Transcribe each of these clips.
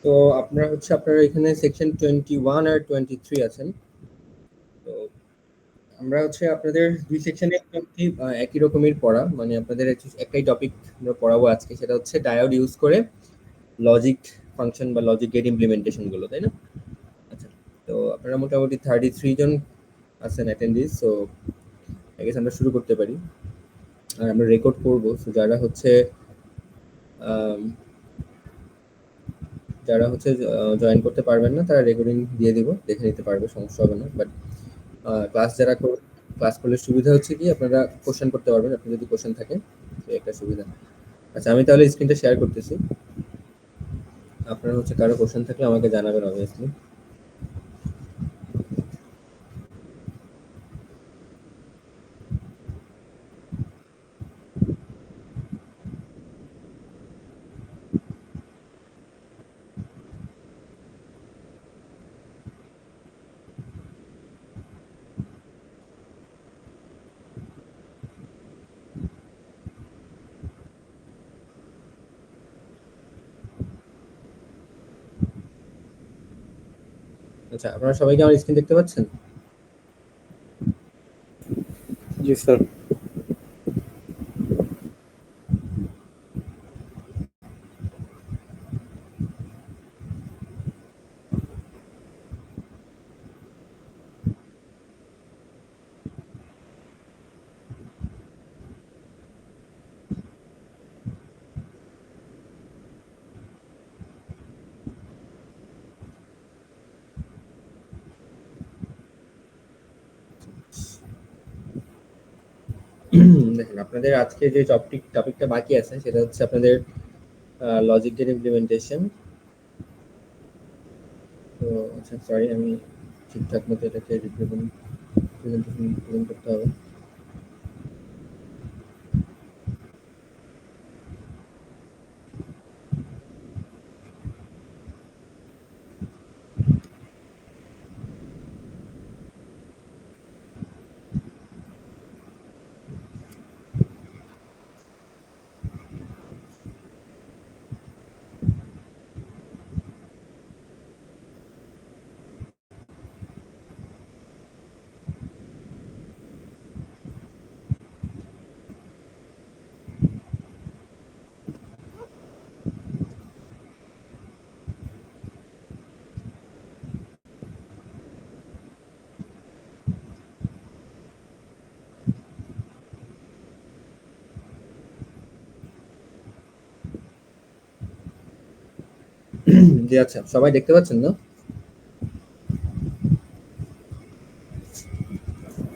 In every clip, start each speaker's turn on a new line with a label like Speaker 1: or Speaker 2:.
Speaker 1: তো আপনারা এখানে সেকশন 21 আর 23 আছেন। তো আমরা আপনাদের দুই সেকশনে একই রকমের পড়া, মানে আপনাদের একটাই টপিক আমরা পড়াবো আজকে, সেটা হচ্ছে ডায়োড ইউজ করে লজিক ফাংশন বা লজিক গেট ইমপ্লিমেন্টেশন গুলো, তাই না? আচ্ছা, তো আপনারা মোটামুটি 33 জন আছেন অ্যাটেন্ডিস। সো আই গেস আমরা শুরু করতে পারি। আর আমরা রেকর্ড করবো, সো আম, যারা জয়েন করতে পারবেন না তারা রেকর্ডিং দিয়ে দিব, দেখে নিতে পারবে, সমস্যা হবে না। বাট ক্লাস ক্লাস করলে সুবিধা হচ্ছে কি আপনারা কোশ্চেন করতে পারবেন, আপনি যদি কোশ্চেন থাকে, তো একটা সুবিধা। আচ্ছা, আমি তাহলে স্ক্রিনটা শেয়ার করতেছি। আপনারা কারো কোশ্চেন থাকলে আমাকে জানাবেন অবভিয়াসলি। আচ্ছা, আপনারা সবাই কি আমার স্ক্রিন দেখতে পাচ্ছেন?
Speaker 2: জি স্যার।
Speaker 1: দেখেন, আপনাদের আজকে যে টপিকটা বাকি আছে সেটা হচ্ছে আপনাদের লজিক গেট ইমপ্লিমেন্টেশন। তো আচ্ছা, সরি, আমি ঠিকঠাক মতো এটাকে প্রেজেন্টেশন করতে হবে। জি, আচ্ছা, সবাই দেখতে পাচ্ছেন না?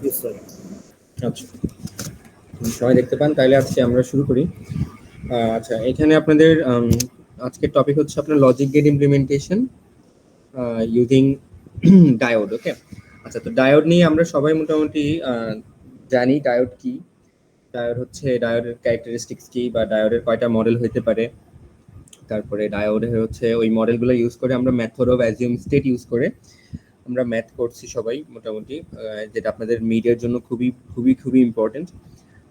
Speaker 2: জি স্যার।
Speaker 1: আচ্ছা, সবাই দেখতে পান, তাহলে আজকে আমরা শুরু করি। আচ্ছা, এখানে আপনাদের আজকের টপিক হচ্ছে আপনার logic gate implementation using diode. Okay. আচ্ছা, তো ডায়োড নিয়ে আমরা সবাই মোটামুটি জানি ডায়োড কি, ডায়োডের ক্যারেক্টারিস্টিক্স কি, বা ডায়োডের কয়টা মডেল হতে পারে। তারপরে ডায়োডের ওই মডেলগুলো ইউজ করে আমরা method of assume state use করে আমরা ম্যাথ করছি সবাই মোটামুটি, যেটা আপনাদের মিডিয়ার জন্য খুবই খুবই খুবই ইম্পর্টেন্ট।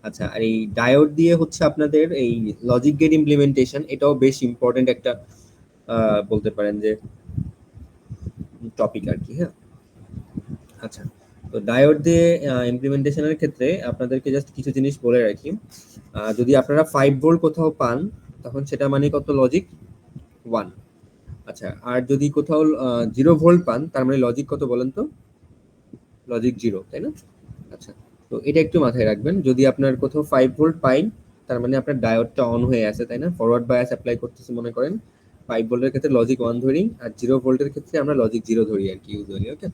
Speaker 1: আচ্ছা, আর এই ডায়োড দিয়ে আপনাদের এই লজিক গেট ইমপ্লিমেন্টেশন, এটাও বেশ ইম্পর্টেন্ট একটা বলতে পারেন যে টপিক আর কি। হ্যাঁ, আচ্ছা, তো ডায়োড দিয়ে ইমপ্লিমেন্টেশনের ক্ষেত্রে আপনাদেরকে জাস্ট কিছু জিনিস বলে রাখি। যদি আপনারা 5 ভোল্ট কোথাও পান, তখন সেটা মানে কত? লজিক 1। আচ্ছা, আর যদি কোথাও 0 ভোল্ট পান, তার মানে লজিক কত বলেন তো? লজিক 0, তাই না? আচ্ছা, তো এটা একটু মাথায় রাখবেন। যদি আপনার কোথাও 5 ভোল্ট পাই, তার মানে আপনার ডায়োডটা অন হয়ে আছে, তাই না? ফরওয়ার্ড বায়াস অ্যাপ্লাই করতেছি মনে করেন। 5 ভোল্টের ক্ষেত্রে লজিক 1 ধরি, আর 0 ভোল্টের ক্ষেত্রে আমরা লজিক 0 ধরি আর কি, ইউজুয়ালি। ওকে।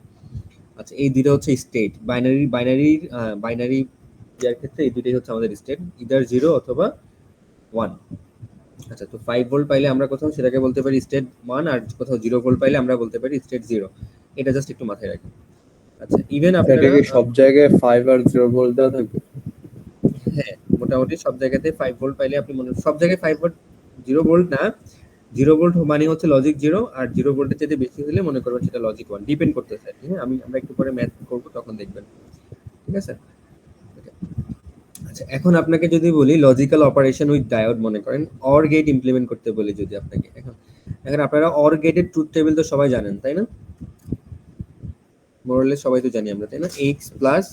Speaker 1: আচ্ছা, এই দুটো হচ্ছে স্টেট। বাইনারি ইয়ার ক্ষেত্রে এই দুটোই হচ্ছে আমাদের স্টেট, ইদার 0 অথবা 1। আচ্ছা, তো 5 ভোল্ট পাইলে আমরা কোথাও সেটাকে বলতে পারি স্টেট 1, আর কোথাও 0 ভোল্ট পাইলে আমরা বলতে পারি স্টেট 0। এটা জাস্ট একটু মাথায় রাখবেন। আচ্ছা, ইভেন
Speaker 2: এটা
Speaker 1: আপনারা
Speaker 2: কি সব জায়গায় 5 আর 0 ভোল্ট দেওয়া থাকবে?
Speaker 1: হ্যাঁ, মোটামুটি সব জায়গাতে 5 ভোল্ট পাইলে আপনি সব জায়গায় 5 ভোল্ট, 0 ভোল্ট না। 0 ভোল্ট মানে হচ্ছে লজিক 0, আর 0 ভোল্টের চেয়ে বেশি হলে মনে করবেন সেটা লজিক 1, ডিপেন্ড করতেছে আর কি। হ্যাঁ, আমরা একটু পরে ম্যাথ করবো, তখন দেখবেন। ঠিক আছে। Okay. আচ্ছা, এখন আপনাকে যদি বলি লজিক্যাল অপারেশন উইথ ডায়োড, মনে করেন অর গেট ইমপ্লিমেন্ট করতে বলি যদি আপনাকে, এখন এখন আপনারা অর গেটের ট্রুথ টেবিল তো সবাই জানেন, তাই না? মোরলেস সবাই তো জানি আমরা, তাই না? x প্লাস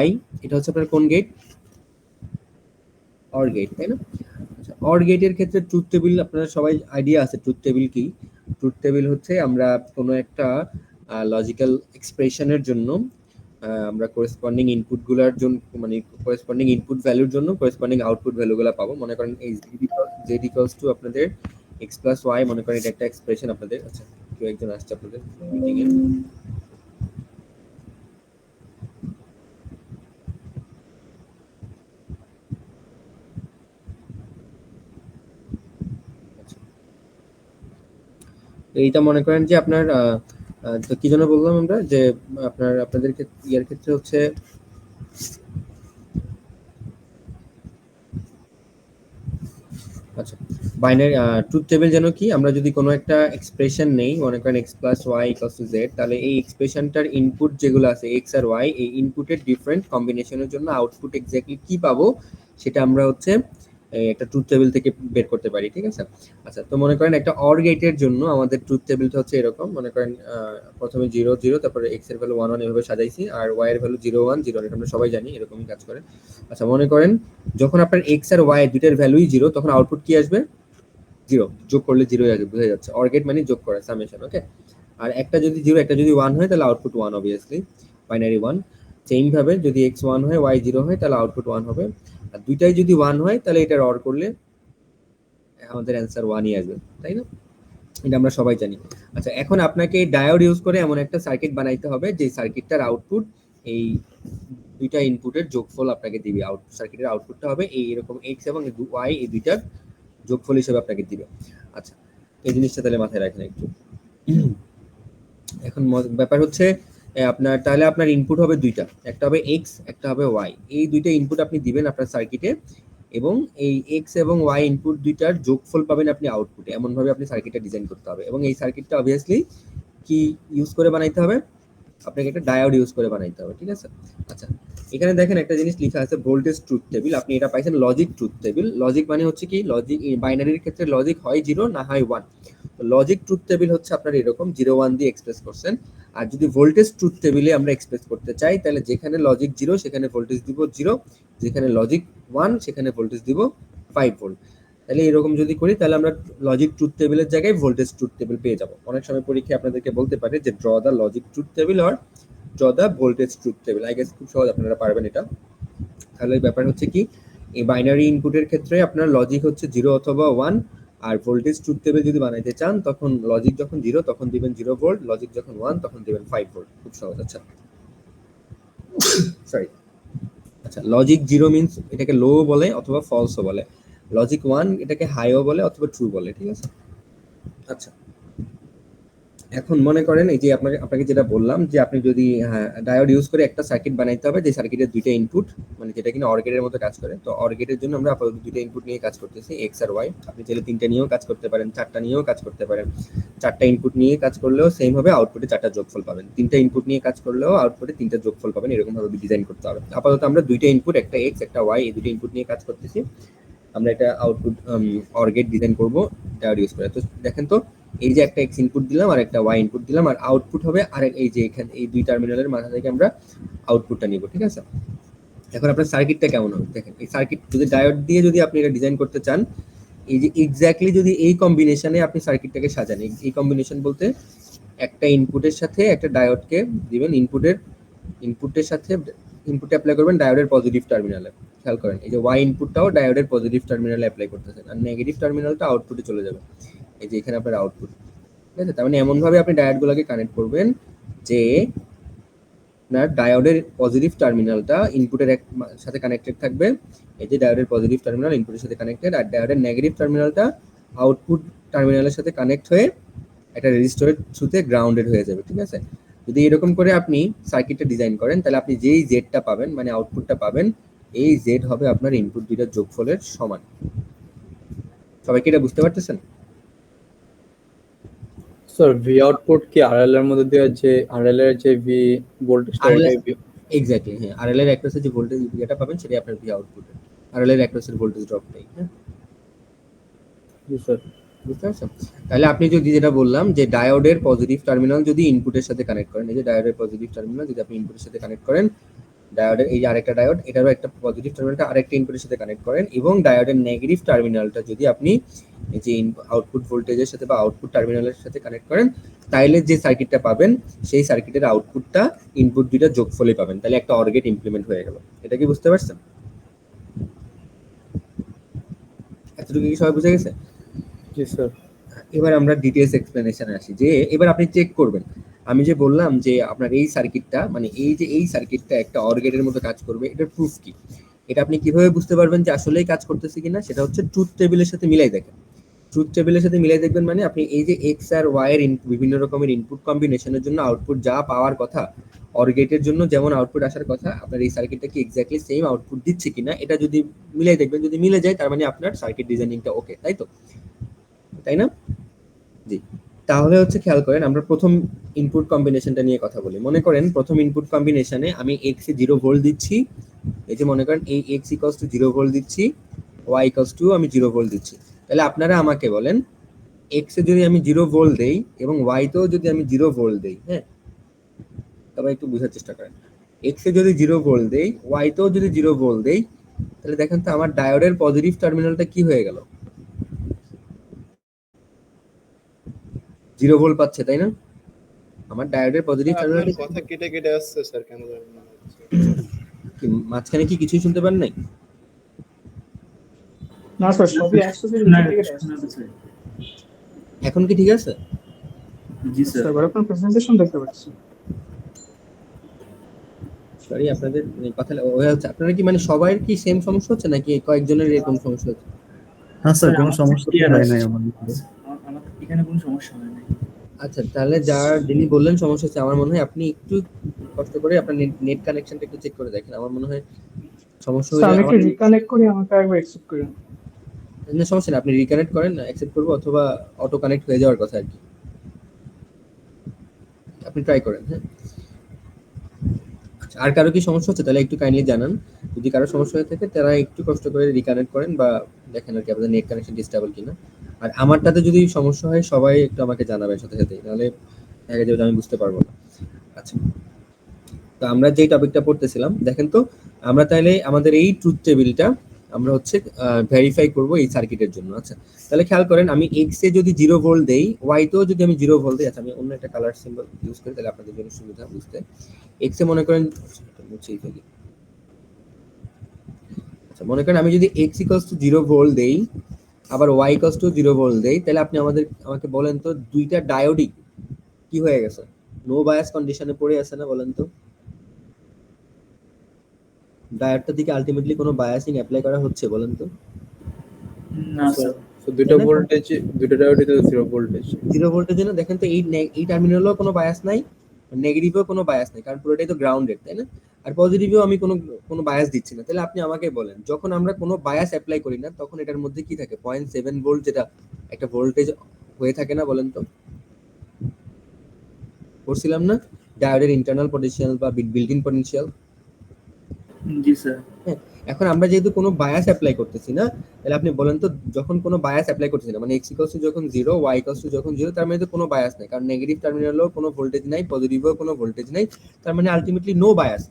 Speaker 1: y, এটা হচ্ছে আপনার কোন গেট? অর গেট, তাই না? আচ্ছা, অর গেটের ক্ষেত্রে ট্রুথ টেবিল আপনারা সবাই আইডিয়া আছে ট্রুথ টেবিল কি? ট্রুথ টেবিল হচ্ছে আমরা কোনো একটা লজিক্যাল এক্সপ্রেশনের জন্য আমরা করেসপন্ডিং ইনপুটগুলোর জন্য, মানে করেসপন্ডিং ইনপুট ভ্যালুর জন্য করেসপন্ডিং আউটপুট ভ্যালুগুলো পাবো। মনে করেন এই z ইকুয়ালস টু আপনাদের x প্লাস y, মনে করেন এটা একটা এক্সপ্রেশন আপনাদের। আচ্ছা, কেউ একজন আসছে আপনাদের মিটিং এ। এইটা মনে করেন যে আপনার তো কি যেন বললাম আমরা, যে আপনাদের ইয়ার ক্ষেত্রে হচ্ছে আচ্ছা বাইনারি ট্রুথ টেবিল যেন কি, আমরা যদি কোনো একটা এক্সপ্রেশন নেই, মনে করেন x plus y equals to z, তাহলে এই এক্সপ্রেশনটার ইনপুট যেগুলো আছে x আর y, এই ইনপুটের ডিফারেন্ট কম্বিনেশনের জন্য আউটপুট এক্স্যাক্টলি কি পাবো সেটা আমরা হচ্ছে একটা ট্রুথ টেবিল থেকে বের করতে পারি, ঠিক আছে? আচ্ছা, তো মনে করেন একটা অর গেটের জন্য আমাদের ট্রুথ টেবিলটা হচ্ছে এরকম। মনে করেন প্রথমে 0 0, তারপরে x এর ভ্যালু 1 1 এভাবে সাজাইছি, আর y এর ভ্যালু 0 1 0, এটা আমরা সবাই জানি এরকমই কাজ করে। আচ্ছা, মনে করেন যখন আপনার x আর y দুইটার ভ্যালুই 0, তখন আউটপুট কি আসবে? 0। যোগ করলে 0 আসবে, বোঝা যাচ্ছে? অর গেট মানে যোগ করা, সামেশন, ওকে? আর একটা যদি 0 একটা যদি 1 হয় তাহলে আউটপুট 1, অবভিয়াসলি বাইনারি 1। সেম ভাবে যদি x 1 হয় y 0 হয় তাহলে আউটপুট 1 হবে। আর দুইটাই যদি 1 হয় তাহলে এটার অর করলে আমাদের অ্যান্সার 1ই আসবে, তাই না? এটা আমরা সবাই জানি। আচ্ছা, এখন আপনাকে ডায়োড ইউজ করে এমন একটা সার্কিট বানাইতে হবে যে সার্কিটটার আউটপুট এই দুইটা ইনপুটের যোগফল আপনাকে দিবে। সার্কিটের আউটপুটটা হবে এরকম x এবং y, এই দুইটার যোগফল হিসেবে আপনাকে দিবে। আচ্ছা, এই জিনিসটা তাহলে মাথায় রাখেন একটু। এখন ব্যাপার হচ্ছে আপনার তাহলে আপনার ইনপুট হবে দুইটা, একটা হবে x, একটা হবে y। এই দুইটা ইনপুট আপনি দিবেন আপনার সার্কিটে, এবং এই x এবং y ইনপুট দুইটার যোগফল পাবেন আপনি আউটপুটে। এমন ভাবে আপনি সার্কিটটা ডিজাইন করতে হবে, এবং এই সার্কিটটা অবভিয়াসলি কি ইউজ করে বানাইতে হবে? আপনাকে একটা ডায়োড ইউজ করে বানাইতে হবে, ঠিক আছে? আচ্ছা, এখানে দেখেন একটা জিনিস লেখা আছে ভোল্টেজ ট্রুথ টেবিল। আপনি এটা পাইছেন লজিক ট্রুথ টেবিল। লজিক মানে হচ্ছে কি, লজিক বাইনারির ক্ষেত্রে লজিক হয় 0 না হয় 1। লজিক ট্রুথ টেবিল হচ্ছে আপনার এরকম 0 1 দিয়ে এক্সপ্রেস করছেন। আর যদি ভোল্টেজ ট্রুথ টেবিলে আমরা এক্সপ্রেস করতে চাই, তাহলে যেখানে লজিক 0 সেখানে ভোল্টেজ দিব 0, যেখানে লজিক 1 সেখানে ভোল্টেজ দিব 5 ভোল্ট। তাহলে এরকম যদি করি তাহলে আমরা লজিক ট্রুথ টেবিলের জায়গায় ভোল্টেজ ট্রুথ টেবিল পেয়ে যাব। অনেক সময় পরীক্ষায় আপনাদেরকে বলতে পারে যে draw the logic truth table or draw the voltage truth table. I guess খুব সহজ, আপনারা পারবেন এটা। তাহলে ব্যাপার হচ্ছে কি, এই বাইনারি ইনপুটের ক্ষেত্রে আপনার লজিক হচ্ছে 0 অথবা 1, আর ভোল্টেজ ট্রুথ টেবিল যদি বানাইতে চান তখন লজিক যখন 0 তখন দিবেন 0 ভোল্ট, লজিক যখন 1 তখন দিবেন 5 ভোল্ট। খুব সহজ। আচ্ছা সরি, আচ্ছা লজিক 0 মিন্স এটাকে লো বলে অথবা ফলসও বলে, লজিক 1 এটাকে হাইও বলে অথবা ট্রু বলে, ঠিক আছে? আচ্ছা, এখন মনে করেন এই যে আপনাকে যেটা বললাম যে আপনি যদি ডায়োড ইউজ করে একটা সার্কিট বানাইতে হবে, যে সার্কিটের দুইটা ইনপুট, মানে যেটা কিনা অর গেটের মতো কাজ করে। তো অর গেটের জন্য আমরা আপাতত দুইটা ইনপুট নিয়ে কাজ করতেছি, এক্স আর ওয়াই। আপনি চাইলে তিনটা নিয়েও কাজ করতে পারেন, চারটা নিয়েও কাজ করতে পারেন। চারটা ইনপুট নিয়ে কাজ করলেও সেম হবে, আউটপুটে চারটা যোগফল পাবেন। তিনটা ইনপুট নিয়ে কাজ করলেও আউটপুটে তিনটা যোগফল পাবেন। এরকম ভাবে ডিজাইন করতে হবে। আপাতত আমরা দুইটা ইনপুট, একটা এক্স একটা ওয়াই, এই দুইটা ইনপুট নিয়ে কাজ করতেছি। আমরা এটা আউটপুট অর গেট ডিজাইন করব ডায়োড ইউজ করে। তো দেখেন তো, এই যে একটা এক্স ইনপুট দিলাম আর একটা ওয়াই ইনপুট দিলাম, আর আউটপুট হবে আর এই যে এখানে এই দুই টার্মিনালের মাথা থেকে আমরা আউটপুটটা নিব, ঠিক আছে? এখন আপনার সার্কিটটা কেমন হবে দেখেন। এই সার্কিট যদি ডায়োড দিয়ে যদি আপনি এটা ডিজাইন করতে চান, এই যে এক্স্যাক্টলি যদি এই কম্বিনেশনে আপনি সার্কিটটাকে সাজান, এই কম্বিনেশন বলতে একটা ইনপুটের সাথে একটা ডায়োডকে দিবেন, ইনপুটের সাথে ইনপুটে অ্যাপ্লাই করবেন ডায়োডের পজিটিভ টার্মিনালে। খেয়াল করেন, এই যে ওয়াই ইনপুটটাও ডায়োডের পজিটিভ টার্মিনালে অ্যাপ্লাই করতেছেন, আর নেগেটিভ টার্মিনালটা আউটপুটে চলে যাবে। এই যে এখানে আপনার আউটপুট, ঠিক আছে? তার মানে এমন ভাবে আপনি ডায়োডগুলোকে কানেক্ট করবেন যে আপনার ডায়োডের পজিটিভ টার্মিনালটা ইনপুটের সাথে কানেক্টেড থাকবে। এই যে ডায়োডের পজিটিভ টার্মিনাল ইনপুটের সাথে কানেক্টেড, আর ডায়োডের নেগেটিভ টার্মিনালটা আউটপুট টার্মিনালের সাথে কানেক্ট হয়ে একটা রেজিস্টরের থ্রুতে গ্রাউন্ডেড হয়ে যাবে, ঠিক আছে? যদি এরকম করে আপনি সার্কিটটা ডিজাইন করেন, তাহলে আপনি যেই জেডটা পাবেন, মানে আউটপুটটা পাবেন, এই জেড হবে আপনার ইনপুট দুইটার যোগফলের সমান। সবাই কি এটা বুঝতে পারতেছেন?
Speaker 2: স্যার ভি আউটপুট কি আরএল এর মধ্যে দিয়ে, যে আরএল এর যে ভি ভোল্টেজটা ওটাই ভি?
Speaker 1: এক্স্যাক্টলি, হ্যাঁ। আরএল এর অ্যাক্রসে যে ভোল্টেজ যেটা পাবেন সেটাই আপনার ভি আউটপুট। আরএল এর অ্যাক্রসের ভোল্টেজ ড্রপটাই, হ্যাঁ।
Speaker 2: জি স্যার।
Speaker 1: বুঝতে পারছেন? তাহলে আপনি যদি যেটা বললাম যে ডায়োডের পজিটিভ টার্মিনাল যদি ইনপুটের সাথে কানেক্ট করেন, এই যে ডায়োডের পজিটিভ টার্মিনাল যদি আপনি ইনপুটের সাথে কানেক্ট করেন, ডায়োডের এই যে আরেকটা ডায়োড, এটারও একটা পজিটিভ টার্মিনালটা আরেকটা ইনপুটের সাথে কানেক্ট করেন, এবং ডায়োডের নেগেটিভ টার্মিনালটা যদি আপনি এই যে আউটপুট ভোল্টেজের সাথে বা আউটপুট টার্মিনালের সাথে কানেক্ট করেন, তাইলে যে সার্কিটটা পাবেন সেই সার্কিটের আউটপুটটা ইনপুট দুইটা যোগফলে পাবেন। তাহলে একটা অর গেট ইমপ্লিমেন্ট হয়ে গেল। এটা কি বুঝতে পারছেন? এতটুকু কি সবাই বুঝে গেছে?
Speaker 2: জি স্যার।
Speaker 1: এবার আমরা ডিটেইলস এক্সপ্লেনেশনে আসি, যে এবার আপনি চেক করবেন, আমি যে বললাম যে আপনার এই সার্কিটটা, মানে এই যে এই সার্কিটটা একটা অর গেটের মতো কাজ করবে, এটার প্রুফ কি? এটা আপনি কিভাবে বুঝতে পারবেন যে আসলেই কাজ করতেছে কিনা? সেটা হচ্ছে ট্রুথ টেবিলের সাথে মিলাই দেখেন। ট্রুথ টেবিলের সাথে মিলাই দেখবেন মানে আপনি এই যে এক্স আর ওয়াই এর বিভিন্ন রকমের ইনপুট কম্বিনেশনের জন্য আউটপুট যা পাওয়ার কথা, অর গেটের জন্য যেমন আউটপুট আসার কথা, আপনার এই সার্কিটটা কি এক্স্যাক্টলি সেম আউটপুট দিচ্ছে কিনা এটা যদি মিলাই দেখবেন। যদি মিলে যায় তার মানে আপনার সার্কিট ডিজাইনিংটা ওকে, তাই তো? তাই না? জি। তাহলে হচ্ছে খেয়াল করেন, আমরা প্রথম ইনপুট কম্বিনেশনটা নিয়ে কথা বলি। মনে করেন প্রথম ইনপুট কম্বিনেশনে আমি এক্স এ 0 ভোল্ট দিচ্ছি। এই যে মনে করেন এই এক্স ইকুয়ালস টু 0 ভোল্ট দিচ্ছি, ওয়াই ইকুয়ালস টু আমি 0 ভোল্ট দিচ্ছি। তাহলে আপনারা আমাকে বলেন, এক্স এ যদি আমি 0 ভোল্ট দেই এবং ওয়াই তেও যদি আমি 0 ভোল্ট দেই, হ্যাঁ, তবে একটু বোঝার চেষ্টা করেন, এক্স এ যদি 0 ভোল্ট দেই, ওয়াই তেও যদি 0 ভোল্ট দেই, তাহলে দেখেন তো আমার ডায়োডের পজিটিভ টার্মিনালটা কি হয়ে গেল? 0 ভোল্ট পাচ্ছে, তাই না? আমার ডায়োডের পজিটিভ
Speaker 3: আপনার
Speaker 1: টার্মিনালটা
Speaker 3: কথা কেটে কেটে আসছে স্যার, কেন জানি না হচ্ছে।
Speaker 1: কি মাঝখানে কি কিছুই শুনতে পান নাই?
Speaker 4: না স্যার, সবই আসতেছে, কেটে কেটে আসতেছে।
Speaker 1: এখন কি ঠিক আছে?
Speaker 5: জি স্যার।
Speaker 4: স্যার, এবার আপনার প্রেজেন্টেশন দেখতে পাচ্ছি।
Speaker 1: সরি, আপনাদের কথা ওই হচ্ছে, আপনারা কি মানে সবার কি সেম সমস্যা হচ্ছে নাকি কয়েকজনের এরকম সমস্যা হচ্ছে?
Speaker 5: হ্যাঁ স্যার, কোনো
Speaker 6: আমার
Speaker 5: সমস্যা তো
Speaker 6: clear
Speaker 5: হয়
Speaker 6: আসছে।
Speaker 5: নাই আমার দিকে।
Speaker 6: আমার এখানে কোনো সমস্যা হয় নাই।
Speaker 1: আচ্ছা, তাহলে যার যিনি বললেন সমস্যা হচ্ছে, আমার মনে হয় আপনি একটু কষ্ট করে আপনার নেট কানেকশনটা একটু চেক করে দেখেন। আমার মনে হয় সমস্যা
Speaker 4: স্যার,
Speaker 1: হলে
Speaker 4: আমি
Speaker 1: আমার
Speaker 4: একটু রিকানেক্ট করি, আমাকে একবার অ্যাকসেপ্ট করেন।
Speaker 1: না, সমস্যা নেই, আপনি রিকানেক্ট করেন, অ্যাকসেপ্ট করবো, অথবা অটো কানেক্ট হয়ে যাওয়ার কথা আর কি। আপনি ট্রাই করেন, হ্যাঁ। আর কারো কি সমস্যা হচ্ছে তাহলে একটু কাইন্ডলি জানান। যদি কারো সমস্যা হয়ে থাকে তারা একটু কষ্ট করে রিকানেক্ট করেন বা দেখেন আর কি আপনাদের নেট কানেকশন ডিস্টেবল কিনা। আর আমারটাতে যদি সমস্যা হয় সবাই একটু আমাকে জানাবেন সাথে সাথে, নাহলে দেখা যাবে যে আমি বুঝতে পারবো না। আচ্ছা, তো আমরা যেই টপিকটা পড়তেছিলাম দেখেন তো, আমরা তাহলে আমাদের এই ট্রুথ টেবিলটা আমরা হচ্ছে ভেরিফাই করব এই সার্কিটের জন্য। আচ্ছা, তাহলে খেয়াল করেন, আমি এক্স এ যদি 0 ভোল্ট দেই, ওয়াই তেও যদি আমি 0 ভোল্ট দিই, আচ্ছা আমি অন্য একটা কালার সিম্বল ইউজ করি তাহলে আপনাদের জন্য সুবিধা বুঝতে। এক্স এ মনে করেন, মুছেই ফেলি। আচ্ছা, মনে করেন আমি যদি x ইকুয়ালস টু 0 ভোল্ট দেই, আবার y ইকুয়ালস টু 0 ভোল্ট দেই, তাহলে আপনি আমাকে বলেন তো দুইটা ডায়োডই কি হয়ে গেছে? নো বায়াস কন্ডিশনে পড়ে আছে না? বলেন তো, ডায়োডটার দিকে আলটিমেটলি কোনো বায়াসিং অ্যাপ্লাই করা হচ্ছে? বলেন তো।
Speaker 6: না স্যার।
Speaker 2: তো দুটো ভোল্টেজ, দুটো ডায়োডই তো 0 ভোল্টেজ।
Speaker 1: 0 ভোল্টের জন্য দেখেন তো এই টার্মিনালেও কোনো বায়াস নাই, নেগেটিভেও কোনো বায়াস নাই, কারণ পুরোটাই তো গ্রাউন্ডেড, তাই না? আর পজিটিভেও আমি কোনো বায়াস দিচ্ছি না। তাহলে আপনি আমাকে বলেন, যখন আমরা কোনো বায়াস অ্যাপ্লাই করি না তখন এটার মধ্যে কি থাকে? 0.7 ভোল্ট, যেটা একটা ভোল্টেজ হয়ে থাকে না? বলেন তো। করছিলাম না ডায়োডের ইন্টারনাল পটেনশিয়াল বা built in potential?
Speaker 6: G sir.
Speaker 1: হ্যাঁ, এখন আমরা যেহেতু কোনো বায়াস অ্যাপ্লাই করতেছি না, তাহলে আপনি বলেন তো, যখন কোনো বায়াস অ্যাপ্লাই করতেছি না, মানে x ইকুয়ালস টু যখন 0, y ইকুয়ালস টু যখন 0, তার মানে তো কোনো বায়াস নাই, কারণ নেগেটিভ টার্মিনালেও কোনো ভোল্টেজ নাই, পজিটিভেও কোনো ভোল্টেজ নাই, তার মানে আলটিমেটলি নো বায়াস।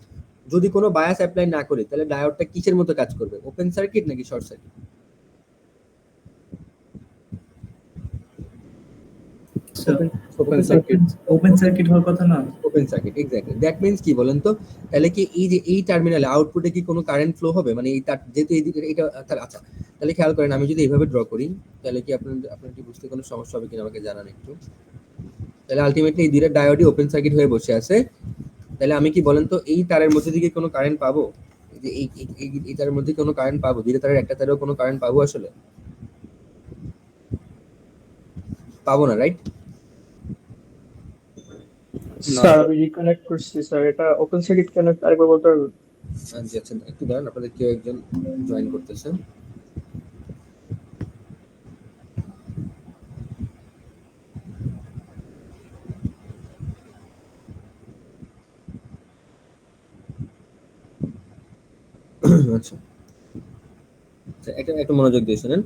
Speaker 1: যদি কোনো বায়াস অ্যাপ্লাই না করি তাহলে ডায়োডটা কিসের মতো কাজ করবে? ওপেন সার্কিট নাকি short circuit?
Speaker 2: Open circuit.
Speaker 6: Open circuit হওয়ার কথা না।
Speaker 1: Open circuit, exactly. That means কি বলেন তো, তাহলে কি এই যে এই টার্মিনালে আউটপুটে কি কোনো কারেন্ট ফ্লো হবে? মানে এই তার যেহেতু এইদিকে এটা, তাহলে আচ্ছা, তাহলে খেয়াল করেন, আমি যদি এইভাবে ড্র করি তাহলে কি আপনার কি বুঝতে কোনো সমস্যা হবে কিনা আমাকে জানান একটু। তাহলে আলটিমেটলি এই দুইটা ডায়োডই ওপেন সার্কিট হয়ে বসে আছে। তাহলে আমি কি বলেন তো, এই তারের মধ্যে দিকে কোনো কারেন্ট পাবো? এই যে এই তারের মধ্যে কোনো কারেন্ট পাবো? দুইটা তারের একটা তারেও কোনো কারেন্ট পাবো? আসলে পাবো না, রাইট?
Speaker 4: স্যার, আমি রিকানেক্ট করছি স্যার, এটা ওপেন সার্কিট কেন আরেকবার বলতে পারবেন?
Speaker 1: জি আচ্ছা, একটু দাঁড়ান, আপনাদের কেউ একজন জয়েন করতেছেন। আচ্ছা, একটা মনোযোগ দিয়ে শুনেন।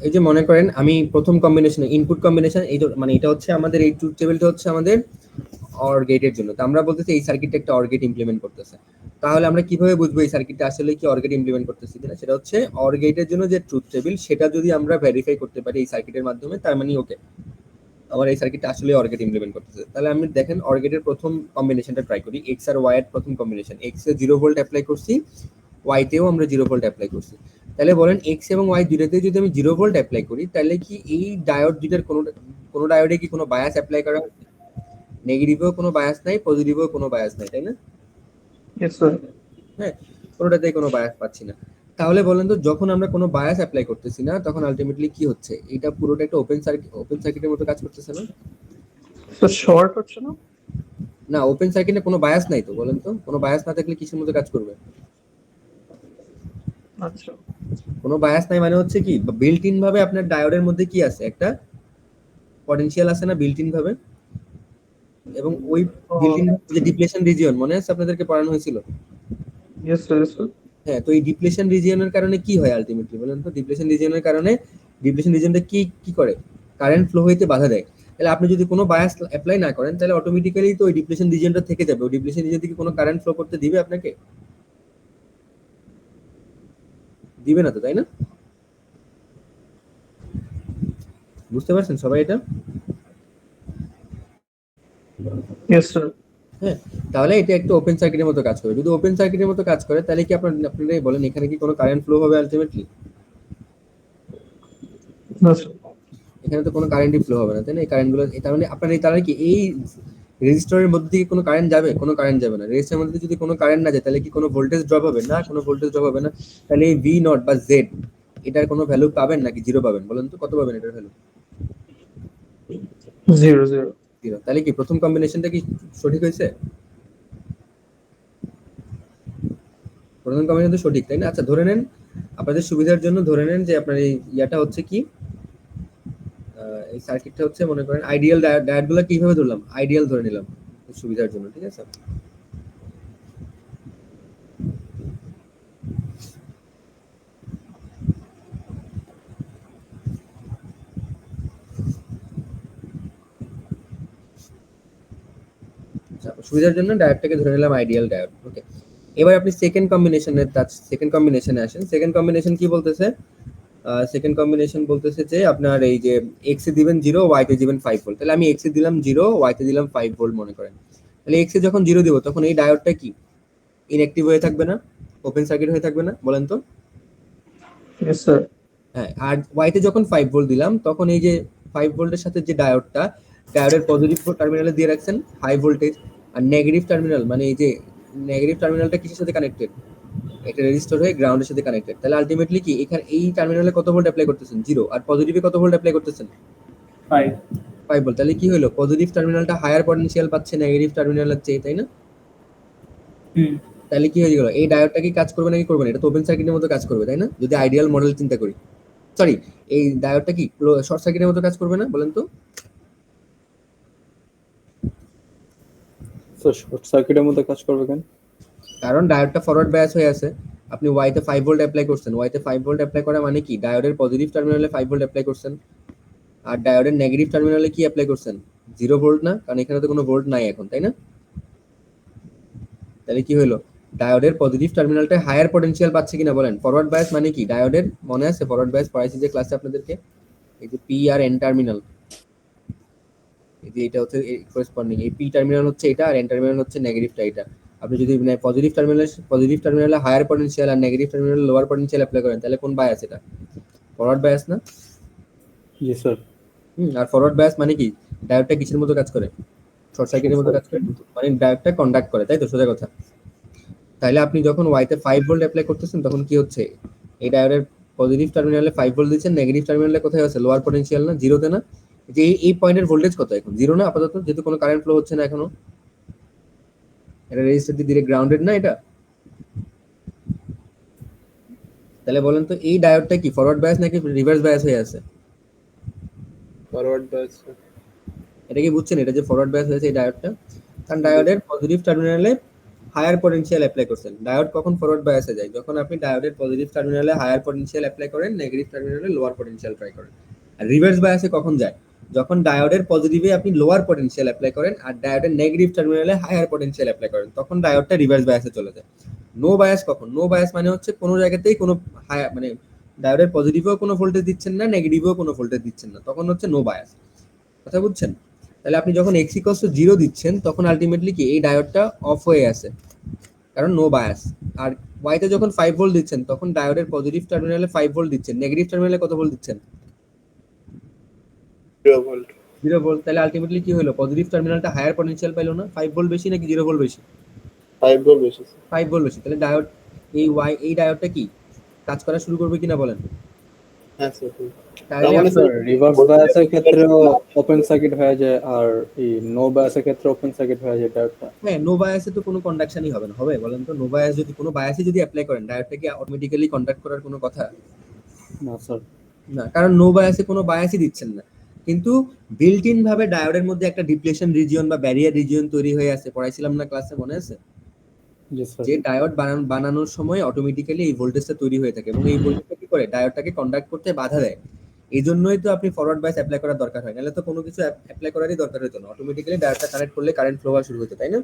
Speaker 1: এই যে মনে করেন আমি প্রথম কম্বিনেশন ইনপুট কম্বিনেশন এই মানে এটা হচ্ছে আমাদের এই ট্রুথ টেবিলটা হচ্ছে আমাদের অর গেটের জন্য। তো আমরা বলতেছি এই সার্কিটটা একটা অর গেট ইমপ্লিমেন্ট করতেছে। তাহলে আমরা কিভাবে বুঝবো এই সার্কিটটা আসলে কি অর গেট ইমপ্লিমেন্ট করতেছে কিনা? সেটা হচ্ছে অর গেটের জন্য যে ট্রুথ টেবিল সেটা যদি আমরা ভেরিফাই করতে পারি এই সার্কিটের মাধ্যমে, তার মানে ওকে আমার এই সার্কিটটা আসলে অর গেট ইমপ্লিমেন্ট করতেছে। তাহলে আমি দেখেন অর গেটের প্রথম কম্বিনেশনটা ট্রাই করি, এক্স আর ওয়াই এর প্রথম কম্বিনেশন। এক্স এ 0 ভোল্ট অ্যাপ্লাই করছি, ওয়াই তেও আমরা 0 ভোল্ট অ্যাপ্লাই করছি। তাহলে বলেন এক্স এবং ওয়াই দুইটাতেই যদি আমি 0 ভোল্ট অ্যাপ্লাই করি, তাহলে কি এই ডায়োড দুইটার কোনো ডায়োডে কি কোনো বায়াস অ্যাপ্লাই করা হচ্ছে? নেগেটিভেও কোনো বায়াস নাই, পজিটিভেও কোনো বায়াস নাই, তাই না?
Speaker 4: Yes sir.
Speaker 1: হ্যাঁ, কোনোটাতেই কোনো বায়াস পাচ্ছি না। তাহলে বলেন তো যখন আমরা কোনো বায়াস অ্যাপ্লাই করতেছি না, তখন আলটিমেটলি কি হচ্ছে? এটা পুরোটা একটা ওপেন সার্কিটের মতো কাজ করতেছে না?
Speaker 4: স্যার শর্ট হচ্ছে না?
Speaker 1: না, ওপেন সার্কিটে কোনো বায়াস নাই তো, বলেন তো কোনো বায়াস না থাকলে কিসের মতো কাজ করবে?
Speaker 4: আচ্ছা।
Speaker 1: কোনো বায়াস নাই মানে হচ্ছে কি, বিল্ট ইন ভাবে আপনার ডায়োডের মধ্যে কি আছে, একটা পটেনশিয়াল আছে না বিল্ট ইন ভাবে? এবং ওই বিল্ট ইন যে ডিপ্লেশন রিজিয়ন মনে আছে আপনাদেরকে পড়ানো হয়েছিল?
Speaker 4: Yes sir, yes sir.
Speaker 1: হ্যাঁ, তো এই ডিপ্লেশন রিজিয়নের কারণে কি হয় আলটিমেটলি বলেন তো? ডিপ্লেশন রিজিয়নের কারণে ডিপ্লেশন রিজিয়নটা কি কি করে? কারেন্ট ফ্লো হইতে বাধা দেয়। তাহলে আপনি যদি কোনো বায়াস অ্যাপ্লাই না করেন, তাহলে অটোমেটিক্যালি তো ওই ডিপ্লেশন রিজিয়নটা থেকে যাবে। ওই ডিপ্লেশন রিজিয়ন থেকে কোনো কারেন্ট ফ্লো করতে দিবে আপনাকে? দিবে না তো, তাই না? বুঝতে পারছেন সবাই এটা?
Speaker 4: Yes sir.
Speaker 1: হ্যাঁ, তাহলে এটা একটা ওপেন সার্কিটের মতো কাজ করে। যদি ওপেন সার্কিটের মতো কাজ করে, তাহলে কি আপনারাই বলেন এখানে কি কোনো কারেন্ট ফ্লো হবে আলটিমেটলি?
Speaker 4: না স্যার।
Speaker 1: এখানে তো কোনো কারেন্টই ফ্লো হবে না, তাই না? এই কারেন্টগুলো, তার মানে আপনার এই তাহলে কি এই রেজিস্টরের মধ্যে থেকে কোনো কারেন্ট যাবে? কোনো কারেন্ট যাবে না। রেজিস্টরের মধ্যে যদি কোনো কারেন্ট না যায়, তাহলে কি কোনো ভোল্টেজ ড্রপ হবে? না, কোনো ভোল্টেজ ড্রপ হবে না। তাহলে এই ভি নট বা জেড এটার কোনো ভ্যালু পাবেন নাকি জিরো পাবেন? বলেন তো কত পাবেন এটার ভ্যালু?
Speaker 4: 0 0।
Speaker 1: জিরো। তাহলে কি প্রথম কম্বিনেশনটা কি সঠিক হয়েছে? প্রথম কম্বিনেশন তো সঠিক, তাই না? আচ্ছা, ধরে নেন আপনাদের সুবিধার জন্য, ধরে নেন যে আপনার এই ইয়াটা হচ্ছে কি, এই সার্কিটটা হচ্ছে মনে করেন আইডিয়াল। ডায়োডগুলো কিভাবে ধরলাম? আইডিয়াল ধরে নিলাম সুবিধার জন্য, ঠিক আছে? আচ্ছা, সুবিধার জন্য ডায়োডটাকে ধরে নিলাম আইডিয়াল ডায়োড। ওকে, এবার আপনি সেকেন্ড কম্বিনেশনে আসেন। সেকেন্ড কম্বিনেশন কি বলতেছে? সেকেন্ড কম্বিনেশন বলতেছে যে আপনার এই যে এক্স এ দিবেন 0, ওয়াই তে দিবেন 5 ভোল্ট। তাহলে আমি এক্স এ দিলাম 0, ওয়াই তে দিলাম 5 ভোল্ট মনে করেন। তাহলে এক্স এ যখন 0 দিব, তখন এই ডায়োডটা কি ইনঅ্যাক্টিভ হয়ে থাকবে না? ওপেন সার্কিট হয়ে থাকবে না? বলেন তো।
Speaker 4: Yes sir.
Speaker 1: হ্যাঁ, আর ওয়াই তে যখন 5 ভোল্ট দিলাম, তখন এই যে 5 ভোল্টের সাথে যে ডায়োডটা, ডায়োডের পজিটিভ টার্মিনালে দিয়ে রাখছেন হাই ভোল্টেজ, আর নেগেটিভ টার্মিনাল মানে এই যে নেগেটিভ টার্মিনালটা কিসের সাথে কানেক্টেড? একটা রেজিস্টার হয়ে গ্রাউন্ডের সাথে কানেক্টেড। তাহলে আলটিমেটলি কি এখানে এই টার্মিনালে কত ভোল্ট অ্যাপ্লাই করতেছেন? 0। আর পজিটিভে কত ভোল্ট অ্যাপ্লাই করতেছেন?
Speaker 6: 5।
Speaker 1: 5 ভোল্ট। তাহলে কি হলো? পজিটিভ টার্মিনালটা হায়ার পটেনশিয়াল পাচ্ছে নেগেটিভ টার্মিনালের চেয়ে, তাই না?
Speaker 6: হুম।
Speaker 1: তাহলে কি হয়ে গেল? এই ডায়োডটা কি কাজ করবে নাকি করবে না? এটা তো ওপেন সার্কিটের মতো কাজ করবে, তাই না? যদি আইডিয়াল মডেল চিন্তা করি, সরি, এই ডায়োডটা কি শর্ট সার্কিটের মতো কাজ করবে না? বলেন তো।
Speaker 2: তো শর্ট সার্কিটের মতো কাজ করবে কেন?
Speaker 1: কারণ ডায়োডটা ফরওয়ার্ড বায়াস হয়ে আছে। আপনি ওয়াই তে 5 ভোল্ট অ্যাপ্লাই করছেন। ওয়াই তে 5 ভোল্ট অ্যাপ্লাই করা মানে কি? ডায়োডের পজিটিভ টার্মিনালে 5 ভোল্ট অ্যাপ্লাই করছেন, আর ডায়োডের নেগেটিভ টার্মিনালে কি অ্যাপ্লাই করছেন? 0 ভোল্ট না, কারণ এখানে তো কোনো ভোল্ট নাই এখন, তাই না? তাহলে কি হলো? ডায়োডের পজিটিভ টার্মিনালটা হায়ার পটেনশিয়াল পাচ্ছে কিনা বলেন? ফরওয়ার্ড বায়াস মানে কি? ডায়োডের মনে আছে ফরওয়ার্ড বায়াস পড়াইছি যে ক্লাসে আপনাদেরকে, এই যে পি আর এন টার্মিনাল, এই যে এটা হচ্ছে করেসপন্ডিং, এই পি টার্মিনাল হচ্ছে এটা, আর এন টার্মিনাল হচ্ছে নেগেটিভটা এটা। আপনি যদি পজিটিভ টার্মিনালে হায়ার পটেনশিয়াল আর নেগেটিভ টার্মিনালে লোয়ার পটেনশিয়াল অ্যাপ্লাই করেন, তাহলে কোন বায়াস এটা? ফরওয়ার্ড বায়াস না?
Speaker 2: জি স্যার।
Speaker 1: আর ফরওয়ার্ড বায়াস মানে কি? ডায়োডটা কিসের মতো কাজ করে? শর্ট সার্কিটের মতো কাজ করে, মানে ডায়োডটা কন্ডাক্ট করে, তাই তো? সোজা কথা। তাহলে আপনি যখন ওয়াইতে 5 ভোল্ট অ্যাপ্লাই করতেছেন, তখন কি হচ্ছে? এই ডায়োডের পজিটিভ টার্মিনালে 5 ভোল্ট দিচ্ছেন, নেগেটিভ টার্মিনালে কোথায় আছে? লোয়ার পটেনশিয়াল না, জিরোতে না? যে এই পয়েন্টের ভোল্টেজ কত এখন? 0 না আপাতত, যেহেতু কোনো কারেন্ট ফ্লো হচ্ছে না এখনো। এটা রেজিস্টার দিয়ে ডিরেক্ট গ্রাউন্ডেড না এটা? তাহলে বলেন তো এই ডায়োডটা কি ফরওয়ার্ড বায়াস নাকি রিভার্স বায়াস হয়ে আছে?
Speaker 3: ফরওয়ার্ড বাস।
Speaker 1: এটা কি বুঝছেন? এটা যে ফরওয়ার্ড বায়াস হয়েছে এই ডায়োডটা, কারণ ডায়োডের পজিটিভ টার্মিনালে হায়ার পটেনশিয়াল অ্যাপ্লাই করছেন। ডায়োড কখন ফরওয়ার্ড বায়াসে যায়? যখন আপনি ডায়োডের পজিটিভ টার্মিনালে হায়ার পটেনশিয়াল অ্যাপ্লাই করেন, নেগেটিভ টার্মিনালে লোয়ার পটেনশিয়াল ট্রাই করেন। আর রিভার্স বায়াসে কখন যায়? যখন ডায়োডের পজিটিভে আপনি লোয়ার পটেনশিয়াল অ্যাপ্লাই করেন আর ডায়োডের নেগেটিভ টার্মিনালে হায়ার পটেনশিয়াল অ্যাপ্লাই করেন, তখন ডায়োডটা রিভার্স বায়াসে চলে যায়। নো বায়াস কখন? নো বায়াস মানে হচ্ছে কোনো জায়গাতেই কোনো মানে ডায়োডের পজিটিভেও কোনো ভোল্টেজ দিচ্ছেন না, নেগেটিভেও কোনো ভোল্টেজ দিচ্ছেন না, তখন হচ্ছে নো বায়াস। কথা বুঝছেন? তাহলে আপনি যখন x = 0 দিচ্ছেন তখন আলটিমেটলি কি এই ডায়োডটা অফ হয়ে আছে, কারণ নো বায়াস। আর y তে যখন 5 ভোল্ট দিচ্ছেন তখন ডায়োডের পজিটিভ টার্মিনালে 5 ভোল্ট দিচ্ছেন, নেগেটিভ টার্মিনালে কত ভোল্ট দিচ্ছেন?
Speaker 3: 0 ভোল্ট।
Speaker 1: 0 ভোল্ট। তাহলে আলটিমেটলি কি হলো? পজিটিভ টার্মিনালটা হায়ার পটেনশিয়াল পাইলো না? 5 ভোল্ট বেশি নাকি 0 ভোল্ট বেশি?
Speaker 3: 5 ভোল্ট বেশি।
Speaker 1: 5 ভোল্ট বেশি। তাহলে ডায়োড এই ডায়োডটা কি কাজ করা শুরু করবে কিনা বলেন?
Speaker 3: হ্যাঁ স্যার।
Speaker 1: তাহলে
Speaker 3: মানে
Speaker 2: স্যার রিভার্স বায়াসের ক্ষেত্রেও ওপেন সার্কিট হয়ে যায়, আর এই নো বায়াসের ক্ষেত্রে ওপেন সার্কিট হয়ে যায় ডায়োডটা।
Speaker 1: হ্যাঁ, নো বায়াসে তো কোনো কন্ডাকশনই হবে না, হবে বলেন তো? নো বায়াস যদি কোনো বায়াসই যদি অ্যাপ্লাই করেন, ডায়োডটা কি অটোমেটিক্যালি কন্ডাক্ট করার কোনো কথা?
Speaker 2: না স্যার।
Speaker 1: না, কারণ নো বায়াসে কোনো বায়াসই দিচ্ছেন না। কিন্তু বিল্ট ইন ভাবে ডায়োডের মধ্যে একটা ডিপ্লেশন রিজিয়ন বা ব্যারিয়ার রিজিয়ন তৈরি হয়ে আছে, পড়াইছিলাম না ক্লাসে, মনে আছে?
Speaker 2: জি স্যার।
Speaker 1: যে ডায়োড বানানোর সময় অটোমেটিক্যালি এই ভোল্টেজটা তৈরি হয়ে থাকে এবং এই ভোল্টেজটা কি করে? ডায়োডটাকে কন্ডাক্ট করতে বাধা দেয়। এই জন্যই তো আপনি ফরওয়ার্ড বায়াস অ্যাপ্লাই করার দরকার হয়, নাহলে তো কোনো কিছু অ্যাপ্লাই করারই দরকার হতো না, অটোমেটিক্যালি ডায়োডটা কানেক্ট করলে কারেন্ট ফ্লো হওয়া শুরু হতো, তাই না?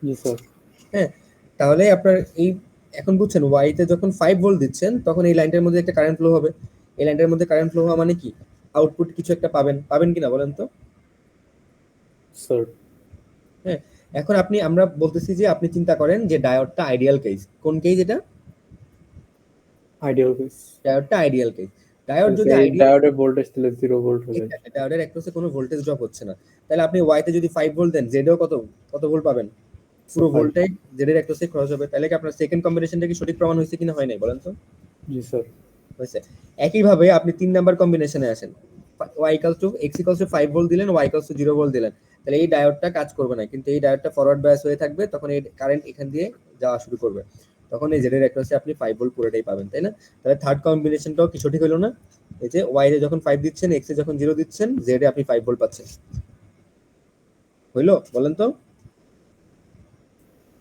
Speaker 2: জি স্যার।
Speaker 1: হ্যাঁ, তাহলে আপনার এই এখন বুঝছেন y তে যখন 5 ভোল্ট দিচ্ছেন তখন এই লাইনটার মধ্যে একটা কারেন্ট ফ্লো হবে। এই লাইনটার মধ্যে কারেন্ট ফ্লো হওয়া মানে কি? আউটপুট কিছু একটা পাবেন কিনা বলেন তো?
Speaker 2: স্যার
Speaker 1: হ্যাঁ, এখন আমরা বলতেছি যে আপনি চিন্তা করেন যে ডায়োডটা আইডিয়াল কেস। কোন কেস এটা?
Speaker 2: Ideal case.
Speaker 1: ডায়োডটা আইডিয়াল কেস। ডায়োড যদি
Speaker 2: ডায়োডের ভোল্টেজ তাহলে 0 ভোল্ট হবে।
Speaker 1: ডায়োডের অ্যাক্রসে কোনো ভোল্টেজ ড্রপ হচ্ছে না, তাহলে আপনি y তে যদি 5 ভোল্ট দেন, z এও কত ভোল্ট পাবেন? পুরো ভোল্টেজ z এর অ্যাক্রসে ক্রস হবে। তাহলে কি আপনার সেকেন্ড কম্বিনেশনটা কি সঠিক প্রমাণ হয়েছে কিনা হয় নাই বলেন তো?
Speaker 2: জি স্যার।
Speaker 1: হয়েছে। একইভাবে আপনি 3 নাম্বার কম্বিনেশনে আসেন, x = 5 ভোল্ট দিলেন, y = 0 ভোল্ট দিলেন, তাহলে এই ডায়োডটা কাজ করবে না, কিন্তু এই ডায়োডটা ফরওয়ার্ড বায়াস হয়ে থাকবে, তখন এই কারেন্ট এখান দিয়ে যাওয়া শুরু করবে, তখন এই z এর অ্যাক্রসে আপনি 5 ভোল্ট পুরোটাই পাবেন, তাই না? তাহলে থার্ড কম্বিনেশনটাও কি সঠিক হলো না? এই যে y এ যখন 5 দিচ্ছেন, x এ যখন 0 দিচ্ছেন, z এ আপনি 5 ভোল্ট পাচ্ছেন। হইলো বলেন তো?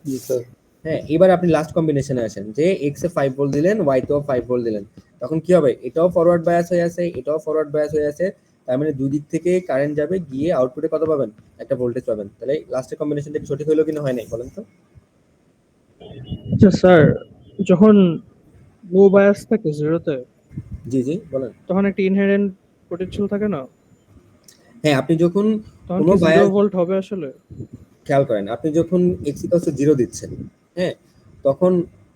Speaker 2: জি স্যার।
Speaker 1: হ্যাঁ, এবার আপনি লাস্ট কম্বিনেশনে আসেন, যে x এ 5 ভোল্ট দিলেন, y তেও 5 ভোল্ট দিলেন, তখন কি হবে? এটাও ফরওয়ার্ড বায়াস হয়ে আছে, এটাও ফরওয়ার্ড বায়াস হয়ে আছে, তার মানে দুই দিক থেকে কারেন্ট যাবে, গিয়ে আউটপুটে কত পাবেন? একটা ভোল্টেজ পাবেন। তাহলে লাস্টের কম্বিনেশনটা কি সঠিক হলো কিনা হয় নাই বলেন তো?
Speaker 4: আচ্ছা স্যার, যখন নো বায়াস থাকে জিরোতে,
Speaker 1: জি বলেন।
Speaker 4: তখন একটা ইনহেরেন্ট পোটেনশিয়াল থাকে না?
Speaker 1: হ্যাঁ, আপনি যখন
Speaker 4: তখন
Speaker 1: কোনো
Speaker 4: কি 0
Speaker 1: বায়াস,
Speaker 4: ভোল্ট হবে আসলে?
Speaker 1: খেয়াল করেন, আপনি যখন x = 0 দিচ্ছেন, হ্যাঁ, তখন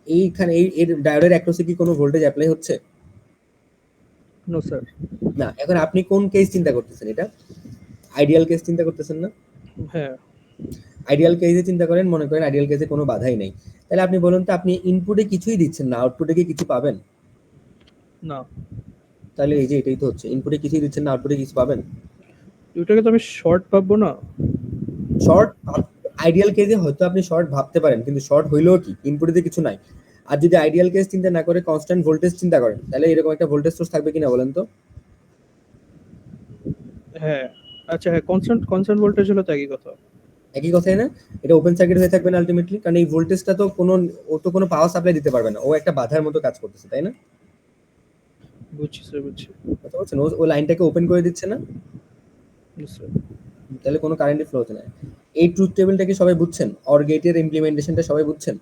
Speaker 1: এইখানে এর ডায়োডের অ্যাক্রসে কি কোনো ভোল্টেজ অ্যাপ্লাই হচ্ছে?
Speaker 4: No sir.
Speaker 1: না। এখন আপনি কোন কেস চিন্তা করতেছেন? এটা আইডিয়াল কেস চিন্তা করতেছেন না?
Speaker 4: হ্যাঁ।
Speaker 1: আইডিয়াল কেসে চিন্তা করেন, মনে করেন আইডিয়াল কেসে কোনো বাধাই নেই, তাহলে আপনি বলুন তো, আপনি ইনপুটে কিছুই দিচ্ছেন না, আউটপুটে কি কিছু পাবেন?
Speaker 4: না,
Speaker 1: তাহলে এই যে এটাই তো হচ্ছে, ইনপুটে কিছুই দিচ্ছেন না, আউটপুটে কিছু পাবেন?
Speaker 4: দুইটাকে তো আমি শর্ট পাবো না?
Speaker 1: শর্ট আইডিয়াল কেসে হয়তো আপনি শর্ট ভাবতে পারেন, কিন্তু শর্ট হইলেও কি ইনপুটে কিছু নাই। আর যদি আইডিয়াল কেস চিন্তা না করে কনস্ট্যান্ট ভোল্টেজ চিন্তা করেন, তাহলে এরকম একটা ভোল্টেজ সোর্স থাকবে কিনা বলেন তো?
Speaker 4: হ্যাঁ। আচ্ছা, হ্যাঁ, কনস্ট্যান্ট ভোল্টেজ হলো তো একই কথা।
Speaker 1: একই কথাই না? এটা ওপেন সার্কিট হয়ে থাকবে না আলটিমেটলি, কারণ এই ভোল্টেজটা তো কোনো পাওয়ার সাপ্লাই দিতে পারবে না, ও একটা বাধার মতো কাজ করতেছে, তাই না?
Speaker 4: বুঝছি স্যার, বুঝছি।
Speaker 1: কথা বলছেন, ও লাইনটাকে ওপেন করে দিচ্ছে না,
Speaker 4: স্যার
Speaker 1: তাহলে কোনো কারেন্টই ফ্লো হচ্ছে না। এই ট্রুথ টেবিলটা কি সবাই বুঝছেন? অর গেটের ইমপ্লিমেন্টেশনটা সবাই বুঝছেন?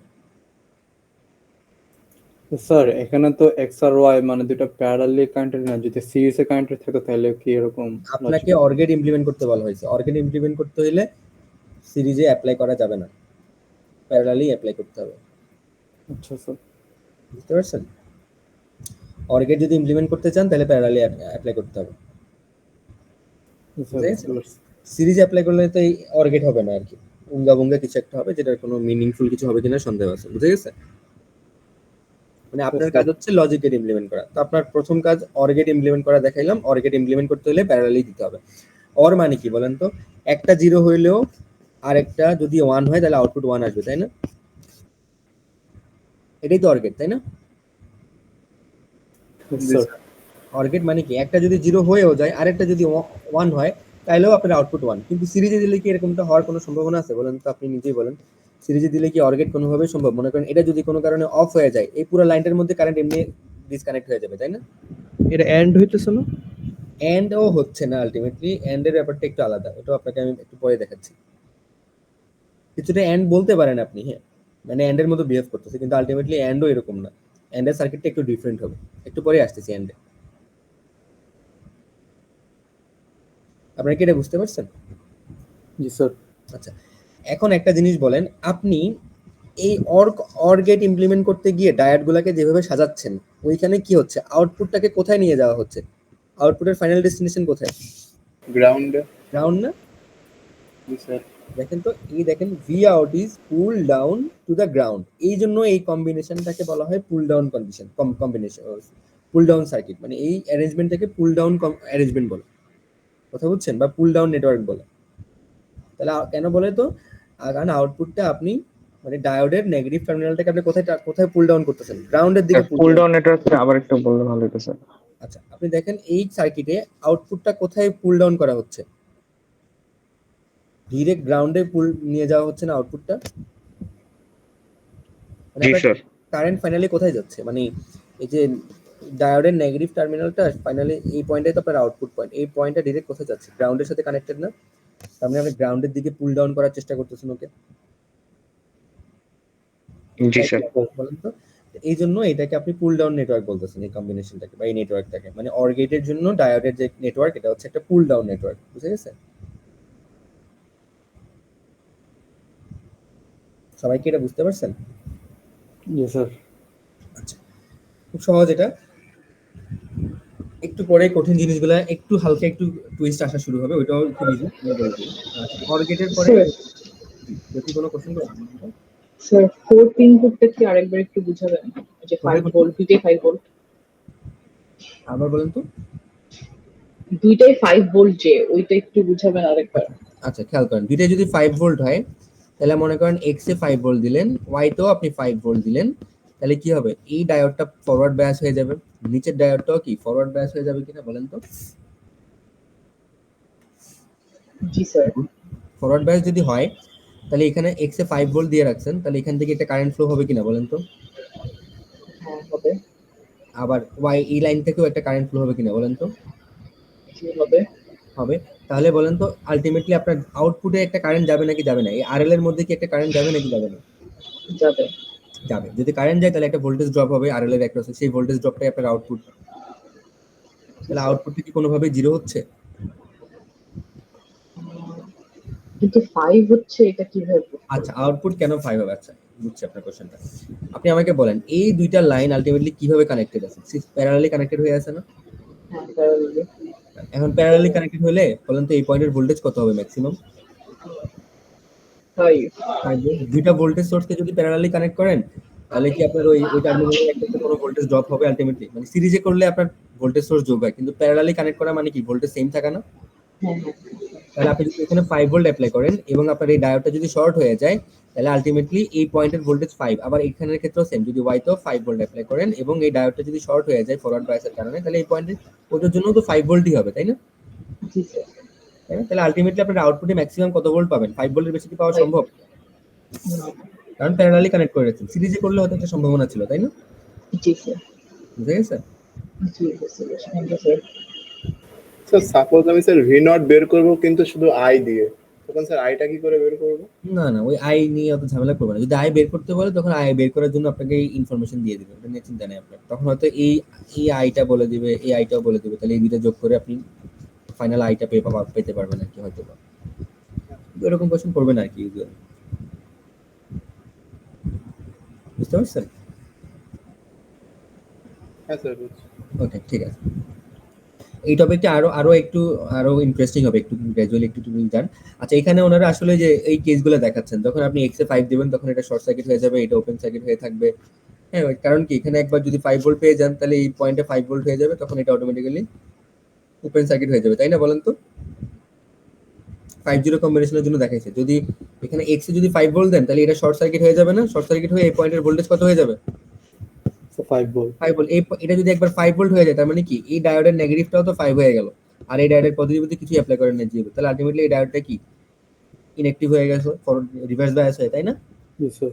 Speaker 2: স্যার এখানে তো x আর y মানে দুটো প্যারালালি কানেক্টেড না, যদি সিরিজে কানেক্টেড থাকতো তাহলে কি এরকম?
Speaker 1: আপনাকে অর গেট ইমপ্লিমেন্ট করতে বলা হয়েছে। অর গেট ইমপ্লিমেন্ট করতে হলে সিরিজে অ্যাপ্লাই করা যাবে না, প্যারালালি অ্যাপ্লাই করতে হবে।
Speaker 2: আচ্ছা স্যার।
Speaker 1: বুঝতে পারছেন? অর গেট যদি ইমপ্লিমেন্ট করতে চান তাহলে প্যারালালি অ্যাপ্লাই করতে হবে। সিরিজ অ্যাপ্লাই করলে তো এই অর গেট হবে না আর কি, উঙ্গা কিছু একটা হবে, যেটার কোনো মিনিংফুল কিছু হবে কিনা সন্দেহ আছে। বুঝে গেছে? মানে আপনার কাজ হচ্ছে লজিক গেট ইমপ্লিমেন্ট করা। তো আপনার প্রথম কাজ অর গেট ইমপ্লিমেন্ট করা দেখাইলাম। অর গেট ইমপ্লিমেন্ট করতে হলে প্যারালালি দিতে হবে। অর মানে কি বলেন তো? একটা 0 হইলেও আরেকটা যদি 1 হয় তাহলে আউটপুট 1 আসবে, তাই না? এটাই তো অর গেট, তাই না?
Speaker 2: স্যার
Speaker 1: অর গেট মানে কি? একটা যদি 0 হয়েও যায়, আরেকটা যদি 1 হয়, তাইলেও আপনার আউটপুট 1। কিন্তু সিরিজে দিলে কি এরকমটা হওয়ার কোনো সম্ভাবনা আছে বলেন তো, আপনি নিজেই বলেন। সিরিজে দিলে কি অর গেট কোনোভাবেই সম্ভব? মনে করেন এটা যদি কোনো কারণে অফ হয়ে যায়, এই পুরো লাইনটার মধ্যে কারেন্ট এমনি ডিসকানেক্ট হয়ে যাবে, তাই না?
Speaker 7: এটা এন্ড হইতেছে না?
Speaker 1: এন্ডও হচ্ছে না আলটিমেটলি, এন্ডের ব্যাপারটা একটু আলাদা, এটা আপনাকে আমি একটু পরে দেখাচ্ছি। কিছুটা এন্ড বলতে পারেন আপনি, হ্যাঁ, মানে এন্ডের মতো বিহেভ করতেছে, কিন্তু আলটিমেটলি এন্ডও এরকম না। এন্ডের সার্কিটটা একটু ডিফারেন্ট হবে, একটু পরে আসতেছি এন্ডে। আপনারা কি এটা বুঝতে পারছেন?
Speaker 2: জি স্যার।
Speaker 1: আচ্ছা, এখন একটা জিনিস বলেন, আপনি এই অর গেট ইমপ্লিমেন্ট করতে গিয়ে ডায়োডগুলোকে যেভাবে সাজাচ্ছেন, ওইখানে কি হচ্ছে? আউটপুটটাকে কোথায় নিয়ে যাওয়া হচ্ছে? আউটপুটের ফাইনাল ডেস্টিনেশন কোথায়?
Speaker 3: গ্রাউন্ডে।
Speaker 1: গ্রাউন্ড না?
Speaker 3: জি স্যার।
Speaker 1: দেখেন তো, এই দেখেন V out is pull down to the ground. এই জন্য এই কম্বিনেশনটাকে বলা হয় pull down combination, pull down circuit. মানে এই অ্যারেঞ্জমেন্টটাকে পুল ডাউন অ্যারেঞ্জমেন্ট বলে, কথা বুঝছেন, বা পুল ডাউন নেটওয়ার্ক বলে। তাহলে কেন বলে তো? কারণ আউটপুটটা আপনি মানে ডায়োডের নেগেটিভ টার্মিনালটাকে আপনি কোথায় পুল ডাউন করতেছেন? গ্রাউন্ডের দিকে
Speaker 4: পুল ডাউন নেটওয়ার্কটা আবার একটু বললে ভালো হতো স্যার।
Speaker 1: আচ্ছা, আপনি দেখেন এই সার্কিটে আউটপুটটা কোথায় পুল ডাউন করা হচ্ছে? ডিরেক্ট গ্রাউন্ডে পুল নিয়ে যাওয়া হচ্ছে না আউটপুটটা? মানে কারেন্ট ফাইনালি কোথায় যাচ্ছে? মানে এই যে ডায়োডের নেগেটিভ টার্মিনালটা ফাইনালি এই পয়েন্টে তো আপনার আউটপুট পয়েন্ট, এই পয়েন্টটা ডিরেক্ট কোথায় যাচ্ছে? গ্রাউন্ডের সাথে কানেক্টেড না? তার মানে আপনি গ্রাউন্ডের দিকে পুল ডাউন করার চেষ্টা করতেছেন ওকে। জি স্যার। বলেন তো, এই জন্য এটাকে আপনি পুল ডাউন নেটওয়ার্ক বলতেছেন, এই কম্বিনেশনটাকে বা এই নেটওয়ার্কটাকে। মানে অর গেটের জন্য ডায়োডের যে নেটওয়ার্ক, এটা হচ্ছে একটা পুল ডাউন নেটওয়ার্ক, বুঝে গেছে? সবাই কি এটা বুঝতে পারছেন?
Speaker 2: জি স্যার।
Speaker 1: আচ্ছা, খুব সহজ এটা। একটু পরে কঠিন জিনিসগুলো একটু হালকা একটু টুইস্ট আসা শুরু হবে, ওইটাও খুব ইজি, আমি বলে দিই। অর গেটের পরে যদি কোনো কোশ্চেন করেন
Speaker 8: স্যার, ফোর্থ ইনপুটটা কি আরেকবার একটু বুঝাবেন? যে 5 ভোল্ট, দুইটাই 5 ভোল্ট।
Speaker 1: আবার বলেন তো।
Speaker 8: দুইটাই 5 ভোল্ট, যে ওইটা একটু বুঝাবেন আরেকবার।
Speaker 1: আচ্ছা, খেয়াল করেন, দুইটাই যদি 5 ভোল্ট হয়, তাহলে মনে করেন এক্স এ 5 ভোল্ট দিলেন, ওয়াই তেও আপনি 5 ভোল্ট দিলেন, তাহলে কি হবে? এই ডায়োডটা ফরওয়ার্ড বায়াস হয়ে যাবে, নিচের ডায়োডটাও কি ফরওয়ার্ড বায়াস হয়ে যাবে কিনা বলেন তো?
Speaker 8: জি স্যার।
Speaker 1: ফরওয়ার্ড বায়াস যদি হয়, তাহলে এখানে এক্স এ 5 ভোল্ট দিয়ে রাখছেন, তাহলে এখান থেকে একটা কারেন্ট ফ্লো হবে কিনা বলেন তো?
Speaker 8: হ্যাঁ, হবে।
Speaker 1: আবার ওয়াই এই লাইন থেকেও একটা কারেন্ট ফ্লো হবে কিনা বলেন তো?
Speaker 8: জি, হবে।
Speaker 1: হবে। তাহলে বলেন তো, আলটিমেটলি আপনার আউটপুটে একটা কারেন্ট যাবে নাকি যাবে না? এই আরএল এর মধ্যে কি একটা কারেন্ট যাবে নাকি যাবে না?
Speaker 8: যাবে।
Speaker 1: যাবে। যদি কারেন্ট যায় তাহলে একটা ভোল্টেজ ড্রপ হবে আরএল এর অ্যাক্রসে, সেই ভোল্টেজ ড্রপটাই আপনার আউটপুট। তাহলে আউটপুটটা কি কোনোভাবে জিরো হচ্ছে?
Speaker 8: কিন্তু 5 হচ্ছে, এটা কিভাবে?
Speaker 1: আচ্ছা, আউটপুট কেন 5 হবে? আচ্ছা, বুঝছি আপনার কোশ্চেনটা। আপনি আমাকে বলেন, এই দুইটা লাইন আলটিমেটলি কিভাবে কানেক্টেড আছে? প্যারালালি কানেক্টেড হয়ে আছে না?
Speaker 8: হ্যাঁ, প্যারালালি।
Speaker 1: এখন প্যারালালি কানেক্টেড হলে বলেন তো এই পয়েন্টের ভোল্টেজ কত হবে ম্যাক্সিমাম?
Speaker 8: 5।
Speaker 1: দুইটা ভোল্টেজ সোর্সকে যদি প্যারালালি কানেক্ট করেন, তাহলে কি আপনার ওই টার্মিনালে একটা কোনো ভোল্টেজ ড্রপ হবে আলটিমেটলি? মানে সিরিজে করলে আপনার ভোল্টেজ সোর্স যোগ হয়, কিন্তু প্যারালালি কানেক্ট করা মানে কি ভোল্টেজ সেম থাকা না?
Speaker 8: হ্যাঁ।
Speaker 1: তাহলে আপনি যদি এখানে 5 ভোল্ট অ্যাপ্লাই করেন এবং আপনার এই ডায়োডটা যদি শর্ট হয়ে যায়, তাহলে আলটিমেটলি এই পয়েন্টের ভোল্টেজ 5। আবার এখানের ক্ষেত্রেও সেম, যদি ওয়াই তেও 5 ভোল্ট অ্যাপ্লাই করেন এবং এই ডায়োডটা যদি শর্ট হয়ে যায় ফরওয়ার্ড বায়াসের কারণে, তাহলে এই পয়েন্টে ওটার জন্য তো 5 ভোল্টই হবে, তাই না?
Speaker 8: জি স্যার।
Speaker 1: তাই না? তাহলে আলটিমেটলি আপনার আউটপুটে ম্যাক্সিমাম কত ভোল্ট পাবেন? 5 ভোল্টের বেশি কি পাওয়া সম্ভব? কারণ প্যারালালি কানেক্ট করে রাখছেন। সিরিজে করলে হয়তো একটা সম্ভাবনা ছিল, তাই না?
Speaker 8: জি স্যার।
Speaker 1: বুঝে গেছে?
Speaker 8: জি sir. Thank you sir.
Speaker 3: Sir suppose আমি স্যার ভি নট বের করবো কিন্তু শুধু আই দিয়ে, তখন স্যার আইটা কি করে বের করবো?
Speaker 1: না না, ওই আই নিয়ে অত ঝামেলা করবে না। যদি আই বের করতে বলে তখন আই বের করার জন্য আপনাকে এই ইনফরমেশন দিয়ে দিবে, ওটা নিয়ে চিন্তা নেই আপনার। তখন হয়তো এই আইটা বলে দিবে, এই আইটাও বলে দিবে, তাহলে এই দুইটা যোগ করে আপনি ফাইনাল আইটা পেতে পারবেন আর কি, হয়তো বা এরকম কোশ্চেন করবেন আর কি। বুঝতে পারছেন?
Speaker 3: হ্যাঁ স্যার, বুঝছি।
Speaker 1: ওকে, ঠিক আছে। এই টপিকটা আরো ইন্টারেস্টিং হবে, একটু গ্র্যাজুয়ালি একটু জান। আচ্ছা, এখানে ওনারা আসলে যে এই কেসগুলো দেখাচ্ছেন, যখন আপনি এক্স এ 5 দিবেন তখন এটা শর্ট সার্কিট হয়ে যাবে, এটা ওপেন সার্কিট হয়ে থাকবে। হ্যাঁ, কারণ কি এখানে একবার যদি 5 ভোল্ট পেয়ে যান, তাহলে এই পয়েন্টে 5 ভোল্ট হয়ে যাবে, তখন এটা অটোমেটিক্যালি ওপেন সার্কিট হয়ে যাবে, তাই না? বলেন তো, 5-0 কম্বিনেশনের জন্য দেখাইছে। যদি এখানে এক্স এ যদি 5 ভোল্ট দেন, তাহলে এটা শর্ট সার্কিট হয়ে যাবে না? শর্ট সার্কিট হয়ে এই পয়েন্টের ভোল্টেজ কত হয়ে যাবে?
Speaker 2: 5 ভোল্ট।
Speaker 1: 5 ভোল্ট। এটা যদি একবার 5 ভোল্ট হয়ে যায়, তার মানে কি এই ডায়োডের নেগেটিভটাও তো 5 হয়ে গেল। আর এই ডায়োডের পজিটিভ মধ্যে কিছু অ্যাপ্লাই করেন না জিরো, তাহলে আলটিমেটলি এই ডায়োডটা কি ইনঅ্যাক্টিভ হয়ে গেছে, ফরওয়ার্ড রিভার্স বায়াস হয়ে, তাই না?
Speaker 2: জি স্যার।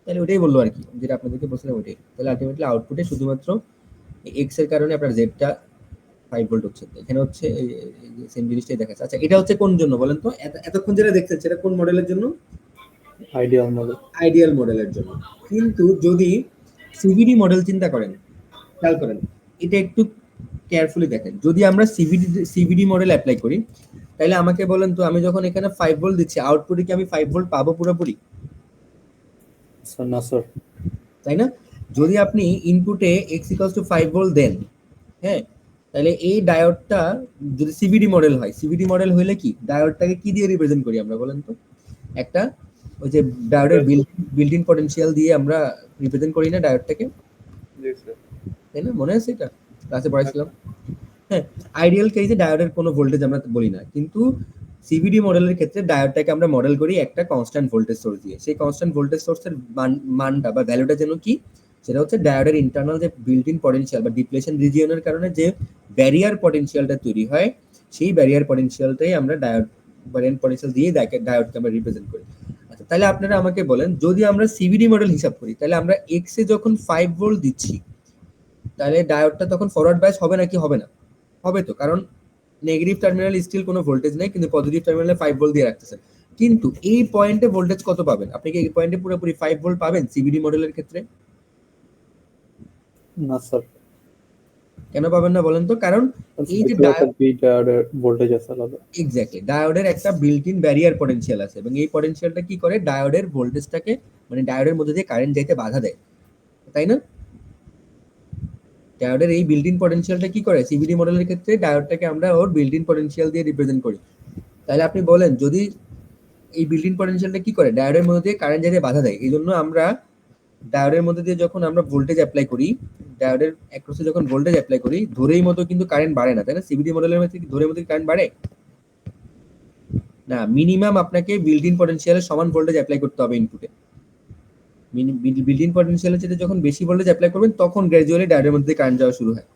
Speaker 1: তাহলে ওটাই বললো আর কি, যেটা আপনাদেরকে বলছিলাম ওটাই। তাহলে আলটিমেটলি আউটপুটে শুধুমাত্র এক্স এর কারণে আপনার জেডটা 5 ভোল্ট হচ্ছে, এখানে হচ্ছে সেম জিনিসটাই দেখাচ্ছে। আচ্ছা, এটা হচ্ছে কোন জন্য বলেন তো? এতক্ষণ যেটা দেখছেন সেটা কোন মডেলের জন্য?
Speaker 2: Ideal model.
Speaker 1: আইডিয়াল মডেলের জন্য। কিন্তু যদি সিভিডি মডেল চিন্তা করেন, খেয়াল করেন, এটা একটু কেয়ারফুলি দেখেন। যদি আমরা সিভিডি মডেল অ্যাপ্লাই করি, তাহলে আমাকে বলেন তো, আমি যখন এখানে 5 ভোল্ট দিচ্ছি, আউটপুটে কি আমি 5 ভোল্ট পাবো পুরোপুরি?
Speaker 2: স্যার না স্যার।
Speaker 1: তাই না? যদি আপনি ইনপুটে x = 5 ভোল্ট দেন, হ্যাঁ, তাহলে এই ডায়োডটা যদি সিভিডি মডেল হয়, সিভিডি মডেল হইলে কি ডায়োডটাকে কি দিয়ে রিপ্রেজেন্ট করি আমরা বলেন তো? একটা ওই যে ডায়োডের বিল্ট ইন পটেনশিয়াল দিয়ে আমরা রিপ্রেজেন্ট করি না ডায়োডটাকে,
Speaker 3: জি স্যার।
Speaker 1: তাই না? মনে আছে এটা ক্লাসে পড়াইছিলাম? হ্যাঁ, আইডিয়াল কেসে ডায়োডের কোনো ভোল্টেজ আমরা বলি না, কিন্তু সিভিডি মডেলের ক্ষেত্রে ডায়োডটাকে আমরা মডেল করি একটা কনস্ট্যান্ট ভোল্টেজ সোর্স দিয়ে। সেই কনস্ট্যান্ট ভোল্টেজ সোর্সের মানটা বা ভ্যালুটা যেন কি, সেটা হচ্ছে ডায়োডের ইন্টারনাল যে বিল্ট ইন পটেনশিয়াল বা ডিপ্লেশন রিজিয়নের কারণে যে ব্যারিয়ার পটেনশিয়ালটা তৈরি হয়, সেই ব্যারিয়ার পটেনশিয়ালটাই আমরা ব্যারিয়ার পটেনশিয়াল দিয়ে ডায়োডকে আমরা রিপ্রেজেন্ট করি। আচ্ছা, তাহলে আপনারা আমাকে বলেন, যদি আমরা সিভিডি মডেল হিসাব করি, তাহলে আমরা এক্স এ যখন 5 ভোল্ট দিচ্ছি, তাহলে ডায়োডটা তখন ফরওয়ার্ড বায়াস হবে নাকি হবে না? হবে তো, কারণ নেগেটিভ টার্মিনাল স্টিল কোনো ভোল্টেজ নেই, কিন্তু পজিটিভ টার্মিনালে 5 ভোল্ট দিয়ে রাখতেছেন। কিন্তু এই পয়েন্টে ভোল্টেজ কত পাবেন? আপনি কি এই পয়েন্টে পুরোপুরি 5 ভোল্ট পাবেন সিভিডি মডেলের ক্ষেত্রে?
Speaker 2: না স্যার।
Speaker 1: কেন পাবেন না বলেন তো? কারণ এই যে
Speaker 2: ডায়োডের ভোল্টেজ আছে আলাদা।
Speaker 1: এক্স্যাক্টলি, ডায়োডের একটা বিল্ট ইন ব্যারিয়ার পটেনশিয়াল আছে, এবং এই পটেনশিয়ালটা কি করে ডায়োডের ভোল্টেজটাকে, মানে ডায়োডের মধ্যে দিয়ে কারেন্ট যাইতে বাধা দেয়, তাই না? ডায়োডের এই বিল্ট ইন পটেনশিয়ালটা কি করে সিভিডি মডেলের ক্ষেত্রে ডায়োডটাকে আমরা ওর বিল্ট ইন পটেনশিয়াল দিয়ে রিপ্রেজেন্ট করি। তাহলে আপনি বলেন, যদি এই বিল্ট ইন পটেনশিয়ালটা কি করে ডায়োডের মধ্যে দিয়ে কারেন্ট যাইতে বাধা দেয়, এই জন্য আমরা ডায়োডের মধ্যে দিয়ে যখন আমরা ভোল্টেজ অ্যাপ্লাই করি, ডায়োডের অ্যাক্রসে যখন ভোল্টেজ অ্যাপ্লাই করি, ধরেই মতো কিন্তু কারেন্ট বাড়ে না, তাই না? সিভিডি মডেলের মধ্যে কি ধরের মধ্যে কারেন্ট বাড়ে না? মিনিমাম আপনাকে বিল্ট ইন পটেনশিয়ালের সমান ভোল্টেজ অ্যাপ্লাই করতে হবে ইনপুটে। বিল্ট ইন পটেনশিয়ালের চেয়ে যখন বেশি ভোল্টেজ অ্যাপ্লাই করবেন, তখন গ্র্যাজুয়ালি ডায়োডের মধ্যে কারেন্ট যাওয়া শুরু হয়।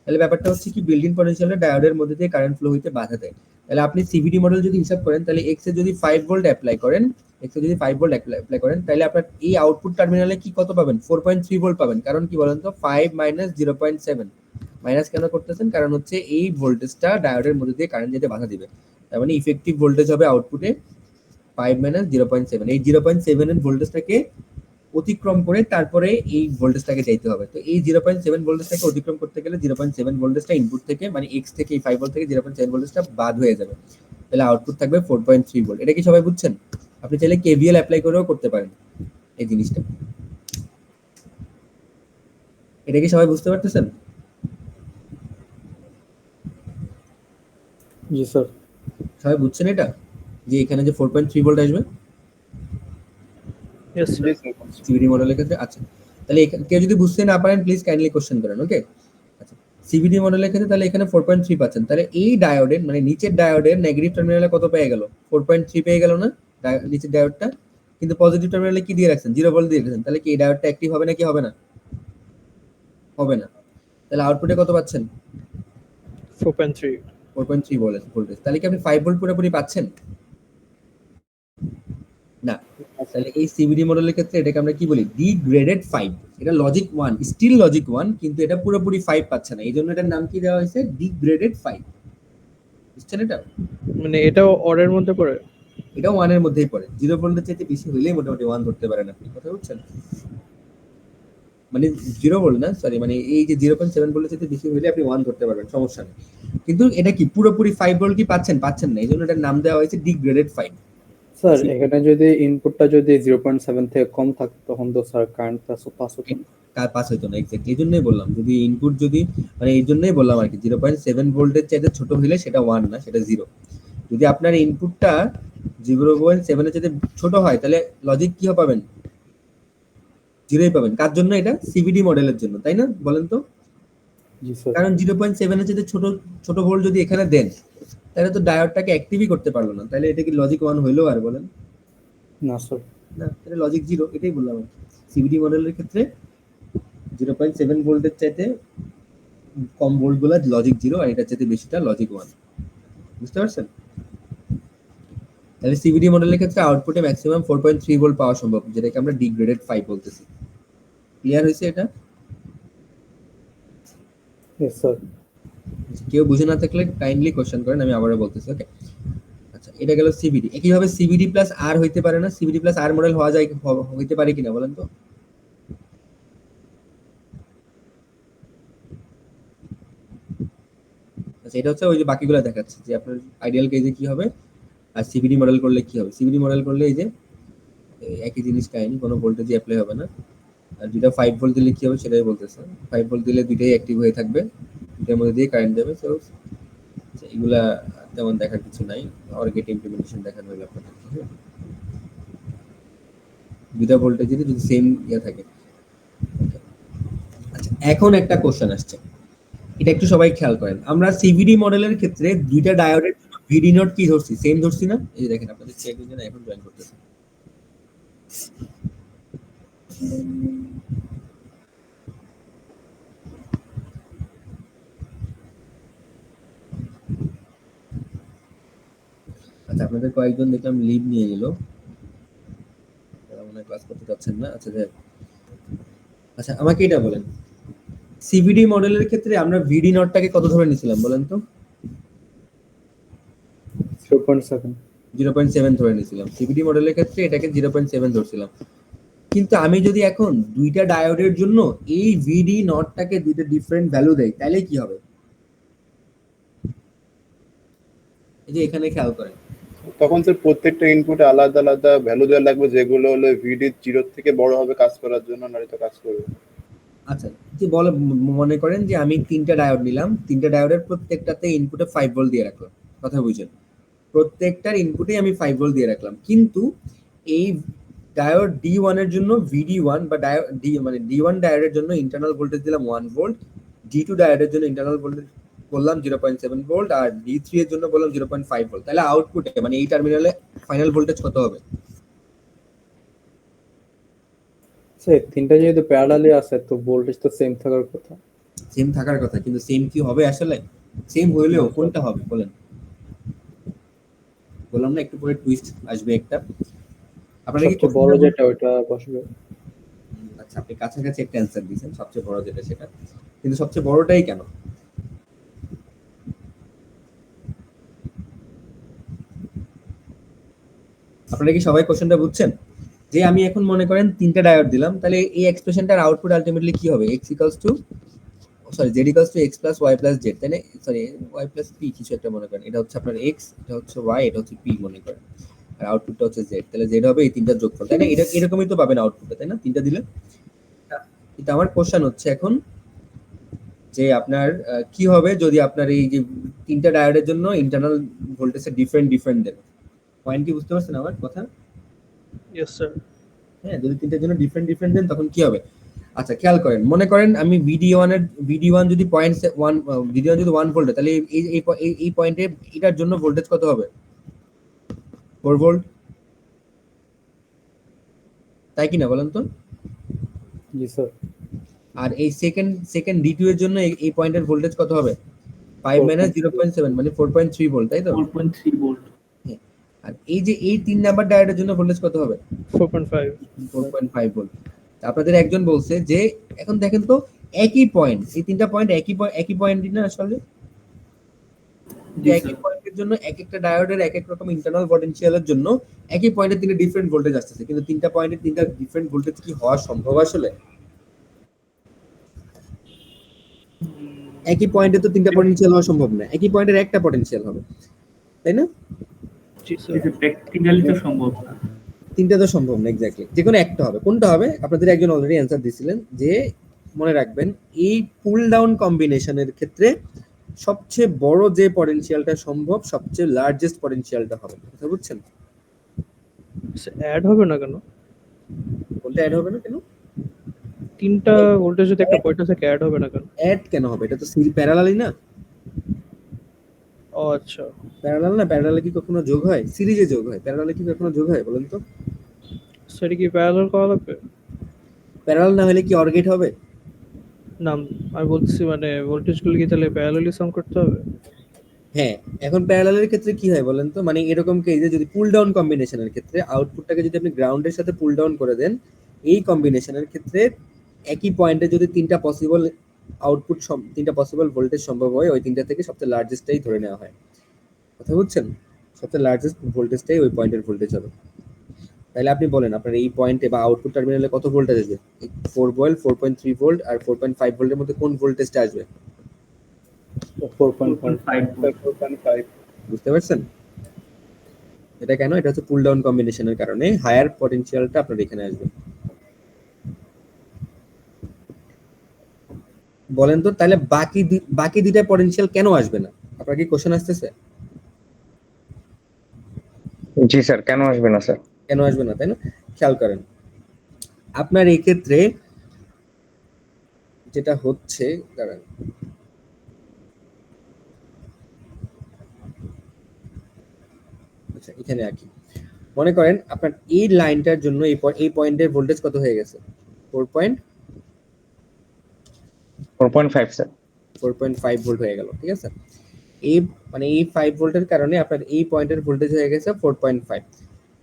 Speaker 1: তাহলে ব্যাপারটা হচ্ছে কি, বিল্ট ইন পটেনশিয়ালে ডায়োডের মধ্যে দিয়ে কারেন্ট ফ্লো হইতে বাধা দেয়। তাহলে আপনি সিভিডি মডেল যদি হিসাব করেন, তাহলে এক্স এ যদি 5 ভোল্ট অ্যাপ্লাই করেন, তাহলে আপনার এই আউটপুট টার্মিনালে কি কত পাবেন? 4.3 ভোল্ট পাবেন। কারণ কি বলেন তো? 5 - 0.7 মাইনাস কেন করতেছেন? কারণ হচ্ছে এই ভোল্টেজটা ডায়োডের মধ্যে দিয়ে কারেন্ট যেতে বাধা দিবে, তার মানে ইফেক্টিভ ভোল্টেজ হবে আউটপুটে 5 - 0.7। এই 0.7 এর ভোল্টেজটাকে অতিক্রম করে তারপরে এই ভোল্টেজটাকে যাইতে হবে। তো এই 0.7 ভোল্টেজটাকে অতিক্রম করতে গেলে 0.7 ভোল্টেজটা ইনপুট থেকে, মানে এক্স থেকে, এই 5 ভোল্ট থেকে 0.7 ভোল্টেজটা বাদ হয়ে যাবে, তাহলে আউটপুট থাকবে 4.3 ভোল্ট। এটা কি সবাই বুঝছেন? আপনি চাইলে কেভিএল অ্যাপ্লাই করেও করতে পারেন এই জিনিসটা। এটা কি সবাই বুঝতে পারতেছেন?
Speaker 2: জি স্যার।
Speaker 1: সবাই বুঝছেন এটা, যে এখানে যে 4.3 ভোল্ট আসবে
Speaker 7: Yes, sir.
Speaker 3: জি স্যার।
Speaker 1: সিভিডি মডেলের ক্ষেত্রে? আচ্ছা, তাহলে কেউ যদি বুঝতে না পারেন প্লিজ কাইন্ডলি কোশ্চেন করেন, ওকে? আচ্ছা, সিভিডি মডেলের ক্ষেত্রে তাহলে এখানে 4.3 পাচ্ছেন, তাহলে এই ডায়োডের, মানে নিচের ডায়োডের নেগেটিভ টার্মিনালে কত পেয়ে গেল? 4.3 পেয়ে গেল না নিচের ডায়োডটা? কিন্তু পজিটিভ টার্মিনালে কি দিয়ে রাখছেন? 0 ভোল্ট দিয়ে রাখছেন। তাহলে কি এই ডায়োডটা অ্যাক্টিভ হবে নাকি হবে না? হবে না। তাহলে আউটপুটে কত পাচ্ছেন?
Speaker 7: 4.3.
Speaker 1: 4.3 ভোল্টেজ। তাহলে কি আপনি 5 ভোল্ট পুরোপুরি পাচ্ছেন? না। তাহলে এই সিভিডি মডেলের ক্ষেত্রে এটাকে আমরা কি বলি? ডিগ্রেডেড 5। এটা লজিক 1, স্টিল লজিক 1, কিন্তু এটা পুরোপুরি 5 পাচ্ছে না, এই জন্য এটার নাম কি দেওয়া হয়েছে? ডিগ্রেডেড 5। বুঝছেন এটা?
Speaker 7: মানে এটাও অর্ডারের মধ্যে পড়ে?
Speaker 1: এটাও 1 এর মধ্যেই পড়ে। 0 ভোল্টের চাইতে বেশি হইলেই মোটামুটি 1 ধরতে পারেন আপনি, কথা বুঝছেন? মানে 0 ভোল্ট না, সরি, মানে এই যে 0.7 ভোল্টের চাইতে বেশি হইলে আপনি 1 ধরতে পারবেন, সমস্যা নেই। কিন্তু এটা কি পুরোপুরি 5 ভোল্ট কি পাচ্ছেন? পাচ্ছেন না, এই জন্য এটার নাম দেওয়া হয়েছে ডিগ্রেডেড 5।
Speaker 2: স্যার এখানে যদি ইনপুটটা যদি 0.7 থেকে কম থাকে, তখন তো স্যার কারেন্ট পাস হতো না।
Speaker 1: পাস হইতো না, এক্স্যাক্টলি। এই জন্যই বললাম, যদি ইনপুট যদি, মানে এই জন্যই বললাম আর কি, 0.7 ভোল্টের চাইতে ছোট হইলে সেটা 1 না, সেটা 0। যদি আপনার ইনপুটটা 0.7 এর চাইতে ছোট হয়, তাহলে লজিক কি পাবেন? 0ই পাবেন। কার জন্য এটা? সিভিডি মডেলের জন্য, তাই না? বলেন তো।
Speaker 2: জি স্যার।
Speaker 1: কারণ 0.7 এর চাইতে ছোট ভোল্ট যদি এখানে দেন, তাহলে তো ডায়োডটাকে অ্যাক্টিভই করতে পারলো না, তাহলে এটা কি লজিক 1 হইলো? আর বলেন
Speaker 2: না স্যার।
Speaker 1: না, তাহলে লজিক 0। এটাই বললাম সিভিডি মডেলের ক্ষেত্রে 0.7 ভোল্টের চাইতে কম ভোল্টগুলো লজিক 0, আর এটার চাইতে বেশিটা লজিক 1। বুঝতে পারছেন? তাহলে সিভিডি মডেলের ক্ষেত্রে আউটপুটে ম্যাক্সিমাম 4.3 ভোল্ট পাওয়া সম্ভব, যেটাকে আমরা ডিগ্রেডেড 5 বলতেছি। ক্লিয়ার হয়েছে এটা?
Speaker 2: Yes sir.
Speaker 1: কেউ বুঝে না থাকলে কাইন্ডলি কোশ্চেন করেন, আমি আবারও বলতেছি। ওকে, আচ্ছা, এটা গেল সিভিডি। একইভাবে সিভিডি প্লাস আর হইতে পারে না? সিভিডি প্লাস আর মডেল হওয়া যায়, হইতে পারে কিনা বলেন তো? আচ্ছা, এটা হচ্ছে ওই যে বাকিগুলো দেখাচ্ছে যে আপনার আইডিয়াল কেসে কি হবে আর সিভিডি মডেল করলে কি হবে। সিভিডি মডেল করলে এই যে একই জিনিস কাহিনী, কোনো ভোল্টেজই অ্যাপ্লাই হবে না। আর যেটা 5 ভোল্ট দিলে কি হবে সেটাই বলতেছে। 5 ভোল্ট দিলে দুইটাই অ্যাক্টিভ হয়ে থাকবে, দুইটার মধ্যে দিয়ে কারেন্ট যাবে। সো এগুলা তেমন দেখার কিছু নাই, আর গেট ইমপ্লিমেন্টেশন দেখানো হলো আপনাদের। দুইটা ভোল্টেজের যদি সেম ইয়ে থাকে। আচ্ছা, এখন একটা কোশ্চেন আসছে, এটা একটু সবাই খেয়াল করেন। আমরা সিভিডি মডেলের ক্ষেত্রে দুইটা ডায়োডের জন্য ভিডি নট কি ধরছি? সেম ধরছি না? এই যে দেখেন, আপনাদের চেক দিন না, এখন জয়েন করতেছে। আচ্ছা, আপনাদের কয়েকজন দেখলাম লিভ নিয়ে নিল, তারা মনে হয় ক্লাস করতে চাচ্ছেন না। আচ্ছা যাই হোক। আচ্ছা, আমাকে এটা বলেন, সিভিডি মডেলের ক্ষেত্রে আমরা ভিডি নটটাকে কত ধরে নিয়েছিলাম বলেন তো?
Speaker 2: 0.7।
Speaker 1: 0.7 ধরে নিয়েছিলাম। সিভিডি মডেলের ক্ষেত্রে এটাকে 0.7 ধরছিলাম। কিন্তু আমি যদি এখন দুইটা ডায়োডের জন্য এই ভিডি নটটাকে দুইটা ডিফারেন্ট ভ্যালু দেই, তাহলে কি হবে? এই যে এখানে খেয়াল করেন,
Speaker 3: তখন স্যার প্রত্যেকটা ইনপুটে আলাদা আলাদা ভ্যালু দেওয়া লাগবে, যেগুলো হলো ভিডি 0 থেকে বড় হবে কাজ করার জন্য, নয়তো কাজ করবে।
Speaker 1: আচ্ছা, যে বলে মনে করেন যে আমি তিনটা ডায়োড নিলাম, তিনটা ডায়োডের প্রত্যেকটাতে ইনপুটে 5 ভোল্ট দিয়ে রাখলাম, কথা বুঝেন? প্রত্যেকটার ইনপুটে আমি 5 ভোল্ট দিয়ে রাখলাম, কিন্তু এই ডায়োড D1 এর জন্য VD1 বা ডায়োড ডি মানে D1 ডায়োডের জন্য ইন্টারনাল ভোল্টেজ দিলাম 1 ভোল্ট, D2 ডায়োডের জন্য ইন্টারনাল ভোল্টেজ বললাম 0.7 ভোল্ট, আর D3 এর জন্য বললাম 0.5 ভোল্ট। তাহলে আউটপুটে মানে এই টার্মিনালে ফাইনাল ভোল্টেজ কত হবে?
Speaker 2: স্যার তিনটা যেহেতু প্যারালালি আছে তো ভোল্টেজ তো সেম থাকার কথা।
Speaker 1: সেম থাকার কথা, কিন্তু সেম কি হবে আসলে? সেম হইলেও কোনটা হবে বলেন? বললাম না একটু পরে টুইস্ট আসবে একটা। আপনারা কি
Speaker 2: সবচেয়ে বড় যেটা ওটা বসবে।
Speaker 1: আচ্ছা, আপনি কাছাকাছি একটা অ্যান্সার দিয়েছেন, সবচেয়ে বড় যেটা সেটা, কিন্তু সবচেয়ে বড়টাই কেন? আপনারা কি সবাই কোশ্চেনটা বুঝছেন? যে আমি এখন মনে করেন তিনটা ডায়োড দিলাম, তাহলে এই এক্সপ্রেশনটার আউটপুট আলটিমেটলি কি হবে? x equals to sorry z equals to x plus y plus z, তাই না? সরি, y প্লাস p কিছু একটা মনে করেন। এটা হচ্ছে আপনার x, এটা হচ্ছে y, এটা হচ্ছে p মনে করেন, আর আউটপুটটা হচ্ছে z। তাহলে z হবে এই তিনটার যোগফল, তাই না? এটা এরকমই তো পাবেন আউটপুটে, তাই না? তিনটা দিলে। কিন্তু আমার কোশ্চেন হচ্ছে এখন যে আপনার কি হবে যদি আপনার এই যে তিনটা ডায়োডের জন্য ইন্টারনাল ভোল্টেজের ডিফারেন্ট দেন? পয়েন্ট কি বুঝতে পারছেন আমার কথা?
Speaker 7: Yes sir.
Speaker 1: হ্যাঁ, যদি তিনটার জন্য ডিফারেন্ট দেন তখন কি হবে? আচ্ছা, খেয়াল করেন, মনে করেন আমি VD1 যদি 0.1 VD1 যদি 1 ভোল্ট, তাহলে এই পয়েন্টে এটার জন্য ভোল্টেজ কত হবে? 4 ভোল্ট, তাই কি না বলেন তো?
Speaker 2: জি স্যার।
Speaker 1: আর এই সেকেন্ড D2 এর জন্য এই পয়েন্টের ভোল্টেজ কত হবে? 5 মাইনাস 0.7 মানে 4.3 ভোল্ট, তাই তো?
Speaker 6: 4.3 ভোল্ট।
Speaker 1: আর এই যে এই 3 নাম্বার ডায়োডের জন্য ভোল্টেজ কত হবে?
Speaker 7: 4.5।
Speaker 1: 4.5 ভোল্ট। আপনাদের একজন বলছে যে এখন দেখেন তো একই পয়েন্ট, এই তিনটা পয়েন্ট একই পয়েন্টই না আসলে? একই পয়েন্টের জন্য এক একটা ডায়োডের এক এক রকম ইন্টারনাল পটেনশিয়ালের জন্য একই পয়েন্টে তিনটা ডিফারেন্ট ভোল্টেজ আসতেছে, কিন্তু তিনটা পয়েন্টের তিনটা ডিফারেন্ট ভোল্টেজ কি হওয়া সম্ভব আসলে? একই পয়েন্টে তো তিনটা পটেনশিয়াল হওয়া সম্ভব না, একই পয়েন্টের একটা পটেনশিয়াল হবে, তাই না?
Speaker 7: জি স্যার।
Speaker 6: এটা প্র্যাকটিক্যালি তো সম্ভব না।
Speaker 1: তিনটা তো সম্ভব না, এক্স্যাক্টলি। যে কোনো একটা হবে, কোনটা হবে? আপনাদের একজন অলরেডি অ্যান্সার দিয়েছিলেন যে মনে রাখবেন এই পুল ডাউন কম্বিনেশনের ক্ষেত্রে সবচেয়ে বড় যে পটেনশিয়ালটা সম্ভব, সবচেয়ে লার্জেস্ট পটেনশিয়ালটা হবে, কথা বুঝছেন?
Speaker 7: অ্যাড হবে না কেন?
Speaker 1: কোনটা অ্যাড হবে না কেন?
Speaker 7: তিনটা ভোল্টেজ যদি একটা পয়েন্ট থেকে অ্যাড হবে না কেন?
Speaker 1: অ্যাড কেন হবে? এটা তো প্যারালালই না।
Speaker 7: ও আচ্ছা।
Speaker 1: প্যারালাল না, প্যারালালে কি কখনো যোগ হয়? সিরিজে যোগ হয়, প্যারালালে কি কখনো যোগ হয় বলেন তো?
Speaker 7: স্যার কি প্যারালাল করা লাগবে?
Speaker 1: প্যারালাল না হলে কি অর্গেট হবে?
Speaker 7: না, আমি বলছি মানে ভোল্টেজগুলো কি তাহলে প্যারালালি সাম করতে হবে?
Speaker 1: হ্যাঁ, এখন প্যারালালের ক্ষেত্রে কি হয় বলেন তো, মানে এরকম কেসে যদি পুল ডাউন কম্বিনেশনের ক্ষেত্রে আউটপুটটাকে যদি আপনি গ্রাউন্ডের সাথে পুল ডাউন করে দেন, এই কম্বিনেশনের ক্ষেত্রে একই পয়েন্টে যদি তিনটা পসিবল আউটপুট, তিনটা পসিবল ভোল্টেজ সম্ভব হয়, ওই তিনটা থেকে সবচেয়ে লার্জেস্টটাই ধরে নেওয়া হয়। কথা বুঝছেন? সবচেয়ে লার্জেস্ট ভোল্টেজটাই ওই পয়েন্টের ভোল্টেজ হবে। তাহলে আপনি বলেন আপনার এই পয়েন্টে বা আউটপুট টার্মিনালে কত ভোল্টেজ আসবে? 4 ভোল্ট, 4.3 ভোল্ট আর 4.5 ভোল্টের মধ্যে কোন ভোল্টেজটা আসবে?
Speaker 2: 4.5
Speaker 3: 4.5
Speaker 1: বুঝতে পারছেন? এটা কেন? এটা হচ্ছে পুল ডাউন কম্বিনেশনের কারণে হায়ার পটেনশিয়ালটা আপনার এখানে আসবে। বলেন তো তাহলে বাকি দুইটা পটেনশিয়াল কেন আসবে না? আপনার কি কোশ্চেন আসতেছে?
Speaker 9: জি স্যার, কেন আসবে না স্যার?
Speaker 1: কেন আসবে না, তাই না? খেয়াল করেন আপনার এই ক্ষেত্রে যেটা হচ্ছে, দাঁড়ান, আচ্ছা এখানে আঁকি। মনে করেন আপনার এই লাইনটার জন্য এই পয়েন্টের ভোল্টেজ কত হয়ে গেছে?
Speaker 9: 4.5 স্যার।
Speaker 1: 4.5 ভোল্ট হয়ে গেল, ঠিক আছে? এই মানে এই 5 ভোল্টের কারণে আপনার এই পয়েন্টের ভোল্টেজ হয়ে গেছে 4.5।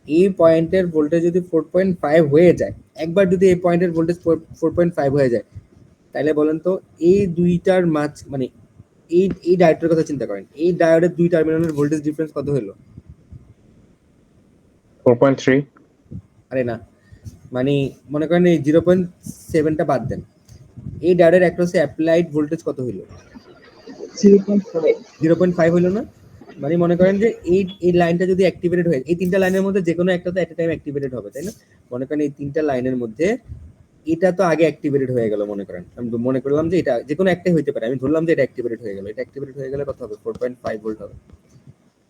Speaker 1: এই পয়েন্টের ভোল্টেজ যদি 4.5 হয়ে যায়, একবার যদি এই পয়েন্টের ভোল্টেজ 4.5 হয়ে যায়, তাহলে বলেন তো এই দুইটার মাঝ মানে এই ডায়োডের কথা চিন্তা করেন, এই ডায়োডের দুই টার্মিনালের ভোল্টেজ ডিফারেন্স কত হলো?
Speaker 9: 4.3।
Speaker 1: আরে না, মানে মনে করেন এই 0.7টা বাদ দেন, এই ডায়োডের অ্যাক্রসে অ্যাপ্লাইড ভোল্টেজ কত হলো?
Speaker 8: 0.5
Speaker 1: 0.5 হলো না? মানে মনে করেন যে এই লাইনটা যদি অ্যাক্টিভেটেড হয়, এই তিনটা লাইনের মধ্যে যে কোনো একটা তো এট এ টাইম অ্যাক্টিভেটেড হবে, তাই না? মনে করেন এই তিনটা লাইনের মধ্যে এটা তো আগে অ্যাক্টিভেটেড হয়ে গেল, মনে করেন আমি মনে করলাম যে এটা যে কোনো একটাই হইতে পারে, আমি ধরলাম যে এটা অ্যাক্টিভেটেড হয়ে গেল। এটা অ্যাক্টিভেটেড হয়ে গেলে কত হবে? 4.5 ভোল্ট হবে।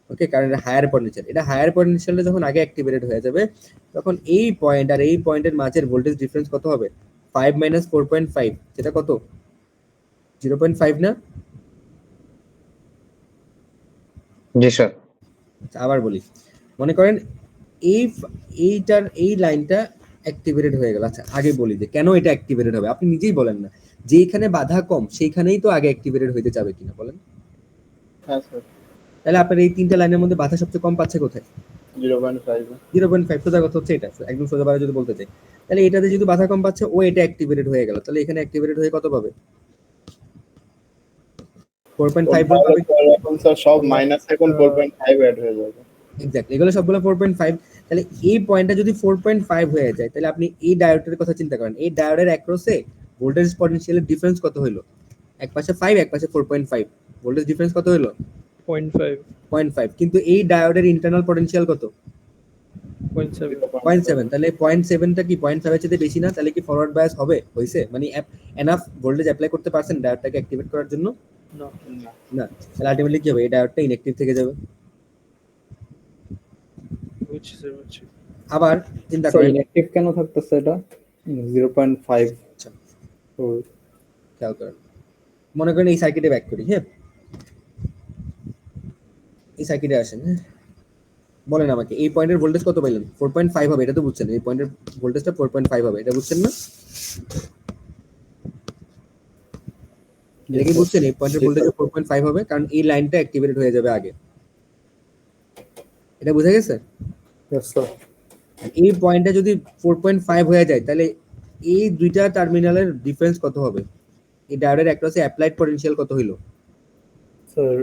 Speaker 1: ওকে, কারণ এটা হায়ার পটেনশিয়াল। এটা হায়ার পটেনশিয়ালটা যখন আগে অ্যাক্টিভেটেড হয়ে যাবে, তখন এই পয়েন্ট আর এই পয়েন্টের মাঝের ভোল্টেজ ডিফারেন্স কত হবে? 5 মাইনাস 4.5, সেটা কত? 0.5 না?
Speaker 9: জি স্যার।
Speaker 1: আচ্ছা, আবার বলি, মনে করেন এই লাইনটা অ্যাক্টিভেটেড হয়ে গেল। আচ্ছা আগে বলি যে কেন এটা অ্যাক্টিভেটেড হবে, আপনি নিজেই বলেন না, যেখানে বাধা কম সেইখানেই তো আগে অ্যাক্টিভেটেড হইতে যাবে কিনা বলেন?
Speaker 3: হ্যাঁ স্যার,
Speaker 1: তাহলে আপনার এই তিনটা লাইনের মধ্যে বাধা সবচেয়ে কম পাচ্ছে কোথায়?
Speaker 3: 0.5
Speaker 1: 0.5। সোজা কথা হচ্ছে এটা, একদম সোজা ভাবে যদি বলতে চাই, তাহলে এটাতে যদি বাধা কম পাচ্ছে, ও এটা অ্যাক্টিভেটেড হয়ে গেল, তাহলে এখানে অ্যাক্টিভেটেড হয়ে কত পাবে? 4.5 ভোল্ট পাবে।
Speaker 3: এখন স্যার সব মাইনাস এখন 4.5 অ্যাড হয়ে যাবে।
Speaker 1: এক্স্যাক্টলি, এগুলো সবগুলো 4.5। তাহলে এই পয়েন্টটা যদি 4.5 হয়ে যায়, তাহলে আপনি এই ডায়োডের কথা চিন্তা করেন, এই ডায়োডের অ্যাক্রসে ভোল্টেজ পটেনশিয়ালের ডিফারেন্স কত হলো? এক পাশে 5, এক পাশে 4.5, ভোল্টেজ ডিফারেন্স কত হলো?
Speaker 7: 0.5
Speaker 1: 0.5। কিন্তু এই ডায়োডের ইন্টারনাল পটেনশিয়াল কত?
Speaker 7: 0.7
Speaker 1: 0.7। তাহলে 0.7টা কি 0.5 এর চেয়ে বেশি না? তাহলে কি ফরওয়ার্ড বায়াস হবে? হইছে? মানে এনাফ ভোল্টেজ অ্যাপ্লাই করতে পারছেন ডায়োডটাকে অ্যাক্টিভেট করার জন্য?
Speaker 7: না।
Speaker 1: না। তাহলে আলটিমেটলি কি হবে? এই ডায়োডটা ইনঅ্যাক্টিভ থেকে যাবে।
Speaker 7: বুঝছি।
Speaker 1: আবার চিন্তা
Speaker 2: স্যার
Speaker 1: করেন,
Speaker 2: ইনঅ্যাক্টিভ কেন থাকতেছে এটা? 0.5
Speaker 1: আচ্ছা খেয়াল করেন, মনে করেন এই সার্কিটে ব্যাক করি। হ্যাঁ, এই সার্কিটে আসেন। হ্যাঁ, বলেন আমাকে এই পয়েন্টের ভোল্টেজ কত পাইলেন? 4.5 হবে, এটা তো বুঝছেন। এই পয়েন্টের ভোল্টেজটা 4.5 হবে, এটা বুঝছেন না? এটা কি বুঝছেন? এই পয়েন্টের ভোল্টেজ 4.5 হবে, কারণ এই লাইনটা অ্যাক্টিভেটেড হয়ে যাবে আগে। এটা বুঝা গেছে?
Speaker 2: Yes, sir.
Speaker 1: এই পয়েন্টটা যদি 4.5 হয়ে যায়, তাহলে এই দুইটা টার্মিনালের ডিফারেন্স কত হবে? এই ডায়োডের অ্যাক্রসে অ্যাপ্লাইড পটেনশিয়াল কত হইলো?
Speaker 2: Sir,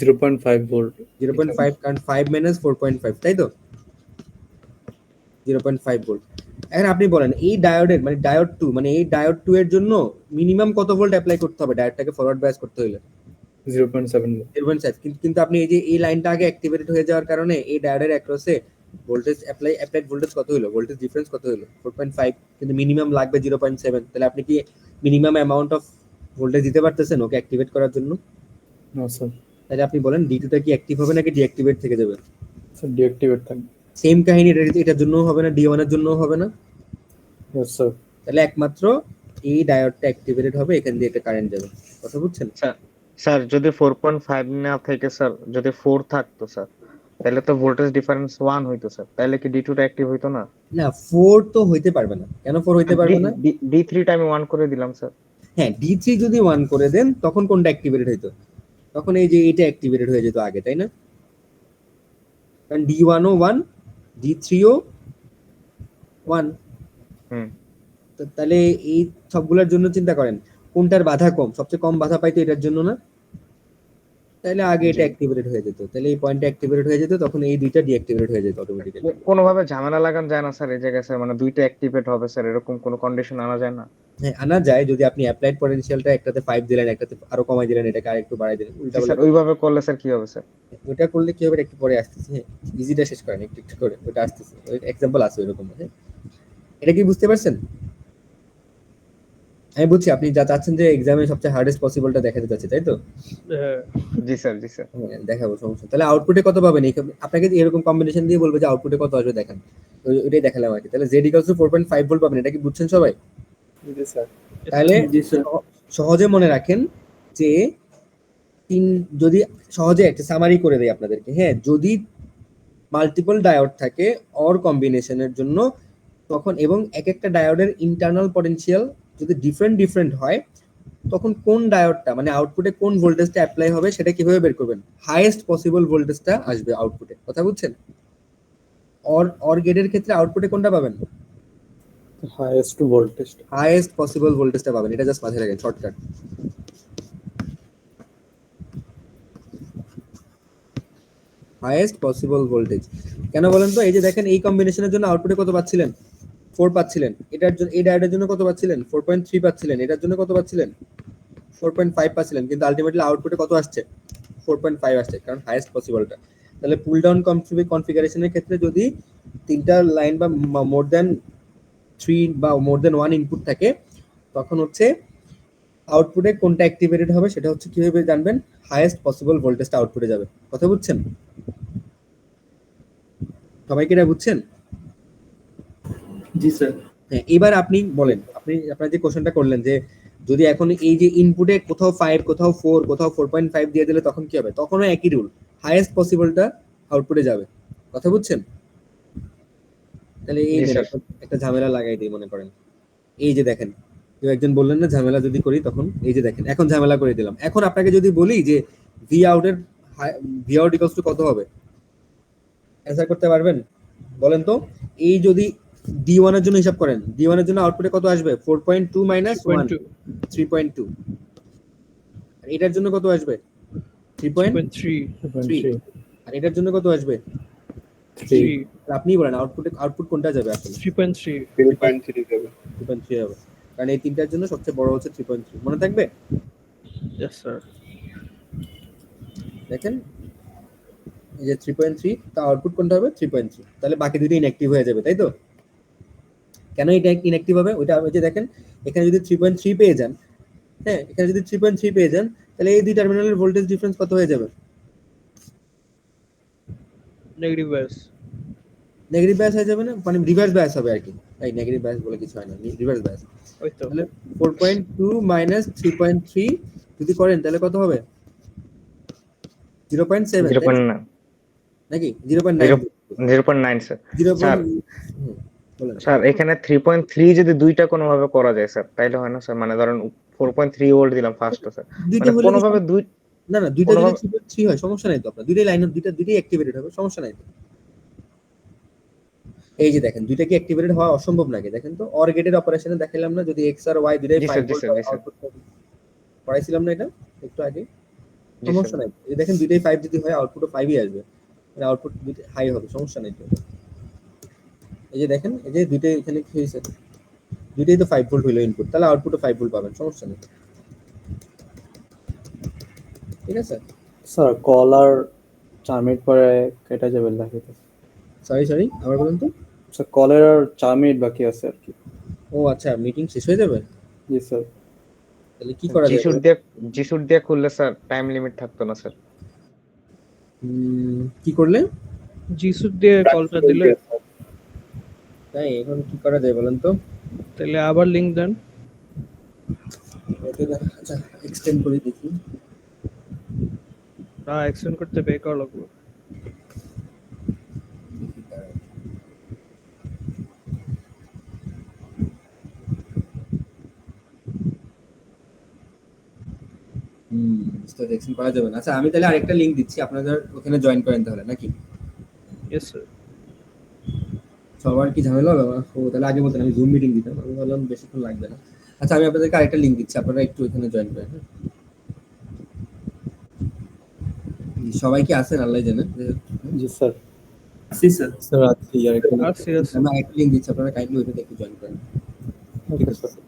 Speaker 2: 0.5 volt.
Speaker 1: 0.5, কারণ 5 মাইনাস 4.5, তাই তো? 0.5 ভোল্ট। এখন আপনি বলেন এই ডায়োডের মানে ডায়োড 2, মানে এই ডায়োড 2 এর জন্য মিনিমাম কত ভোল্ট অ্যাপ্লাই করতে হবে ডায়োডটাকে ফরওয়ার্ড বায়াস করতে হলে?
Speaker 2: 0.7 volt.
Speaker 1: 0.5। কিন্তু আপনি এই যে এই লাইনটা আগে অ্যাক্টিভেটেড হয়ে যাওয়ার কারণে এই ডায়োডের অ্যাক্রসে ভোল্টেজ অ্যাপ্লাইড ভোল্টেজ কত হলো? ভোল্টেজ ডিফারেন্স কত হলো? 4.5। কিন্তু মিনিমাম লাগবে 0.7। তাহলে আপনি কি মিনিমাম অ্যামাউন্ট অফ ভোল্টেজ দিতে পারতেছেন ওকে অ্যাক্টিভেট করার জন্য?
Speaker 2: No, sir.
Speaker 1: তাহলে আপনি বলেন D2 টা কি অ্যাক্টিভ হবে নাকি ডিঅ্যাক্টিভেট থেকে যাবে?
Speaker 2: Sir, deactivate থাকবে।
Speaker 1: সেম কাহিনী এটার জন্যও হবে না, D1 এর জন্যও হবে না।
Speaker 2: Yes, sir.
Speaker 1: তাহলে একমাত্র এই ডায়োডটা অ্যাক্টিভেটেড হবে, এখান দিয়ে একটা কারেন্ট যাবে। কথা বুঝছেন?
Speaker 9: স্যার যদি 4.5 না থেকে স্যার যদি 4 থাকতো স্যার, তাহলে তো ভোল্টেজ ডিফারেন্স 1 হইতো স্যার, তাহলে কি D2 টা অ্যাক্টিভ হইতো না?
Speaker 1: না, 4 তো হইতে পারবে না। কেন 4 হইতে পারবে না?
Speaker 9: D3 টা আমি 1 করে দিলাম স্যার।
Speaker 1: হ্যাঁ, D3 যদি 1 করে দেন তখন কোনটা অ্যাক্টিভেটেড হইতো? তখন এই যে এটা অ্যাক্টিভেটেড হয়ে যেত আগে, তাই না? কারণ D1 ও 1, D3 ও 1।
Speaker 9: হুম।
Speaker 1: তাহলে এই সবগুলোর জন্য চিন্তা করেন কোনটার বাধা কম, সবচেয়ে কম বাধা পাইতো এটার জন্য না? তাহলে আগে এটা অ্যাক্টিভেটেড হয়ে যেত, তাহলে এই পয়েন্টটা অ্যাক্টিভেটেড হয়ে যেত, তখন এই দুইটা ডিঅ্যাক্টিভেটেড হয়ে যেত অটোমেটিক্যালি।
Speaker 9: কোনোভাবে ঝামেলা লাগান যায় না স্যার এই জায়গায় স্যার, মানে দুইটা অ্যাক্টিভেট হবে স্যার এরকম কোনো কন্ডিশন আনা যায় না?
Speaker 1: হ্যাঁ, আনা যায় যদি আপনি অ্যাপ্লাইড পটেনশিয়ালটা একটাতে 5 দিলেন, একটাতে আরো কমাই দিলেন, এটাকে আরেকটু বাড়াই দিলেন, উল্টা
Speaker 9: স্যার ওইভাবে করলে স্যার কি হবে স্যার?
Speaker 1: ওটা করলে কি হবে একটু পরে আসতেছে। হ্যাঁ, ইজিটা শেষ করেন একটু একটু করে, ওটা আসতেছে, এক্সাম্পল আছে এরকম। হ্যাঁ, এটা কি বুঝতে পারছেন? আমি বুঝছি আপনি যা চাচ্ছেন যে এক্সামে সবচেয়ে হার্ডেস্ট পসিবলটা দেখাতে চাচ্ছি, তাই তো?
Speaker 7: হ্যাঁ,
Speaker 9: জি স্যার, জি স্যার।
Speaker 1: হ্যাঁ, দেখাবো, সমস্যা। তাহলে আউটপুটে কত পাবেন? আপনাকে এরকম কম্বিনেশন দিয়ে বলবো যে আউটপুটে কত আসবে দেখান, ওইটাই দেখালাম আর কি। তাহলে Z = 4.5 ভোল্ট পাবেন, এটা কি বুঝছেন সবাই?
Speaker 3: জি স্যার।
Speaker 1: তাহলে
Speaker 5: জি স্যার।
Speaker 1: সহজে মনে রাখেন যে যদি সহজে একটা সামারি করে দেই আপনাদেরকে, হ্যাঁ, যদি মাল্টিপল ডায়োড থাকে অর কম্বিনেশনের জন্য, তখন এবং এক একটা ডায়োডের ইন্টারনাল পটেনশিয়াল যদি ডিফারেন্ট হয়, তখন কোন ডায়োডটা মানে আউটপুটে কোন ভোল্টেজটা অ্যাপ্লাই হবে সেটা কিভাবে বের করবেন? হাইয়েস্ট পসিবল ভোল্টেজটা আসবে আউটপুটে, কথা বুঝছেন? অর গেটের ক্ষেত্রে আউটপুটে কোনটা পাবেন?
Speaker 2: Highest voltage.
Speaker 1: হাইয়েস্ট পসিবল ভোল্টেজটা পাবেন, এটা জাস্ট মাথায় রাখেন, শর্টকাট। হাইয়েস্ট পসিবল ভোল্টেজ কেন বলেন তো? এই যে দেখেন এই কম্বিনেশনের জন্য আউটপুটে কত পাচ্ছিলেন? 4 পাচ্ছিলেন। এটার জন্য এই ডায়োডের জন্য কত পাচ্ছিলেন? 4.3 পাচ্ছিলেন। এটার জন্য কত পাচ্ছিলেন? 4.5 পাচ্ছিলেন। কিন্তু আলটিমেটলি আউটপুটে কত আসছে? 4.5 আসছে, কারণ হাইয়েস্ট পসিবলটা। তাহলে পুল ডাউন কনফিগারেশনের ক্ষেত্রে যদি তিনটা লাইন বা মোর দ্যান 3 বা মোর দ্যান 1 ইনপুট থাকে, তখন হচ্ছে আউটপুটে কোনটা অ্যাক্টিভেটেড হবে সেটা হচ্ছে কিভাবে জানবেন? হাইয়েস্ট পসিবল ভোল্টেজটা আউটপুটে যাবে, কথা বুঝছেন? সবাই কি এটা বুঝছেন?
Speaker 5: জি স্যার।
Speaker 1: হ্যাঁ, এবার আপনি বলেন, আপনার যে কোশ্চেনটা করলেন যে যদি এখন এই যে ইনপুটে কোথাও 5, কোথাও 4, কোথাও 4.5 দিয়ে দিলে তখন কি হবে? তখনও একই রুল, হাইয়েস্ট পসিবলটা আউটপুটে যাবে, কথা বুঝছেন? তাহলে এই
Speaker 9: জি
Speaker 1: যে
Speaker 9: স্যার।
Speaker 1: একটা ঝামেলা লাগাই দিই, মনে করেন এই যে দেখেন কেউ একজন বললেন না ঝামেলা যদি করি, তখন এই যে দেখেন এখন ঝামেলা করে দিলাম। এখন আপনাকে যদি বলি যে ভি আউট এর ভি আউট ইকুয়ালস টু কত হবে, অ্যান্সার করতে পারবেন? বলেন তো। এই যদি D1 এর জন্য হিসাব করেন, D1 এর জন্য আউটপুটে কত আসবে? 4.2 মাইনাস 1,
Speaker 7: 3.2
Speaker 1: 3.2। আর এটার জন্য কত আসবে? 3.3।
Speaker 7: 3.3
Speaker 1: আর এটার জন্য কত আসবে?
Speaker 7: 3
Speaker 1: আপনিই বলেন আউটপুট কোনটা যাবে আসলে?
Speaker 7: 3.3
Speaker 3: 3.3 দেবে।
Speaker 1: 3.3 হবে, কারণ এই তিনটার জন্য সবচেয়ে বড় হচ্ছে 3.3, মনে থাকবে?
Speaker 7: Yes sir.
Speaker 1: দেখেন এই যে 3.3, তা আউটপুট কোনটা হবে? 3.3। তাহলে বাকি দুটো ইনঅ্যাক্টিভ হয়ে যাবে, তাই তো? কেন এটা ইনঅ্যাক্টিভ হবে? ওইটা ওই যে দেখেন এখানে যদি 3.3 পেয়ে যান, হ্যাঁ, এখানে যদি 3.3 পেয়ে যান, তাহলে এই দুই টার্মিনালের ভোল্টেজ ডিফারেন্স কত হয়ে যাবে?
Speaker 7: Negative bias.
Speaker 1: নেগেটিভ বায়াস হয়ে যাবে না, মানে রিভার্স বায়াস হবে আর কি। এই নেগেটিভ বায়াস বলে কিছু হয় না, রিভার্স বায়াস।
Speaker 7: ওই তো
Speaker 1: তাহলে 4.2 মাইনাস 3.3 যদি করেন তাহলে কত হবে? 0.7
Speaker 9: 0.9।
Speaker 1: নাকি 0.9?
Speaker 9: 0.9 স্যার।
Speaker 1: 0.
Speaker 9: স্যার
Speaker 1: বলেন।
Speaker 9: স্যার এখানে 3.3 যদি দুইটা কোনোভাবে করা যায় স্যার তাইলে হয় না স্যার? মানে ধরেন 4.3 ভোল্ট দিলাম ফার্স্ট স্যার,
Speaker 1: দুইটা
Speaker 9: মানে
Speaker 1: হলে
Speaker 9: কোনোভাবে দুই
Speaker 1: না না, দুইটা যদি
Speaker 9: কোনোভাবে
Speaker 1: 3.3 হয় সমস্যা নাই তো, আপনার দুইটাই লাইন দুইটাই অ্যাক্টিভেটেড হবে, সমস্যা নাই তো। এই যে দেখেন দুইটা কি অ্যাক্টিভেটেড হওয়া অসম্ভব নাকি? দেখেন তো অর গেটের অপারেশনে দেখাইলাম না, যদি এক্স আর ওয়াই দুইটাই
Speaker 9: জি
Speaker 1: 5
Speaker 9: স্যার, জি
Speaker 1: ভোল্ট
Speaker 9: স্যার, জি স্যার,
Speaker 1: আউটপুট পড়াইছিলাম না এটা একটু আগে?
Speaker 9: জি
Speaker 1: সমস্যা
Speaker 9: স্যার।
Speaker 1: নাই, এই দেখেন দুইটাই 5 যদি হয় আউটপুটও 5ই আসবে, মানে আউটপুট দুইটাই হাই হবে, সমস্যা নাই তো। এই যে দেখেন এই যে দুইটাই এখানে কি হয়েছে, দুইটাই তো 5 ভোল্ট হইলো ইনপুট, তাহলে আউটপুটও 5 ভোল্ট পাবেন, সমস্যা নেই, ঠিক আছে?
Speaker 2: স্যার কল আর 4 মিনিট পরে কেটে যাবে লাইভে।
Speaker 1: সরি আবার বলুন তো।
Speaker 2: স্যার কলের আর 4 মিনিট বাকি আছে আর কি।
Speaker 1: ও আচ্ছা, মিটিং শেষ হয়ে যাবে,
Speaker 2: জি স্যার।
Speaker 1: তাহলে কি করা যায়?
Speaker 9: জিসুর দিয়ে খুললে স্যার টাইম লিমিট থাকতো না স্যার।
Speaker 1: কি করলে?
Speaker 7: জিসু দিয়ে কলটা দিলে
Speaker 1: তাই এখন কি করা যায় বলেন তো?
Speaker 7: তাহলে আবার লিংক দেন।
Speaker 1: আচ্ছা এক্সটেন্ড করে দেখি।
Speaker 7: না, এক্সটেন্ড করতে পে করা লাগবে।
Speaker 1: দেখছেন করা যাবে না। আচ্ছা আমি তাহলে আরেকটা লিংক দিচ্ছি, আপনাদের ওখানে জয়েন করেন তাহলে নাকি?
Speaker 7: Yes sir.
Speaker 1: সবার কি ঝামেলা হবে? ও তাহলে আগে মতন আমি জুম মিটিং দিতাম, আমি ভাবলাম বেশিক্ষণ লাগবে না। আচ্ছা আমি আপনাদেরকে আরেকটা লিংক দিচ্ছি, আপনারা একটু ওখানে জয়েন করেন। হ্যাঁ? সবাই কি আছেন আল্লাহ জানেন।
Speaker 2: জি স্যার।
Speaker 5: জি স্যার।
Speaker 2: স্যার আছি আর একটু
Speaker 7: আচ্ছা আচ্ছা।
Speaker 1: আমি আরেকটা লিংক দিচ্ছি, আপনারা কাইন্ডলি ওইটাতে একটু জয়েন করেন। ঠিক আছে।
Speaker 2: স্যার।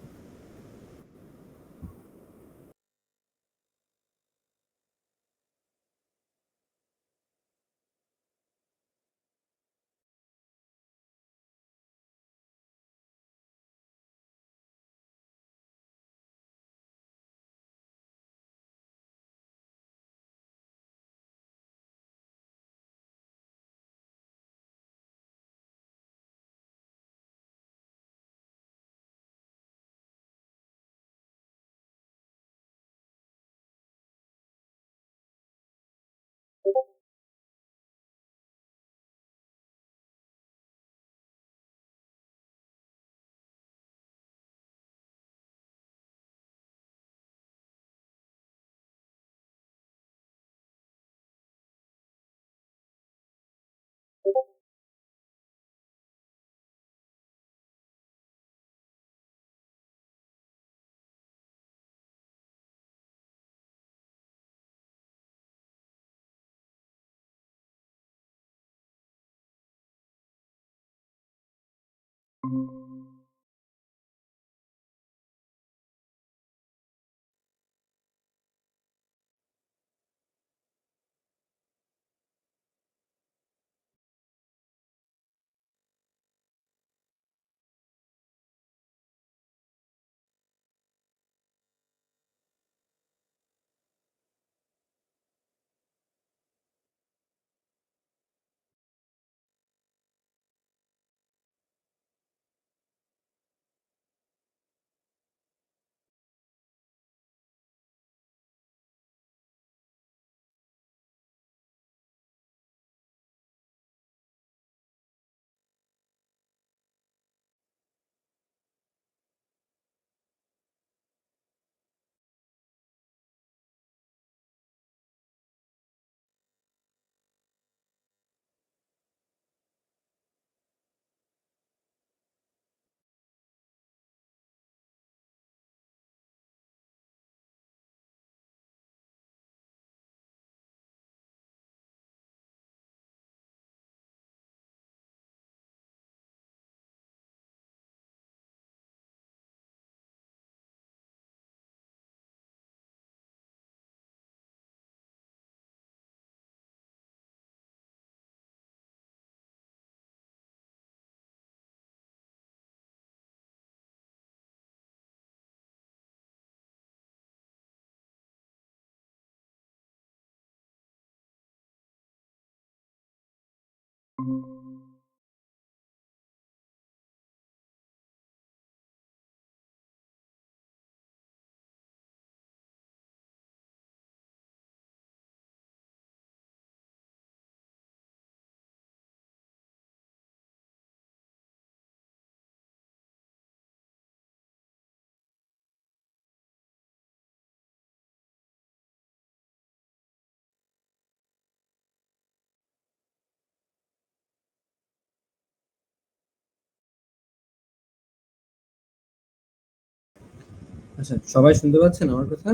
Speaker 1: আচ্ছা সবাই শুনতে পাচ্ছেন আমার কথা?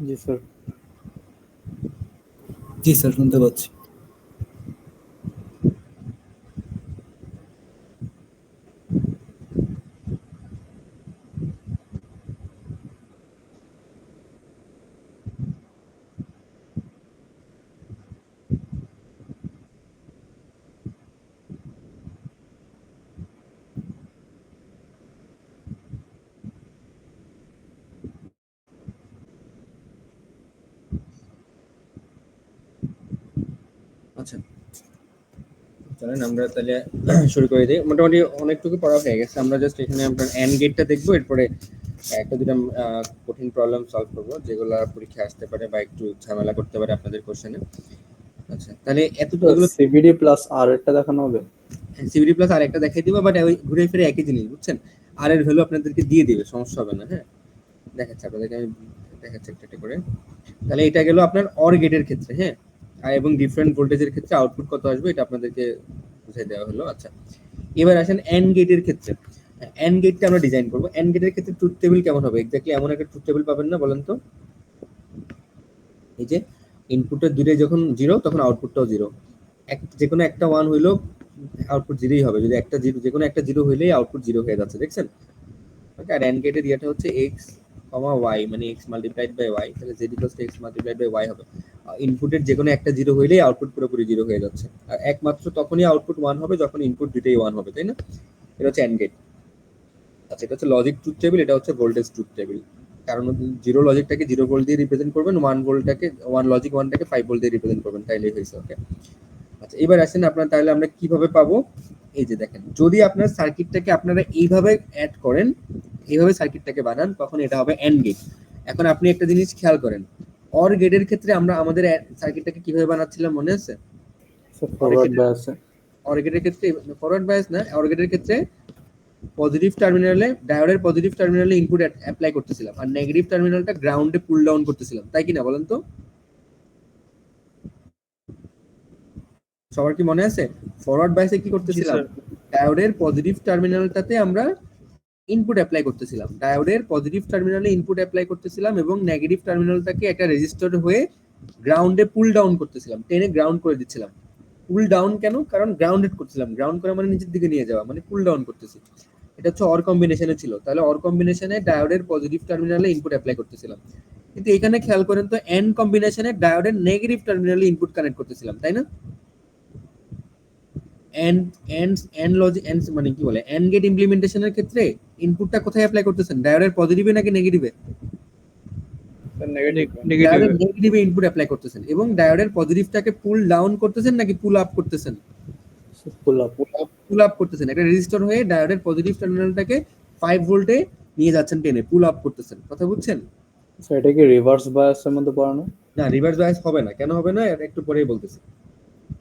Speaker 2: জি স্যার।
Speaker 5: জি স্যার, শুনতে পাচ্ছি।
Speaker 1: আচ্ছা চলেন আমরা তাহলে শুরু করে দিই। মোটামুটি অনেকটুকু পড়া হয়ে গেছে, আমরা জাস্ট এখানে আপনার এন্ড গেটটা দেখবো, এরপরে একটা দুটা কঠিন প্রবলেম সলভ করবো যেগুলো পরীক্ষায় আসতে পারে বা একটু ঝামেলা করতে পারে আপনাদের কোশ্চেনে। আচ্ছা তাহলে এতটুকু
Speaker 2: সিবিডি প্লাস আর একটা দেখানো হবে।
Speaker 1: সিবিডি প্লাস আর একটা দেখাই দিব, বাট ওই ঘুরে ফিরে একই জিনিস বুঝছেন। আর এর ভ্যালু আপনাদেরকে দিয়ে দিবে, সমস্যা হবে না। হ্যাঁ দেখাচ্ছি আপনাদেরকে আমি দেখাচ্ছি একটা করে। তাহলে এটা গেল আপনার অর গেটের ক্ষেত্রে, হ্যাঁ, আর এবং ডিফারেন্ট ভোল্টেজের ক্ষেত্রে আউটপুট কত আসবে এটা আপনাদেরকে বুঝিয়ে দেওয়া হলো। আচ্ছা, এবার আসেন এন্ড গেটের ক্ষেত্রে। এন্ড গেটটা আমরা ডিজাইন করব। এন্ড গেটের ক্ষেত্রে ট্রুথ টেবিল কেমন হবে? এক্স্যাক্টলি এমন একটা ট্রুথ টেবিল পাবেন না, বলেন তো? এই যে ইনপুটের দুটোই যখন 0 তখন আউটপুটটাও 0, যে কোনো একটা 1 হইলো আউটপুট 0ই হবে। যদি একটা 0, যে কোনো একটা 0 হইলেই আউটপুট 0 হয়ে যাচ্ছে, দেখছেন? ওকে, আর এন্ড গেটের ইয়েটা হচ্ছে x, y, মানে x মাল্টিপ্লাইড বাই y, তাহলে z equals to x multiplied by y হবে। ইনপুটের যে কোনো একটা 0 হইলেই আউটপুট পুরোপুরি 0 হয়ে যাচ্ছে, আর একমাত্র তখনই আউটপুট 1 হবে যখন ইনপুট দুটোই 1 হবে, তাই না? এটা হচ্ছে এন্ড গেট। আচ্ছা, এটা হচ্ছে লজিক ট্রুথ টেবিল, এটা হচ্ছে ভোল্টেজ ট্রুথ টেবিল। কারণ 0 লজিকটাকে 0 ভোল্ট দিয়ে রিপ্রেজেন্ট করবেন, 1 ভোল্টটাকে 1 লজিক 1টাকে 5 ভোল্ট দিয়ে রিপ্রেজেন্ট করবেন, তাইলেই হয়েছে। ওকে, আচ্ছা, এবার আসেন আপনারা, তাহলে আমরা কিভাবে পাবো? এই যে দেখেন, যদি আপনার সার্কিটটাকে আপনারা এইভাবে অ্যাড করেন, এইভাবে সার্কিটটাকে বানান, তখন এটা হবে এন্ড গেট। এখন আপনি একটা জিনিস খেয়াল করেন, অর গেটের ক্ষেত্রে আমরা আমাদের সার্কিটটাকে কিভাবে বানাচ্ছিলাম মনে আছে?
Speaker 2: Forward bias.
Speaker 1: অর গেটের ক্ষেত্রে ফরওয়ার্ড বায়াস না, অর গেটের ক্ষেত্রে পজিটিভ টার্মিনালে, ডায়োডের পজিটিভ টার্মিনালে ইনপুট অ্যাপ্লাই করতেছিলাম, আর নেগেটিভ টার্মিনালটা গ্রাউন্ডে পুল ডাউন করতেছিলাম, তাই কি না বলেন তো? সবার কি মনে আছে? ফরওয়ার্ড বায়াসে কি করতেছিলাম? ডায়োডের পজিটিভ টার্মিনালটাতে আমরা ইনপুট অ্যাপ্লাই করতেছিলাম, ডায়োডের পজিটিভ টার্মিনালে ইনপুট অ্যাপ্লাই করতেছিলাম, এবং নেগেটিভ টার্মিনালটাকে একটা রেজিস্টর হয়ে গ্রাউন্ডে পুল ডাউন করতেছিলাম, টেনে গ্রাউন্ড করে দিচ্ছিলাম। পুল ডাউন কেন? কারণ গ্রাউন্ডেড করছিলাম, গ্রাউন্ড করা মানে নিচের দিকে নিয়ে যাওয়া, মানে পুল ডাউন করতেছি। এটা হচ্ছে অর কম্বিনেশনে ছিল, তাহলে অর কম্বিনেশনে ডায়োডের পজিটিভ টার্মিনালে ইনপুট অ্যাপ্লাই করতেছিলাম। কিন্তু এখানে খেয়াল করেন তো, এন্ড কম্বিনেশনে ডায়োডের নেগেটিভ টার্মিনালে ইনপুট কানেক্ট করতেছিলাম, তাই না? এন্ড লজিক, এন্ড মানে কি বলে, এন্ড গেট ইমপ্লিমেন্টেশনের ক্ষেত্রে ইনপুটটা কোথায় অ্যাপ্লাই করতেছেন? ডায়োডের পজিটিভে নাকি নেগেটিভে? ডায়োডের নেগেটিভে ইনপুট অ্যাপ্লাই করতেছেন, এবং ডায়োডের পজিটিভটাকে পুল ডাউন করতেছেন নাকি পুল আপ করতেছেন? পুল আপ করতেছেন। একটা রেজিস্টর হয়ে ডায়োডের পজিটিভ টার্মিনালটাকে 5 ভোল্টে নিয়ে যাচ্ছেন, টেনে পুল আপ করতেছেন। কথা বুঝছেন?
Speaker 2: স্যার এটা কি রিভার্স বায়াসের মধ্যে পড়ানো?
Speaker 1: না, রিভার্স বায়াস হবে না। কেন হবে না এটা একটু পরেই বলতেছি,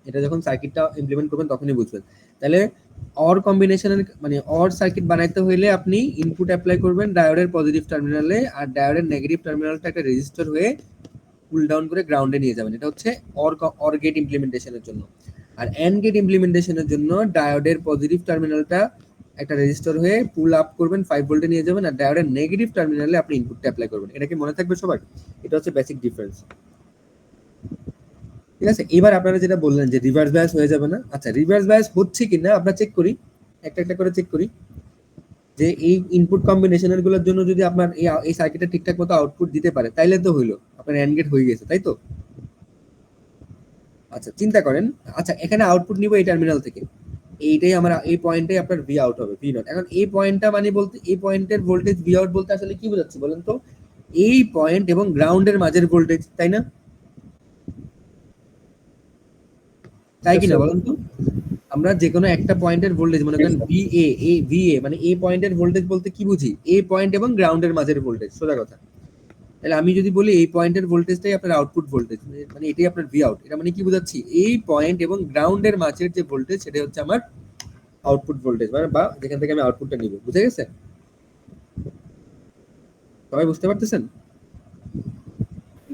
Speaker 1: এটা যখন সার্কিটটা ইমপ্লিমেন্ট করবেন তখনই বুঝবেন। তাহলে অর কম্বিনেশনের মানে অর সার্কিট বানাইতে হইলে আপনি ইনপুট অ্যাপ্লাই করবেন ডায়োডের পজিটিভ টার্মিনালে, আর ডায়োডের নেগেটিভ টার্মিনালটা একটা রেজিস্টর হয়ে পুল ডাউন করে গ্রাউন্ডে নিয়ে যাবেন। এটা হচ্ছে অর গেট ইমপ্লিমেন্টেশনের জন্য। আর এন্ড গেট ইমপ্লিমেন্টেশনের জন্য ডায়োডের পজিটিভ টার্মিনালটা একটা রেজিস্টর হয়ে পুল আপ করবেন, 5 ভোল্টে নিয়ে যাবেন, আর ডায়োডের নেগেটিভ টার্মিনালে আপনি ইনপুটটা অ্যাপ্লাই করবেন। এটা কি মনে থাকবে সবার? এটা হচ্ছে বেসিক ডিফারেন্স, ঠিক আছে? এবার আপনারা যেটা বললেন যে রিভার্স বায়াস হয়ে যাবে না, আচ্ছা, রিভার্স বায়াস হচ্ছে কিনা আমরা চেক করি, একটা একটা করে চেক করি, যে এই ইনপুট কম্বিনেশনের গুলোর জন্য যদি আপনার এই সার্কিটটা ঠিকঠাক মতো আউটপুট দিতে পারে, তাইলে তো হইলো, আপনার এন্ড গেট হয়ে গেছে, তাই তো? আচ্ছা, চিন্তা করেন, আচ্ছা, এখানে আউটপুট নিব এই টার্মিনাল থেকে, এইটাই আমরা, এই পয়েন্টে আপনার ভি আউট হবে, ভি নট। এখন এই পয়েন্টটা মানে বলতে, এই পয়েন্টের ভোল্টেজ ভি আউট বলতে আসলে কি বোঝাচ্ছি বলেন তো? এই পয়েন্ট এবং গ্রাউন্ডের মাঝের ভোল্টেজ, তাই না? তাই কিনা বলেন তো? আমরা যে কোনো একটা পয়েন্টের ভোল্টেজ, মনে করেন ভিএ, এই ভিএ মানে এই পয়েন্টের ভোল্টেজ বলতে কি বুঝি? এই পয়েন্ট এবং গ্রাউন্ডের মাঝের ভোল্টেজ, সোজা কথা। তাহলে আমি যদি বলি এই পয়েন্টের ভোল্টেজটাই আপনার আউটপুট ভোল্টেজ, মানে এটাই আপনার ভি আউট, এটা মানে কি বোঝাচ্ছি? এই পয়েন্ট এবং গ্রাউন্ডের মাঝের যে ভোল্টেজ সেটা হচ্ছে আমার আউটপুট ভোল্টেজ, মানে বা যেখান থেকে আমি আউটপুটটা নিব। বুঝে গেছে? সবাই বুঝতে পারতেছেন?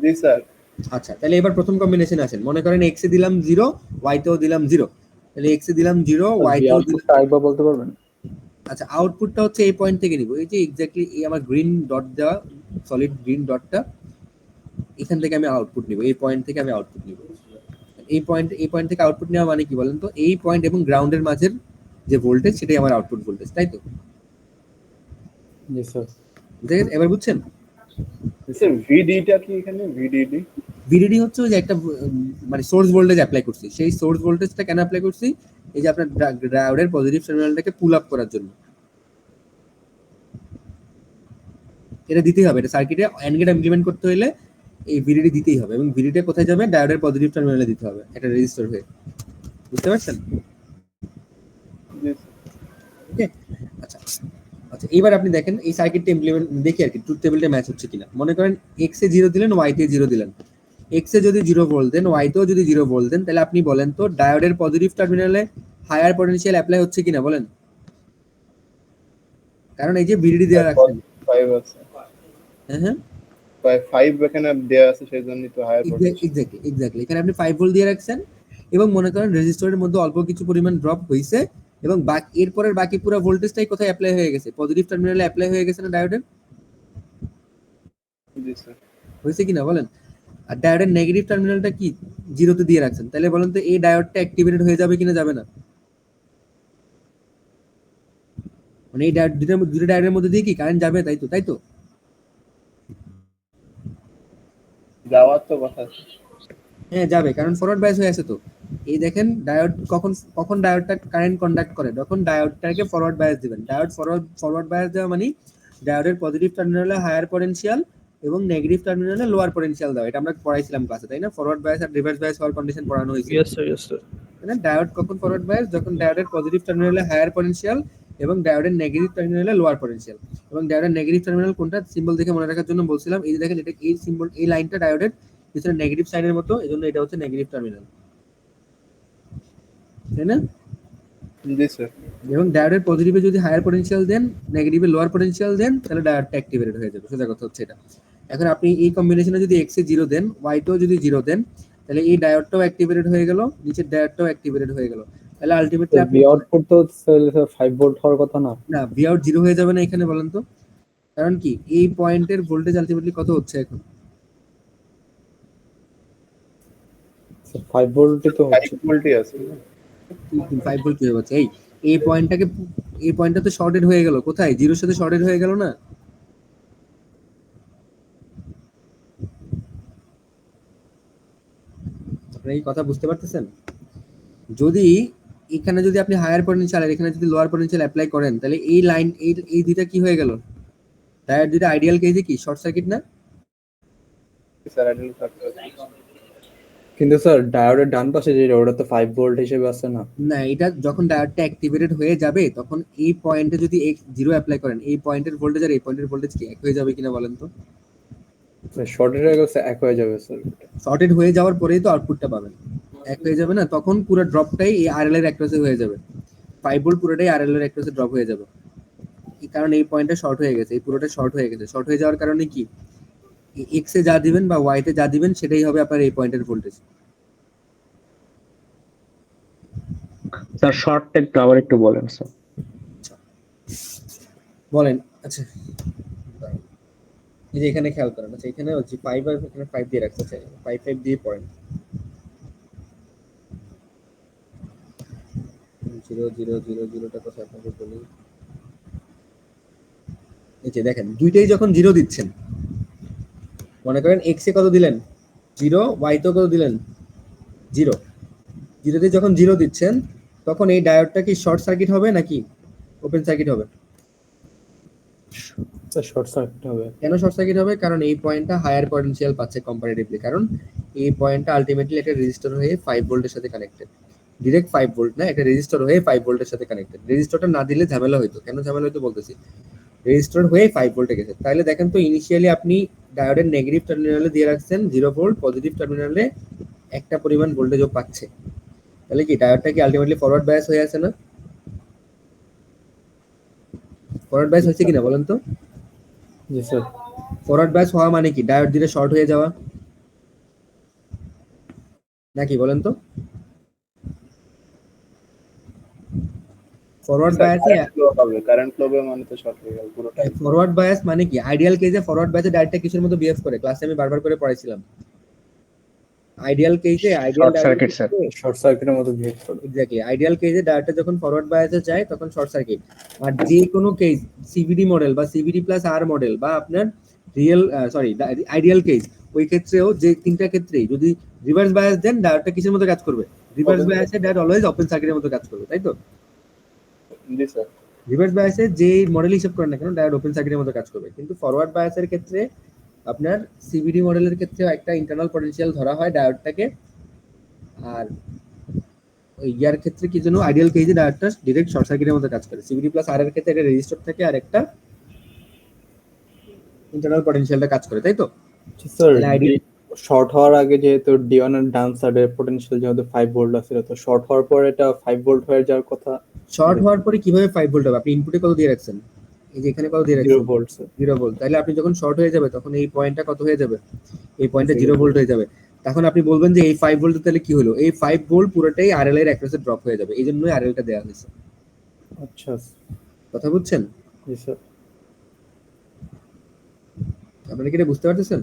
Speaker 3: জি স্যার।
Speaker 1: আচ্ছা, তাহলে এবার প্রথম কম্বিনেশন আসেন, মনে করেন এক্স এ দিলাম 0, ওয়াই তেও দিলাম 0, তাহলে এক্স এ দিলাম 0, ওয়াই তেও দিলাম।
Speaker 2: আরেকবার বলতে পারবেন?
Speaker 1: আচ্ছা, আউটপুটটা হচ্ছে এই পয়েন্ট থেকে নিব, এই যে এক্স্যাক্টলি এই আমার গ্রিন ডট দেওয়া সলিড গ্রিন ডটটা, এখান থেকে আমি আউটপুট নিব, এই পয়েন্ট থেকে আমি আউটপুট নিব। এই পয়েন্ট থেকে আউটপুট নেওয়া মানে কি বলেন তো? এই পয়েন্ট এবং গ্রাউন্ডের মাঝের যে ভোল্টেজ সেটাই আমার আউটপুট ভোল্টেজ, তাই তো?
Speaker 2: জি স্যার।
Speaker 1: বুঝে গেছে? এবার বুঝছেন?
Speaker 3: স্যার ভিডিটা কি এখানে? ভিডিডি
Speaker 1: ভিডিডি হচ্ছে ওই যে একটা মানে সোর্স ভোল্টেজ অ্যাপ্লাই করছি, সেই সোর্স ভোল্টেজটা কেন অ্যাপ্লাই করছি? এই যে আপনার ডায়োডের পজিটিভ টার্মিনালটাকে পুল আপ করার জন্য। এটা দিতেই হবে, এটা সার্কিটে এন্ড গেট ইমপ্লিমেন্ট করতে হলে এই ভিডিডি দিতেই হবে, এবং ভিডিডিটা কোথায় যাবে? ডায়োডের পজিটিভ টার্মিনালে দিতে হবে, এটা রেজিস্টার হয়ে। বুঝতে পারছেন? ওকে, আচ্ছা আচ্ছা, এবার আপনি দেখেন এই সার্কিটটা ইমপ্লিমেন্ট দেখি আর কি ট্রুথ টেবিলটা ম্যাচ হচ্ছে কিনা। মনে করেন এক্স এ 0 দিলেন, ওয়াই তে 0 দিলেন। এক্স এ যদি 0 ভোল্ট দেন, ওয়াই তেও যদি 0 ভোল্ট দেন, তাহলে আপনি বলেন তো ডায়োডের পজিটিভ টার্মিনালে হায়ার পটেনশিয়াল অ্যাপ্লাই হচ্ছে কিনা বলেন? কারণ এই যে ভিডিডি দেওয়া রাখছেন।
Speaker 3: 5 আছে।
Speaker 1: হ্যাঁ হ্যাঁ,
Speaker 3: 5 এখানে দেয়া আছে সেই জন্যই তো হায়ার ভোল্টেজ।
Speaker 1: এক্স্যাক্টলি এখানে আপনি 5 ভোল্ট দিয়ে রাখছেন এবং মনে করেন রেজিস্টরের মধ্যে অল্প কিছু পরিমাণ ড্রপ হইছে এবং এরপরের বাকি পুরো ভোল্টেজটাই কোথায় অ্যাপ্লাই হয়ে গেছে, পজিটিভ টার্মিনালে অ্যাপ্লাই হয়ে গেছে না ডায়োডের?
Speaker 3: জি স্যার।
Speaker 1: হয়েছে কিনা বলেন? আর ডায়োডের নেগেটিভ টার্মিনালটা কি জিরোতে দিয়ে রাখছেন, তাহলে বলেন তো এই ডায়োডটা অ্যাক্টিভেটেড হয়ে যাবে কিনা যাবে না? মানে এই ডায়োড দুটো ডায়োডের মধ্যে দিয়ে কি কারেন্ট যাবে, তাই তো
Speaker 3: যাওয়ার তো কথা।
Speaker 1: হ্যাঁ যাবে, কারণ ফরওয়ার্ড বায়াস হয়ে আছে তো। এই দেখেন ডায়োড কখন ডায়োডটা কারেন্ট কন্ডাক্ট করে, যখন ডায়োডটাকে ফরওয়ার্ড বায়াস দিবেন। ডায়োড ফরওয়ার্ড বায়াস দেওয়া মানে ডায়োডের পজিটিভ টার্মিনালে হায়ার পটেনশিয়াল এবং নেগেটিভ টার্মিনালে লোয়ার পটেনশিয়াল দাও। এটা আমরা পড়াইছিলাম ক্লাসে, তাই না? ফরওয়ার্ড বায়াস আর রিভার্স বায়াস হওয়ার কন্ডিশন পড়ানো হয়েছে।
Speaker 7: Yes sir.
Speaker 1: মানে ডায়োড কখন ফরওয়ার্ড বায়াস, যখন ডায়োডের পজিটিভ টার্মিনালে হায়ার পটেনশিয়াল এবং ডায়োডের নেগেটিভ টার্মিনালে লোয়ার পটেনশিয়াল। এবং ডায়োডের নেগেটিভ টার্মিনাল কোনটা সিম্বল দেখে মনে রাখার জন্য বলছিলাম, এই যে দেখেন এটা এই সিম্বল, এই লাইনটা ডায়োডের পিছনে নেগেটিভ সাইনের মতো, এজন্য এটা হচ্ছে নেগেটিভ টার্মিনাল, তাই না?
Speaker 3: জি স্যার।
Speaker 1: এবং ডায়োডের পজিটিভে যদি হায়ার পটেনশিয়াল দেন, নেগেটিভে লোয়ার পটেনশিয়াল দেন, তাহলে ডায়োডটা অ্যাক্টিভেটেড হয়ে যাবে। সোজা কথা হচ্ছে এটা। এখন আপনি এই কম্বিনেশনে যদি এক্স এ 0 দেন, ওয়াই টেও যদি 0 দেন, তাহলে এই ডায়োডটাও অ্যাক্টিভেটেড হয়ে গেল, নিচের ডায়োডটাও অ্যাক্টিভেটেড হয়ে গেল। তাহলে আলটিমেটলি আপনি
Speaker 2: ভি আউটপুট তো 5 ভোল্ট হওয়ার কথা না?
Speaker 1: না, ভি আউট 0 হয়ে যাবে না এখানে, বলেন তো? কারণ কি এই পয়েন্টের ভোল্টেজ আলটিমেটলি কত হচ্ছে এখন?
Speaker 2: 5 ভোল্টই তো হচ্ছে।
Speaker 3: 5 ভোল্টই আছে।
Speaker 1: 5 ভোল্ট হয়ে যাচ্ছে। এই পয়েন্টটা তো শর্টেড হয়ে গেল, কোথায়? 0 এর সাথে শর্টেড হয়ে গেল না? আপনারা এই কথা বুঝতে পারতেছেন? যদি এখানে যদি আপনি হায়ার পটেনশিয়াল আর এখানে যদি লোয়ার পটেনশিয়াল অ্যাপ্লাই করেন, তাহলে এই লাইন এই দুইটা কি হয়ে গেল? ডায়োড দুইটা আইডিয়াল কেসে কি শর্ট সার্কিট না?
Speaker 3: স্যার আইডল থাকতে হবে।
Speaker 2: কিন্তু স্যার ডায়োডের ডান পাশে যে ওটা তো 5 ভোল্ট হিসেবে আছে না?
Speaker 1: না, এটা যখন ডায়োডটা অ্যাক্টিভেটেড হয়ে যাবে তখন এই পয়েন্টে যদি X0 অ্যাপ্লাই করেন, এই পয়েন্টের ভোল্টেজ আর এই পয়েন্টের ভোল্টেজ কি এক হয়ে যাবে কিনা বলেন তো?
Speaker 2: শর্টের হয়ে গেছে, এক হয়ে যাবে স্যার।
Speaker 1: শর্টেড হয়ে যাওয়ার পরেই তো আউটপুটটা পাবেন, এক হয়ে যাবে না? তখন পুরো ড্রপটাই এই আরএল এর অ্যাক্রসে হয়ে যাবে। 5 ভোল্ট পুরোটাই আরএল এর অ্যাক্রসে ড্রপ হয়ে যাবে, কারণ এই পয়েন্টটা শর্ট হয়ে গেছে, এই পুরোটা শর্ট হয়ে গেছে। শর্ট হয়ে যাওয়ার কারণে কি এক্স এ যা দিবেন বা ওয়াই তে যা দিবেন সেটাই হবে আপনার এই পয়েন্টের ভোল্টেজ।
Speaker 9: স্যার শর্টটা একটু আবার একটু বলেন স্যার।
Speaker 1: বলেন। আচ্ছা, এই যে এখানে খেয়াল করেন, আচ্ছা এখানে হচ্ছে 5 আর এখানে 5 দিয়ে রাখতে চাই, 5 দিয়ে পড়েন। 0 0 0 0টা কথা আপনাকে বলি। এই যে দেখেন দুইটাই যখন 0 দিচ্ছেন, মনে করেন x এ কত দিলেন 0, y তে কত দিলেন 0, 0 তে যখন 0 দিচ্ছেন তখন এই ডায়োডটা কি শর্ট সার্কিট হবে নাকি ওপেন সার্কিট হবে?
Speaker 2: শর্ট সার্কিট হবে।
Speaker 1: কেন শর্ট সার্কিট হবে? কারণ এই পয়েন্টটা হায়ার পটেনশিয়াল পাচ্ছে কম্পারেটিভলি, কারণ এই পয়েন্টটা আলটিমেটলি একটা রেজিস্টর হয়ে 5 ভোল্টের সাথে কানেক্টেড। ডিরেক্ট 5 ভোল্ট না, একটা রেজিস্টর হয়ে 5 ভোল্টের সাথে কানেক্টেড। রেজিস্টরটা না দিলে ঝামেলা হইতো। কেন ঝামেলা হইতো বলতেছি, রেজিস্টর হয়ে 5 ভোল্টে গেছে। তাহলে দেখেন তো ইনিশিয়ালি আপনি ডায়োডের নেগেটিভ টার্মিনালে দিয়ে রাখছেন 0 ভোল্ট, পজিটিভ টার্মিনালে একটা পরিমাণ ভোল্টেজও পাচ্ছে। তাহলে কি ডায়োডটা কি আলটিমেটলি ফরওয়ার্ড বায়াস হয়ে আছে না? ফরওয়ার্ড বায়াস হচ্ছে কিনা বলেন তো?
Speaker 2: জি স্যার।
Speaker 1: ফরওয়ার্ড বায়াস হওয়া মানে কি ডায়োড দিলে শর্ট হয়ে যাওয়া নাকি বলেন তো? ফরওয়ার্ড বায়াস
Speaker 3: কারেন্ট ফ্লো হবে মানে তো শর্ট হয়ে গেল পুরোটাই।
Speaker 1: ফরওয়ার্ড বায়াস মানে কি? আইডিয়াল কেসে ফরওয়ার্ড বায়াসে ডায়োডটা কিসের মতো বিহেভ করে? ক্লাসে আমি বারবার করে পড়াইছিলাম। আইডিয়াল কেসে
Speaker 9: শর্ট সার্কিট স্যার।
Speaker 2: শর্ট সার্কিটের মতো বিহেভ করে।
Speaker 1: এক্স্যাক্টলি, আইডিয়াল কেসে ডায়োডটা যখন ফরওয়ার্ড বায়াসে যায় তখন শর্ট সার্কিট। আর যে কোনো কেস সিভিডি মডেল বা সিভিডি প্লাস আর মডেল বা আপনার রিয়েল আইডিয়াল কেস, ওই ক্ষেত্রেও যে তিনটা ক্ষেত্রেই যদি রিভার্স বায়াস দেন ডায়োডটা কিসের মতো কাজ করবে? রিভার্স বায়াসে ডায়োড অলওয়েজ ওপেন সার্কিটের মতো কাজ করবে, তাই তো?
Speaker 3: জি স্যার।
Speaker 1: রিভার্স বায়াসে যে মডেল হিসাব করেন না কেন ডায়োড ওপেন সার্কিটের মতো কাজ করবে। কিন্তু ফরওয়ার্ড বায়াসের ক্ষেত্রে আপনার সিভিডি মডেলের ক্ষেত্রে একটা ইন্টারনাল পটেনশিয়াল ধরা হয় ডায়োডটাকে, আর ওই ইয়ার ক্ষেত্রে কি জন্য আইডিয়াল কেসে ডায়োডটা ডাইরেক্ট শর্ট সার্কিটের মতো কাজ করে। সিভিডি প্লাস আর এর ক্ষেত্রে একটা রেজিস্টর থাকে আর একটা ইন্টারনাল পটেনশিয়ালটা কাজ করে, তাই তো?
Speaker 2: স্যার
Speaker 1: তাহলে আইডিয়াল
Speaker 2: শর্ট হওয়ার আগে যেহেতু D1 এর ডান সাইডের পটেনশিয়াল যেহেতু 5 ভোল্ট আছিল, তো শর্ট হওয়ার পর এটা 5 ভোল্ট হয়ে যাওয়ার কথা।
Speaker 1: শর্ট হওয়ার পরে কিভাবে 5 ভোল্ট হবে? আপনি ইনপুটে কত দিয়ে রাখছেন? এই যে এখানে কত দিয়ে
Speaker 2: 0
Speaker 1: রাখছেন
Speaker 2: ভোল্ট স্যার।
Speaker 1: 0 ভোল্ট, তাহলে আপনি যখন শর্ট হয়ে যাবে তখন এই পয়েন্টটা কত হয়ে যাবে, এই পয়েন্টটা 0 ভোল্ট হয়ে যাবে। তখন আপনি বলবেন যে এই 5 ভোল্ট তাহলে কি হলো, এই 5 ভোল্ট পুরোটাই আরএল এর অ্যাক্রসে ড্রপ হয়ে যাবে, এই জন্যই আরএলটা দেওয়া হয়েছে।
Speaker 2: আচ্ছা
Speaker 1: কথা বুঝছেন?
Speaker 2: জি স্যার।
Speaker 1: আপনারা কি এটা বুঝতে পারতেছেন?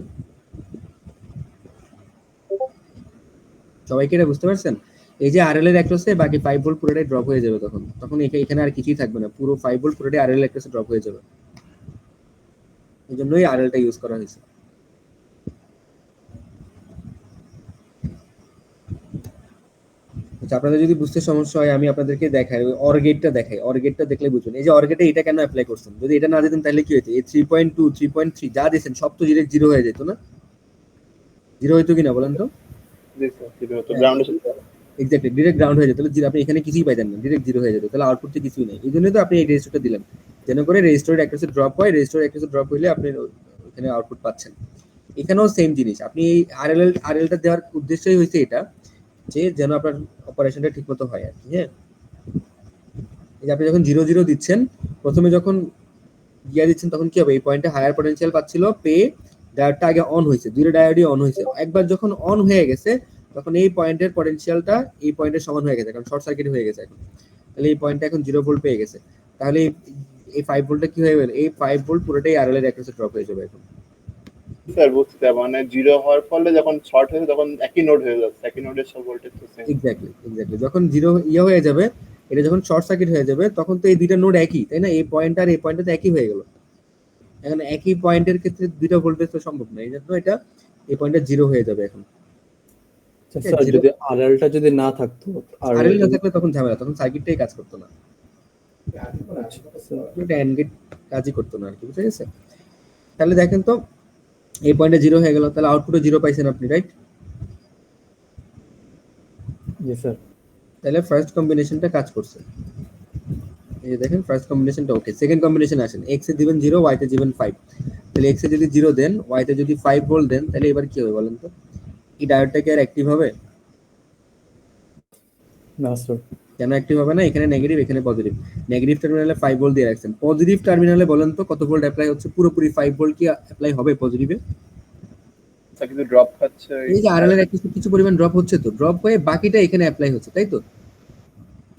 Speaker 1: সবাই কি এটা বুঝতে পারছেন? এই যে আরএল এর অ্যাক্রসে বাকি 5 ভোল্ট পুরোটাই ড্রপ হয়ে যাবে, তখন এখানে আর কিছুই থাকবে না, পুরো 5 ভোল্ট পুরোটাই আরএল এর অ্যাক্রসে ড্রপ হয়ে যাবে, এই জন্যই আরএলটা ইউজ করা হয়েছে। আচ্ছা, আপনাদের যদি বুঝতে সমস্যা হয় আমি আপনাদেরকে দেখাই, ওই অর গেটটা দেখাই, অর গেটটা দেখলে বুঝবেন। এই যে অর গেটে এটা কেন অ্যাপ্লাই করছেন, যদি এটা না দিতেন তাহলে কি হতো, এই 3.2 3.3 যা দিয়েছেন সব তো ডিরেক্ট 0 হয়ে যেত না, 0 হইতো কিনা বলেন তো?
Speaker 3: জি স্যার, জিরো তো গ্রাউন্ডে চলে যাবে।
Speaker 1: এক্স্যাক্টলি, ডিরেক্ট গ্রাউন্ড হয়ে যেত, তাহলে আপনি এখানে কিছুই পাইতেন না, ডিরেক্ট 0 হয়ে যেত, তাহলে আউটপুটে কিছুই নেই। এই জন্যই তো আপনি এই রেজিস্টারটা দিলেন, যেন করে রেজিস্টারের অ্যাক্সেস ড্রপ হয়, রেজিস্টারের অ্যাক্সেস ড্রপ হইলে আপনি এখানে আউটপুট পাচ্ছেন। এখানেও সেম জিনিস, আপনি এই আরএলটা দেওয়ার উদ্দেশ্যই হয়েছে এটা, যে যেন আপনার অপারেশনটা ঠিকমতো হয় আর কি। হ্যাঁ, এই যে আপনি যখন 0 দিচ্ছেন, প্রথমে যখন গিয়া দিচ্ছেন তখন কি হবে, এই পয়েন্টে হায়ার পটেনশিয়াল পাচ্ছিল, পেয়ে ডায়োডটা আগে অন হয়েছে, দুইটা ডায়োডই অন হয়েছে, একবার যখন অন হয়ে গেছে তখন এই পয়েন্টের পটেনশিয়ালটা এই পয়েন্টের সমান হয়ে গেছে, কারণ শর্ট সার্কিট হয়ে গেছে এখন, তাহলে এই পয়েন্টটা এখন 0 ভোল্ট পেয়ে গেছে, তাহলে এই 5 ভোল্টটা কি হয়ে গেল, এই 5 ভোল্ট পুরোটাই আরএল এর অ্যাক্রসে ড্রপ হয়ে যাবে এখন।
Speaker 3: স্যার বুঝতে, মানে 0 হওয়ার ফলে যখন শর্ট হয়েছে তখন একই নোড হয়ে যাচ্ছে, একই নোডের সব ভোল্টেজ তো সেম।
Speaker 1: এক্স্যাক্টলি, যখন 0 হয়ে যাবে, এটা যখন শর্ট সার্কিট হয়ে যাবে তখন তো এই দুইটা নোড একই, তাই না? এই পয়েন্ট আর এই পয়েন্টটা তো একই হয়ে গেল, এখন একই পয়েন্টের ক্ষেত্রে দুইটা ভোল্টেজ তো সম্ভব না, এই জন্য এটা এই পয়েন্টটা 0 হয়ে যাবে এখন।
Speaker 2: স্যার যদি আরএলটা যদি না থাকতো,
Speaker 1: আরএল না থাকলে তখন ঝামেলা, তখন সার্কিটটাই কাজ করতো না,
Speaker 2: আচ্ছা
Speaker 1: এটা এন্ড গেট কাজই করতো না আর কি, বুঝে গেছে? তাহলে দেখেন তো এই পয়েন্টে 0 হয়ে গেল, তাহলে আউটপুটে 0 পাইছেন আপনি, রাইট?
Speaker 2: জি স্যার।
Speaker 1: তাহলে ফার্স্ট কম্বিনেশনটা কাজ করছে, এই যে দেখেন ফার্স্ট কম্বিনেশনটা ওকে। সেকেন্ড কম্বিনেশন আসেন, এক্স এ দিবেন 0, ওয়াই তে দিবেন 5, তাহলে এক্স এ যদি 0 দেন, ওয়াই তে যদি 5 ভোল্ট দেন, তাহলে এবার কি হবে বলেন তো, এই ডায়োডটা কি আর অ্যাক্টিভ হবে?
Speaker 2: না স্যার।
Speaker 1: কেন অ্যাক্টিভ হবে না? এখানে নেগেটিভ, এখানে পজিটিভ, নেগেটিভ টার্মিনালে 5 ভোল্ট দিয়ে রাখছেন, পজিটিভ টার্মিনালে বলেন তো কত ভোল্ট অ্যাপ্লাই হচ্ছে, পুরোপুরি 5 ভোল্ট কি অ্যাপ্লাই হবে পজিটিভে?
Speaker 3: স্যার কিন্তু ড্রপ খাচ্ছে।
Speaker 1: এই যে আরএল এর কিছু পরিমাণ ড্রপ হচ্ছে, তো ড্রপ হয়ে বাকিটা এখানে অ্যাপ্লাই হচ্ছে, তাই তো?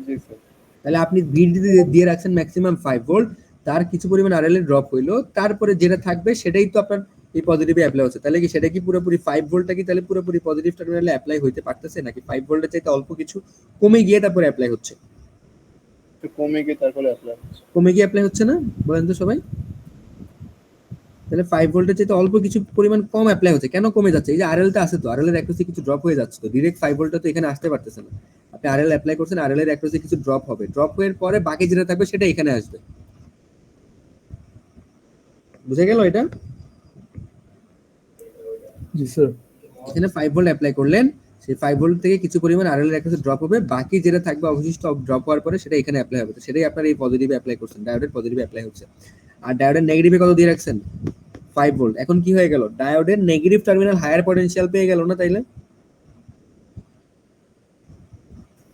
Speaker 3: জি স্যার।
Speaker 1: তাহলে আপনি ভিডিওতে দিয়ে রাখছেন ম্যাক্সিমাম 5 ভোল্ট, তার কিছু পরিমাণ আরএল এর ড্রপ হইলো, তারপরে যেটা থাকবে সেটাই তো আপনার এই পজিটিভে অ্যাপ্লাই হচ্ছে, তাহলে কি সেটা কি পুরোপুরি 5 ভোল্টটা কি তাহলে পুরোপুরি পজিটিভ টার্মিনালে অ্যাপ্লাই হইতে পারতেছে, নাকি 5 ভোল্টের চাইতে অল্প কিছু কমে গিয়ে তারপরে অ্যাপ্লাই হচ্ছে?
Speaker 3: একটু কমে গিয়ে তারপরে অ্যাপ্লাই হচ্ছে।
Speaker 1: কমে গিয়ে অ্যাপ্লাই হচ্ছে না বলেন তো সবাই? তাহলে 5 ভোল্টের চাইতে অল্প কিছু পরিমাণ কম অ্যাপ্লাই হচ্ছে, কেন কমে যাচ্ছে? এই যে আরএলটা আছে, তো আরএল এর অ্যাক্রসে কিছু ড্রপ হয়ে যাচ্ছে, তো ডাইরেক্ট 5 ভোল্টটা তো এখানে আসতে পারতেছে না, আপনি আরএল অ্যাপ্লাই করছেন, আরএল এর অ্যাক্রসে কিছু ড্রপ হবে, ড্রপ হওয়ার পরে বাকি যেটা থাকবে সেটা এখানে আসবে, বুঝে গেল এটা?
Speaker 2: জি স্যার।
Speaker 1: এখানে 5 ভোল্ট অ্যাপ্লাই করলেন, সেই 5 ভোল্ট থেকে কিছু পরিমাণ আরএল এর অ্যাক্রসে ড্রপ হবে, বাকি যেটা থাকবে অবশিষ্ট ড্রপ হওয়ার পরে সেটা এখানে অ্যাপ্লাই হবে, তো সেটাই আপনার এই পজিটিভে অ্যাপ্লাই করছেন, ডায়োডের পজিটিভে অ্যাপ্লাই হচ্ছে। আর ডায়োডের নেগেটিভে কত দিয়ে রাখছেন? 5 ভোল্ট। এখন কি হয়ে গেল, ডায়োডের নেগেটিভ টার্মিনাল হায়ার পটেনশিয়াল পেয়ে গেল না? তাইলে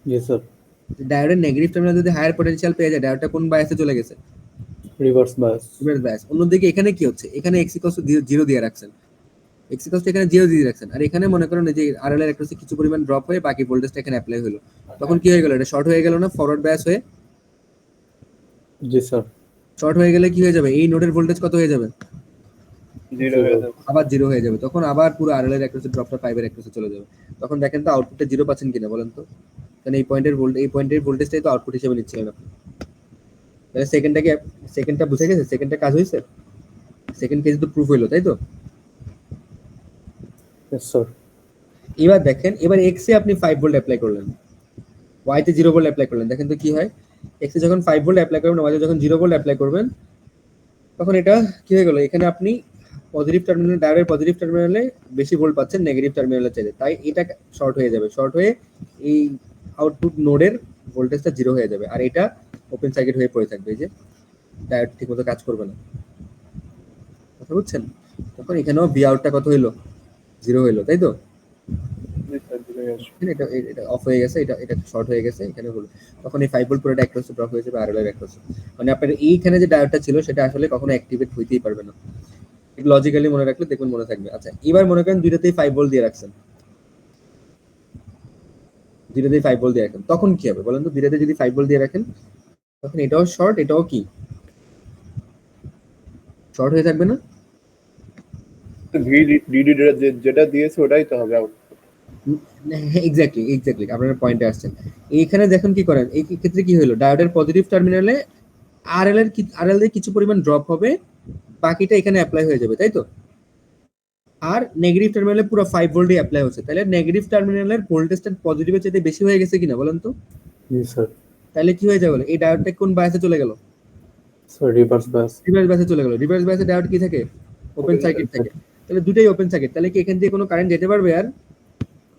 Speaker 2: জি স্যার।
Speaker 1: ডায়োডের নেগেটিভ টার্মিনাল যদি হায়ার পটেনশিয়াল পেয়ে যায়, ডায়োডটা কোন বায়াসে চলে গেছে?
Speaker 2: Reverse bias.
Speaker 1: Reverse bias. অন্যদিকে এখানে কি হচ্ছে, এখানে x = 0 দিয়ে রাখছেন, x = এখানে 0 দিয়ে রাখছেন, আর এখানে মনে করেন যে আরএল এর অ্যাক্রসে কিছু পরিমাণ ড্রপ হয়ে বাকি ভোল্টেজটা এখানে অ্যাপ্লাই হলো, তখন কি হয়ে গেল, এটা শর্ট হয়ে গেল না, ফরওয়ার্ড বায়াস হয়ে?
Speaker 2: জি স্যার।
Speaker 1: শর্ট হয়ে গেলে কি হয়ে যাবে, এই নোডের ভোল্টেজ কত হয়ে যাবে?
Speaker 3: 0 হয়ে যাবে।
Speaker 1: আবার 0 হয়ে যাবে, তখন আবার পুরো আরএল এর অ্যাক্রসে ড্রপটা 5 এর অ্যাক্রসে চলে যাবে, তখন দেখেন তো আউটপুটে 0 পাচ্ছেন কিনা বলেন তো, কারণ এই পয়েন্টের ভোল্টেজটাই তো আউটপুট হিসেবে নিচ্ছিলেন আপনি। তাহলে সেকেন্ডটা বুঝে গেছে, সেকেন্ডটা কাজ হয়েছে, সেকেন্ড কেস তো প্রুফ হইলো, তাই তো?
Speaker 2: Yes sir.
Speaker 1: এবার দেখেন, এবার এক্স এ আপনি 5 ভোল্ট অ্যাপ্লাই করলেন, ওয়াই তে 0 ভোল্ট অ্যাপ্লাই করলেন, দেখেন তো কি হয়, এক্স এ যখন 5 ভোল্ট অ্যাপ্লাই করবেন, ওয়াই তে যখন 0 ভোল্ট অ্যাপ্লাই করবেন, তখন এটা কি হয়ে গেল, এখানে আপনি পজিটিভ টার্মিনাল, ডায়োডের পজিটিভ টার্মিনালে বেশি ভোল্ট পাচ্ছেন নেগেটিভ টার্মিনালে চাইলে, তাই এটা শর্ট হয়ে যাবে, শর্ট হয়ে এই আউটপুট নোডের ভোল্টেজটা 0 হয়ে যাবে, আর এটা ওপেন সার্কিট হয়ে পড়ে থাকবে, এই যে ডায়োড ঠিকমতো কাজ করবে না, কথা বুঝছেন? তখন এখানেও ভি আউটটা কত হইলো, 0 হইলো, তাই তো?
Speaker 3: জি স্যার, 0 হয়ে আসবে।
Speaker 1: এখানে এটা অফ হয়ে গেছে, এটা শর্ট হয়ে গেছে এখানে হলো, তখন এই 5 ভোল্ট পুরোটা অ্যাক্রসে ড্রপ হয়ে যাবে RL এর অ্যাক্রসে। মানে আপনার এইখানে যে ডায়োডটা ছিল সেটা আসলে কখনো অ্যাক্টিভেট হইতেই পারবে না। এটা লজিক্যালি মনে রাখলে দেখুন মনে থাকবে। আচ্ছা এবার মনে করেন দুইটাতেই 5 ভোল্ট দিয়ে রাখছেন, দুইটাতেই 5 ভোল্ট দিয়ে রাখেন, তখন কি হবে বলেন তো? দুইটাতে যদি 5 ভোল্ট দিয়ে রাখেন তখন এটাও শর্ট, এটাও কি শর্ট হয়ে থাকবে না?
Speaker 3: তো ভিডিডি যেটা দিয়েছে ওটাই তো হবে আউট।
Speaker 1: এক্স্যাক্টলি আপনার পয়েন্টে আসছেন। এইখানে দেখুন কি করেন, এই ক্ষেত্রে কি হলো, ডায়োডের পজিটিভ টার্মিনালে আরএল এর কিছু পরিমাণ ড্রপ হবে, বাকিটা এখানে অ্যাপ্লাই হয়ে যাবে, তাই তো? আর নেগেটিভ টার্মিনালে পুরো 5 ভোল্টই অ্যাপ্লাই হচ্ছে, তাহলে নেগেটিভ টার্মিনালের ভোল্টেজটা পজিটিভের চাইতে বেশি হয়ে গেছে কিনা বলেন তো?
Speaker 2: জি স্যার।
Speaker 1: তাহলে কি হয়ে যাবে, এই ডায়োডটা কোন বায়াসে চলে গেল?
Speaker 2: Sir reverse bias.
Speaker 1: রিভার্স বায়াসে চলে গেল। রিভার্স বায়াসে ডায়োড কি থাকে? ওপেন সার্কিট থাকে। তাহলে দুটোই ওপেন সার্কিট, তাহলে কি এখান দিয়ে কোনো কারেন্ট যেতে পারবে আর?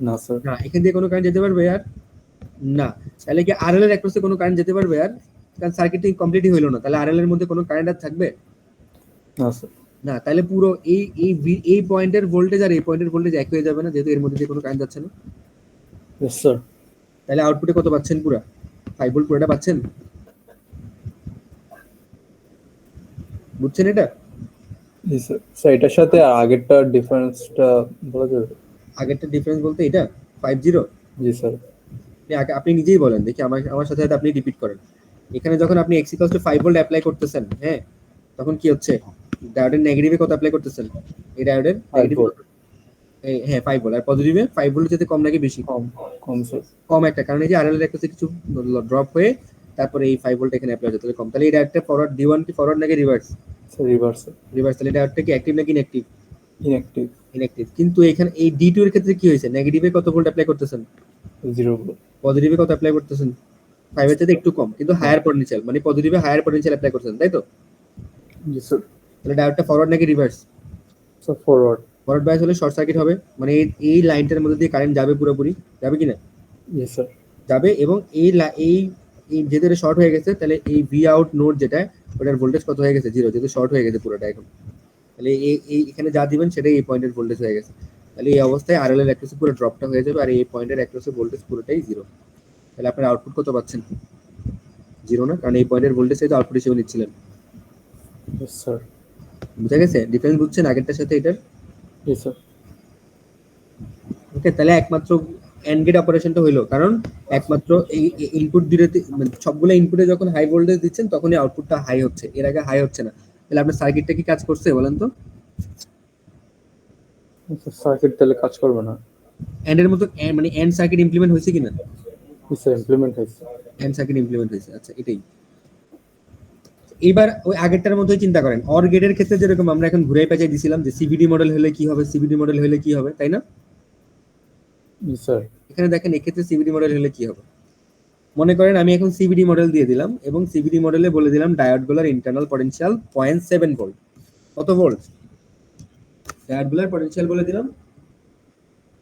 Speaker 2: না স্যার।
Speaker 1: না, এখান দিয়ে কোনো কারেন্ট যেতে পারবে আর? না। তাহলে কি আরএল এর অ্যাক্রসে কোনো কারেন্ট যেতে পারবে আর? কারণ সার্কিটটি কমপ্লিটই হইলো না, তাহলে আরএল এর মধ্যে কোনো কারেন্ট আর থাকবে
Speaker 2: না স্যার।
Speaker 1: না। তাহলে পুরো এই পয়েন্টের ভোল্টেজ আর এই পয়েন্টের ভোল্টেজ এক হয়ে যাবে না, যেহেতু এর মধ্যে দিয়ে কোনো কারেন্ট যাচ্ছে না।
Speaker 2: Yes sir.
Speaker 1: তাহলে আউটপুটে কত পাচ্ছেন? পুরো 5 ভোল্ট পুরোটা পাচ্ছেন, বুঝছেন এটা?
Speaker 2: জি স্যার। স্যার এটার সাথে আগেরটার ডিফারেন্সটা বলা যাবে?
Speaker 1: আগেরটা ডিফারেন্স বলতে এটা 50।
Speaker 2: জি স্যার।
Speaker 1: আপনি নিজেই বলেন দেখি, আমার সাথে সাথে আপনি রিপিট করেন। এখানে যখন আপনি x = 5 ভোল্ট অ্যাপ্লাই করতেছেন, হ্যাঁ, তখন কি হচ্ছে? ডায়োডের নেগেটিভে কত অ্যাপ্লাই করতেছেন? এই ডায়োডের নেগেটিভ, হ্যাঁ 5 ভোল্ট। আর পজিটিভে 5 ভোল্টের চেয়ে কম নাকি বেশি?
Speaker 2: কম। কম স্যার।
Speaker 1: কম একটা, কারণ এই যে আরএল এর কাছে কিছু ড্রপ হয়ে তারপরে এই 5 ভোল্ট এখানে অ্যাপ্লাই হচ্ছে, তাহলে কম। তাহলে এই ডায়োডটা ফরওয়ার্ড D1 কি ফরওয়ার্ড নাকি রিভার্স?
Speaker 2: Sir reverse.
Speaker 1: রিভার্স। তাহলে ডায়োডটা কি অ্যাক্টিভ নাকি ইনঅ্যাক্টিভ?
Speaker 2: ইনঅ্যাক্টিভ।
Speaker 1: ইনঅ্যাক্টিভ। কিন্তু এখানে এই D2 এর ক্ষেত্রে কি হয়েছে? নেগেটিভে কত ভোল্ট অ্যাপ্লাই করতেছেন?
Speaker 2: 0 ভোল্ট।
Speaker 1: পজিটিভে কত অ্যাপ্লাই করতেছেন? 5 এর চেয়ে একটু কম, কিন্তু হায়ার পটেনশিয়াল, মানে পজিটিভে হায়ার পটেনশিয়াল অ্যাপ্লাই করতেছেন, তাই তো?
Speaker 2: জি স্যার।
Speaker 1: তাহলে ডায়োডটা ফরওয়ার্ড নাকি reverse?
Speaker 2: Sir forward.
Speaker 1: Forward bias হলে শর্ট সার্কিট হবে, মানে এই লাইনটার মধ্যে দিয়ে কারেন্ট যাবে পুরোপুরি, যাবে কিনা?
Speaker 2: জি স্যার।
Speaker 1: যাবে। এবং এই যেহেতু এটা শর্ট হয়ে গেছে, তাহলে এই ভি আউট নোড যেটা, ওটার ভোল্টেজ কত হয়ে গেছে? 0, যেহেতু শর্ট হয়ে গেছে পুরোটা এখন। তাহলে এখানে যা দিবেন সেটাই এই পয়েন্টের ভোল্টেজ হয়ে গেছে। তাহলে এই অবস্থায় আরএল এর অ্যাক্রসে পুরো ড্রপটা হয়ে যাবে, আর এই পয়েন্টের অ্যাক্রসে ভোল্টেজ পুরোটাই 0। তাহলে আপনার আউটপুট কত পাচ্ছেন? 0 না, কারণ এই পয়েন্টের ভোল্টেজ তো আউটপুট হিসেবে নিচ্ছিলেন।
Speaker 2: Yes sir.
Speaker 1: বুঝা গেছে ডিফারেন্স? বুঝছেন আগেরটার সাথে এটার?
Speaker 2: জি স্যার।
Speaker 1: ওকে, তাহলে একমাত্র এন্ড গেট অপারেশনটা হইলো, কারণ একমাত্র এই ইনপুট দুটোতে, মানে সবগুলো ইনপুটে যখন হাই ভোল্টেজ দিচ্ছেন তখনই আউটপুটটা হাই হচ্ছে, এর আগে হাই হচ্ছে না। তাহলে আপনার সার্কিটটা কি কাজ করছে বলেন তো?
Speaker 2: সার্কিট তাহলে কাজ করবে না।
Speaker 1: এন্ডের মতো, মানে এন্ড সার্কিট ইমপ্লিমেন্ট হয়েছে কিনা?
Speaker 2: জি স্যার ইমপ্লিমেন্ট হয়েছে।
Speaker 1: এন্ড সার্কিট ইমপ্লিমেন্ট হয়েছে। আচ্ছা এটাই। এবার ওই আগেরটার মতোই চিন্তা করেন, অর গেটের ক্ষেত্রে যেরকম আমরা এখন ঘুরে পেঁচাই দিছিলাম যে সিভিডি মডেল হলে কি হবে, সিভিডি মডেল হলে কি হবে, তাই না?
Speaker 2: জি স্যার।
Speaker 1: এখানে দেখেন এক্ষেত্রে সিভিডি মডেল হলে কি হবে। মনে করেন আমি এখন সিভিডি মডেল দিয়ে দিলাম, এবং সিভিডি মডেলে বলে দিলাম ডায়োডগুলোর ইন্টারনাল পটেনশিয়াল 0.7 ভোল্ট। কত ভোল্ট? ডায়োডগুলোর পটেনশিয়াল বলে দিলাম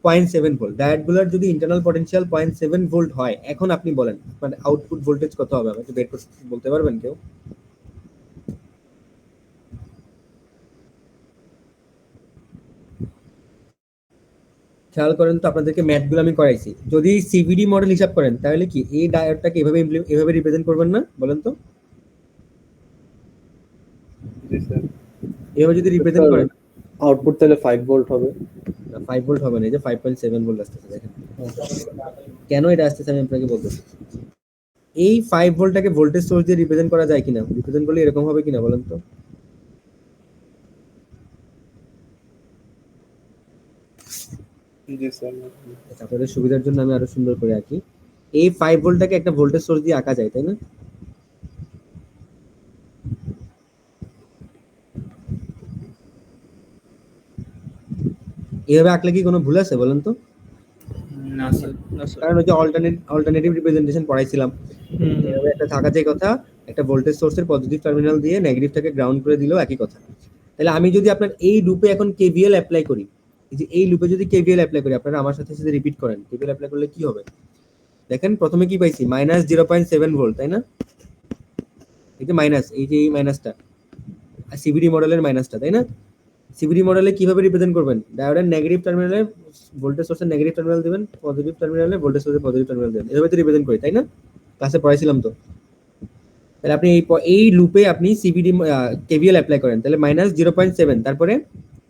Speaker 1: 0.7 ভোল্ট। ডায়োডগুলোর যদি ইন্টারনাল পটেনশিয়াল 0.7 ভোল্ট হয়, এখন আপনি বলেন মানে আউটপুট ভোল্টেজ কত হবে? আমাকে বের করতে বলতে পারবেন কেউ? খেয়াল করেন তো, আপনাদেরকে ম্যাথগুলো আমি করাইছি। যদি সিভিডি মডেল হিসাব করেন তাহলে কি এই ডায়োডটাকে এভাবে রিপ্রেজেন্ট করবেন না বলেন তো?
Speaker 3: জি স্যার।
Speaker 1: এভাবে যদি রিপ্রেজেন্ট করেন,
Speaker 2: আউটপুট তাহলে 5 ভোল্ট হবে।
Speaker 1: 5 ভোল্ট হবে না, এই যে 5.7 ভোল্ট আসতেছে। দেখেন কেন এটা আসতেছে আমি আপনাকে বলতেছি। এই 5 ভোল্টটাকে ভোল্টেজ সোর্স দিয়ে রিপ্রেজেন্ট করা যায় কিনা? রিপ্রেজেন্ট করলে এরকম হবে কিনা বলেন তো?
Speaker 3: জি স্যার।
Speaker 1: আপনাদের সুবিধার জন্য আমি আরো সুন্দর করে আঁকি। এই 5 ভোল্টটাকে একটা ভোল্টেজ সোর্স দিয়ে আঁকা যায়, তাই না? এভাবে আঁকলে কি কোনো ভুল আছে বলেন তো?
Speaker 6: না স্যার।
Speaker 7: না স্যার।
Speaker 1: কারণ ওই যে অল্টারনেটিভ রিপ্রেজেন্টেশন পড়াইছিলাম, এভাবে একটা থাকা যে কথা, একটা ভোল্টেজ সোর্সের পজিটিভ টার্মিনাল দিয়ে নেগেটিভটাকে গ্রাউন্ড করে দিলেও একই কথা। তাহলে আমি যদি আপনার এই লুপে এখন কেভিএল অ্যাপ্লাই করি, এই যে এই লুপে যদি কেভিএল অ্যাপ্লাই করি, আপনারা আমার সাথে সাথে রিপিট করেন, কেভিএল অ্যাপ্লাই করলে কি হবে? দেখেন প্রথমে কি পাইছি? -0.7 ভোল্ট, তাই না? এই যে মাইনাস, এই যে এই মাইনাসটা সিভিডি মডেলের মাইনাসটা, তাই না? সিবিডি মডেলে কিভাবে রিপ্রেজেন্ট করবেন? ডায়োডের নেগেটিভ টার্মিনালে ভোল্টেজ সোর্সের নেগেটিভ টার্মিনাল দিবেন, পজিটিভ টার্মিনালে ভোল্টেজ সোর্সের পজিটিভ টার্মিনাল দিবেন। এভাবে তো রিপ্রেজেন্ট করি, তাই না? ক্লাসে পড়াইছিলাম তো। তাহলে আপনি এই লুপে আপনি সিবিডি কেভিএল অ্যাপ্লাই করেন, তাহলে -0.7, তারপরে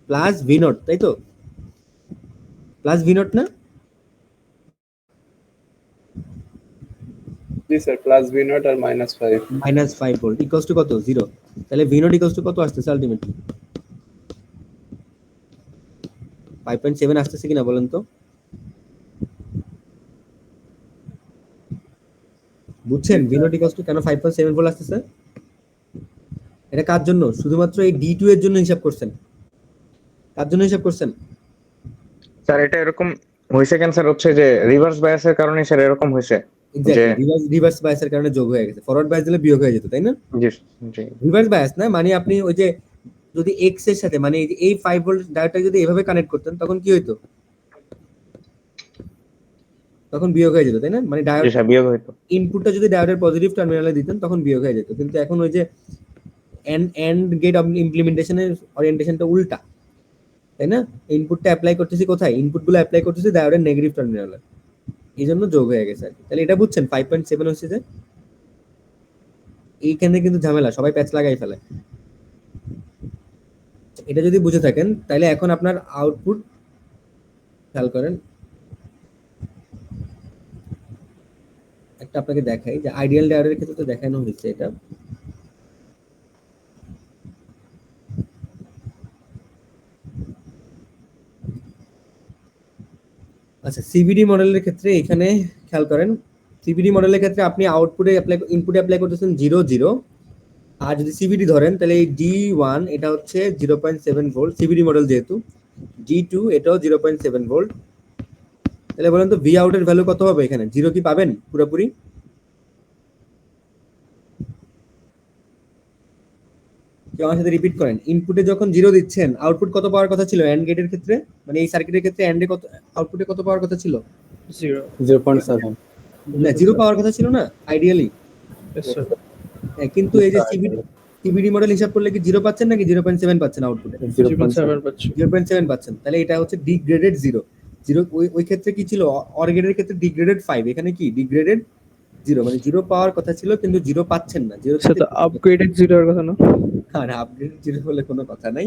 Speaker 1: প্লাস ভি নট, তাই তো? প্লাস ভি নট না?
Speaker 3: জি স্যার, প্লাস ভি নট আর -5।
Speaker 1: -5 ভোল্ট ইকুয়ালস টু কত? 0। তাহলে ভি নট ইকুয়ালস টু কত আসতেছে আলটিমেটলি? 5.7 আসতেছে কিনা বলেন তো? বুঝছেন ভি নট ইকুয়ালস টু কেন 5.7 ভোল্ট আসতেছে? এটা কার জন্য? শুধুমাত্র এই ডি2 এর জন্য হিসাব করছেন। কার জন্য হিসাব করছেন?
Speaker 9: স্যার এটা এরকম হয়েছে কেন স্যার, হচ্ছে যে রিভার্স বায়াসের কারণে স্যার এরকম হয়েছে।
Speaker 1: এক্স্যাক্টলি, রিভার্স বায়াসের কারণে যোগ হয়ে গেছে। ফরওয়ার্ড বায়াস দিলে বিয়োগ হয়ে যেত, তাই না?
Speaker 9: জি জি
Speaker 1: রিভার্স বায়াস না, মানে আপনি ওই যে যদি এক্স এর সাথে মানে এই 5 ভোল্ট ডায়োডটা যদি এভাবে কানেক্ট করতেন তখন কি হইতো? তখন বিয়োগ হয়ে যেত, তাই না? মানে ডায়োড
Speaker 9: জি স্যার, বিয়োগ হইতো।
Speaker 1: ইনপুটটা যদি ডায়োডের পজিটিভ টার্মিনালে দিতেন তখন বিয়োগ হয়ে যেত। কিন্তু এখন ওই যে এন্ড গেট ইমপ্লিমেন্টেশনের ওরিয়েন্টেশনটা উল্টা, তাই না? ইনপুটটা অ্যাপ্লাই করতেছি কোথায়? ইনপুটগুলো অ্যাপ্লাই করতেছি ডায়োডের নেগেটিভ টার্মিনালে, এই জন্য যোগ হয়ে গেছে আর কি। তাহলে এটা বুঝছেন 5.7 হচ্ছে যে এইখানে কিন্তু ঝামেলা, সবাই প্যাচ লাগাই ফেলে। এটা যদি বুঝে থাকেন তাহলে এখন আপনার আউটপুট খেয়াল করেন। একটা আপনাকে দেখাই যে আইডিয়াল ডায়োডের ক্ষেত্রে তো দেখানো হয়েছে এটা। আচ্ছা, সিবিডি মডেলের ক্ষেত্রে এখানে খেয়াল করেন, সিবিডি মডেলের ক্ষেত্রে আপনি আউটপুটে ইনপুটে অ্যাপ্লাই করতেছেন 0 0, আর যদি সিবিডি ধরেন তাহলে এই D1 এটা হচ্ছে 0.7 ভোল্ট সিবিডি মডেল, যেহেতু D2 এটাও 0.7 ভোল্ট। তাহলে বলেন তো ভি আউটের ভ্যালু কত হবে এখানে? 0 কি পাবেন পুরোপুরি? কেউ আমার সাথে রিপিট করেন, ইনপুটে যখন 0 দিচ্ছেন আউটপুট কত পাওয়ার কথা ছিল এন্ড গেটের ক্ষেত্রে? মানে এই সার্কিটের ক্ষেত্রে এন্ডে কত আউটপুটে কত পাওয়ার কথা ছিল?
Speaker 7: 0।
Speaker 2: 0.7।
Speaker 1: না, 0 পাওয়ার কথা ছিল না আইডিয়ালি।
Speaker 7: Yes, sir.
Speaker 1: কিন্তু এই যে সিবিডি মডেল হিসাব করলে কি 0 পাচ্ছেন নাকি 0.7 পাচ্ছেন আউটপুটে?
Speaker 7: 0.7 পাচ্ছি।
Speaker 1: 0.7 পাচ্ছেন। তাহলে এটা হচ্ছে ডিগ্রেডেড 0। ওই ক্ষেত্রে কি ছিল? অর গেটের ক্ষেত্রে ডিগ্রেডেড 5, এখানে কি ডিগ্রেডেড 0, মানে 0 পাওয়ার কথা ছিল কিন্তু 0 পাচ্ছেন না। 0
Speaker 7: সেটা আপগ্রেডেড 0 এর কথা না?
Speaker 1: আর আপগ্রেডেড 0 বলে কোনো কথা নাই।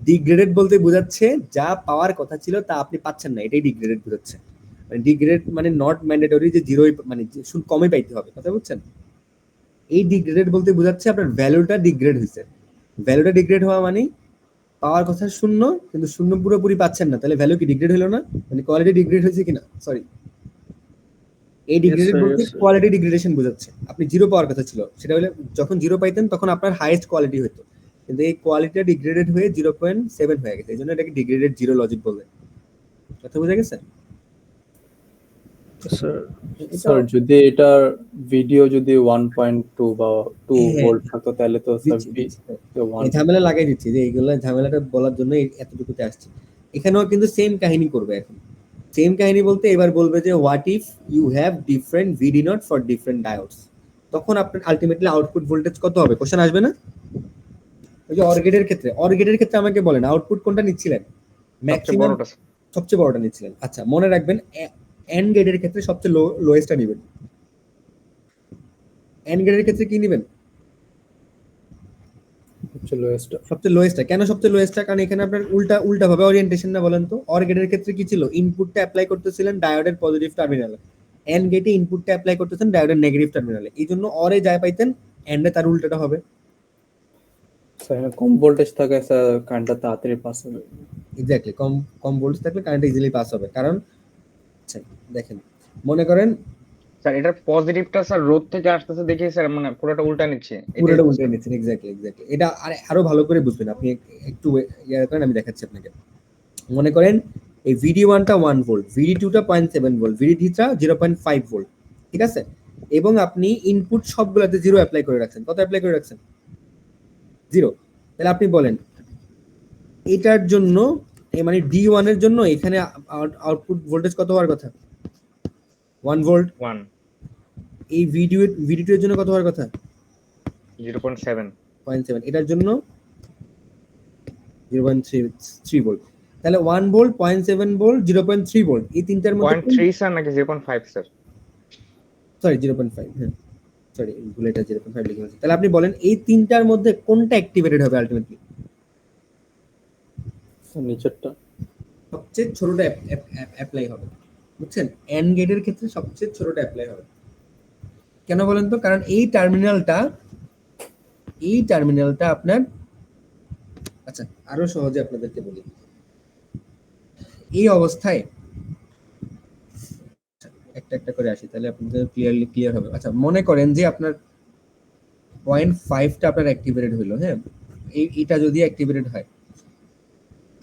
Speaker 1: ডিগ্রেডেড বলতে বোঝাচ্ছে যা পাওয়ার কথা ছিল তা আপনি পাচ্ছেন না, এটাই ডিগ্রেডেড বোঝাচ্ছে। মানে ডিগ্রেড মানে নট ম্যান্ডেটরি যে 0 মানে কমই পাইতে হবে, কথা বুঝছেন? এই ডিগ্রেডেড বলতে বোঝাচ্ছে আপনার ভ্যালুটা ডিগ্রেড হয়েছে। ভ্যালুটা ডিগ্রেড হওয়া মানে পাওয়ার কথা 0 কিন্তু 0 পুরোপুরি পাচ্ছেন না, তাহলে ভ্যালু কি ডিগ্রেড হলো না? মানে কোয়ালিটি ডিগ্রেড হয়েছে কিনা? সরি, এই ডিগ্রেডেড
Speaker 7: sir,
Speaker 1: বলতে
Speaker 7: yes, sir.
Speaker 1: কোয়ালিটি ডিগ্রেডেশন বোঝাচ্ছে। আপনি 0 পাওয়ার কথা ছিল, সেটা হলে যখন 0 পাইতেন তখন আপনার হাইয়েস্ট কোয়ালিটি হতো, কিন্তু এই কোয়ালিটিটা ডিগ্রেডেড হয়ে 0.7 হয়ে গেছে, এই জন্য এটাকে ডিগ্রেডেড 0 লজিক বলে। কথা বুঝা গেছে?
Speaker 7: Yes, sir.
Speaker 2: স্যার যদি এটার ভিডিও যদি 1.2 বা 2
Speaker 1: হ্যাঁ,
Speaker 2: ভোল্ট থাকতো তাহলে তো স্যার
Speaker 1: দিচ্ছি। এই ঝামেলা লাগাই দিচ্ছি যে এইগুলো ঝামেলাটা বলার জন্য এতটুকুতে আসছে। এখানেও কিন্তু সেম কাহিনী করবে এখন। সেম কাহিনী বলতে এবার বলবে যে what if you have different VD not for different diodes, তখন আপনার আলটিমেটলি আউটপুট ভোল্টেজ কত হবে? কোশ্চেন আসবে না? ওই যে অরগেটের ক্ষেত্রে আমাকে বলেন আউটপুট কোনটা নিচ্ছিলেন?
Speaker 9: সবচেয়ে
Speaker 1: ম্যাক্সিমাম
Speaker 9: বড়টা স্যার।
Speaker 1: সবচেয়ে বড়টা নিচ্ছিলেন। আচ্ছা, মনে রাখবেন এন্ড গেটের ক্ষেত্রে সবচেয়ে লোয়েস্টটা নেবেন। এন্ড গেটের ক্ষেত্রে কি নেবেন? সবচেয়ে লোয়েস্টটা। কেন সবচেয়ে লোয়েস্টটা? কারণ এখানে আপনার উল্টা ভাবে ওরিয়েন্টেশন না, বলেন তো। অর গেটের ক্ষেত্রে কি ছিল? ইনপুটটা অ্যাপ্লাই করতেছিলেন ডায়োডের পজিটিভ টার্মিনালে, এন্ড গেটে ইনপুটটা অ্যাপ্লাই করতেছেন ডায়োডের নেগেটিভ টার্মিনালে। এই জন্য অরে যায় পাইতেন, এন্ডে তার উল্টাটা হবে।
Speaker 2: স্যার কম ভোল্টেজ থাকে স্যার কারেন্টটা তাড়াতাড়ি পাস হবে।
Speaker 1: এক্স্যাক্টলি, কম ভোল্টেজ থাকলে কারেন্ট ইজিলি পাস হবে। কারণ আচ্ছা দেখেন, মনে করেন
Speaker 9: স্যার এটার পজিটিভটা স্যার রোদ থেকে আসতেছে দেখি স্যার, মানে পুরোটা উল্টা নিচ্ছে।
Speaker 1: পুরোটা উল্টে নিচ্ছেন। এক্স্যাক্টলি। এটা আরো ভালো করে বুঝবেন আপনি, একটু ইয়ার করেন, আমি দেখাচ্ছি আপনাকে। মনে করেন এই VD1টা 1 ভোল্ট, VD2টা 0.7 ভোল্ট, VD3টা 0.5 ভোল্ট, ঠিক আছে? এবং আপনি ইনপুট সবগুলোতে 0 অ্যাপ্লাই করে রাখছেন। কত অ্যাপ্লাই করে রাখছেন? 0। তাহলে আপনি বলেন এটার জন্য মানে D1 এর জন্য এখানে আউটপুট ভোল্টেজ কত হওয়ার কথা? 1 ভোল্ট।
Speaker 9: 1
Speaker 1: এই VD2 এর জন্য কত হওয়ার কথা?
Speaker 9: 0.7
Speaker 1: 0.7। এটার জন্য 0.3 ভোল্ট। তাহলে 1 ভোল্ট, 0.7 ভোল্ট, 0.3 ভোল্ট, এই তিনটার মধ্যে
Speaker 9: 0.3 স্যার নাকি 0.5 স্যার?
Speaker 1: সরি 0.5, হ্যাঁ সরি ভুল, এটা 0.5 লিখে ফেলেছি। তাহলে আপনি বলেন এই তিনটার মধ্যে কোনটা অ্যাক্টিভেটেড হবে আলটিমেটলি?
Speaker 2: নিচেরটা।
Speaker 1: সবচেয়ে ছোটটা অ্যাপ্লাই হবে, বুঝছেন? এন্ড গেটের ক্ষেত্রে সবচেয়ে ছোটটা অ্যাপ্লাই হবে। কেন বলেন তো? কারণ এই টার্মিনালটা আপনার, আচ্ছা আরো সহজে আপনাদেরকে বলি। এই অবস্থায় একটা একটা করে আসি, তাহলে আপনাদের ক্লিয়ার হবে। আচ্ছা মনে করেন যে আপনার 0.5টা আপনার অ্যাক্টিভেটেড হলো, হ্যাঁ, এইটা যদি অ্যাক্টিভেটেড হয়,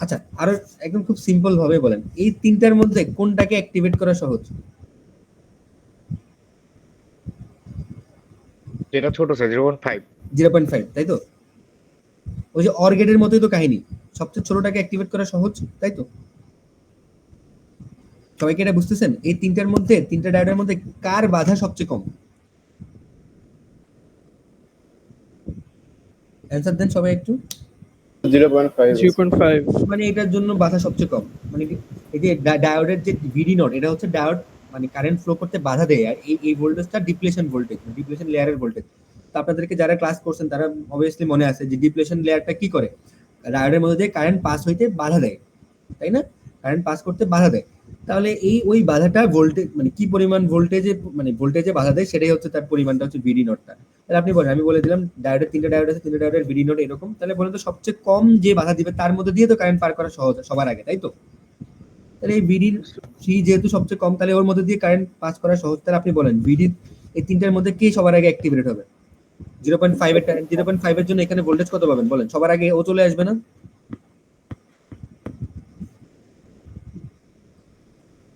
Speaker 1: আচ্ছা আরো একদম খুব সিম্পল ভাবে বলেন, এই তিনটার মধ্যে কোনটাকে অ্যাক্টিভেট করা সহজ?
Speaker 9: যেটা ছোট স্যার 0.5।
Speaker 1: 0.5, তাই তো? ওই যে অর গেটের মতোই তো কাহিনী, সবচেয়ে ছোটটাকে অ্যাক্টিভেট করা সহজ, তাই তো? সবাইকে এটা বুঝতেছেন? এই তিনটার মধ্যে, তিনটা ডায়োডের মধ্যে কার বাধা সবচেয়ে কম? অ্যানসার দেন সবাই একটু।
Speaker 3: 0.5
Speaker 7: 0.5
Speaker 1: মানে এটার জন্য বাধা সবচেয়ে কম, মানে এই যে ডায়োডের যে ভিডি নট, এটা হচ্ছে ডায়োড মানে কারেন্ট ফ্লো করতে বাধা দেয়, আর এই ভোল্টেজটা ডিপ্লেশন ভোল্টেজ, ডিপ্লেশন লেয়ারের ভোল্টেজ। তো আপনাদেরকে যারা ক্লাস করছেন তারা অবভিয়াসলি মনে আছে যে ডিপ্লেশন লেয়ারটা কি করে, ডায়োডের মধ্যে দিয়ে কারেন্ট পাস হইতে বাধা দেয়, তাই না? কারেন্ট পাস করতে বাধা দেয়। তাহলে ওই বাধাটা ভোল্টেজ মানে কি পরিমাণ ভোল্টেজে বাধা দেয়, সেটাই হচ্ছে তার পরিমাণটা, হচ্ছে ভিডি নটটা। তাহলে আপনি বলেন, আমি বলে দিলাম ডায়োডের তিনটা ডায়োড আছে, তিনটা ডায়োডের ভিডি নট এরকম, তাহলে বলেন তো সবচেয়ে কম যে বাধা দিবে তার মধ্যে দিয়ে তো কারেন্ট পার করা সহজ সবার আগে, তাই তো? তাহলে এই ভিডি থ্রি যেহেতু সবচেয়ে কম, তাহলে ওর মধ্যে দিয়ে কারেন্ট পাস করা সহজ। তাহলে আপনি বলেন ভিডি এই তিনটার মধ্যে কে সবার আগে অ্যাক্টিভেট হবে? 0.5 এর জন্য এখানে ভোল্টেজ কত পাবেন বলেন? সবার আগে ও চলে আসবে না?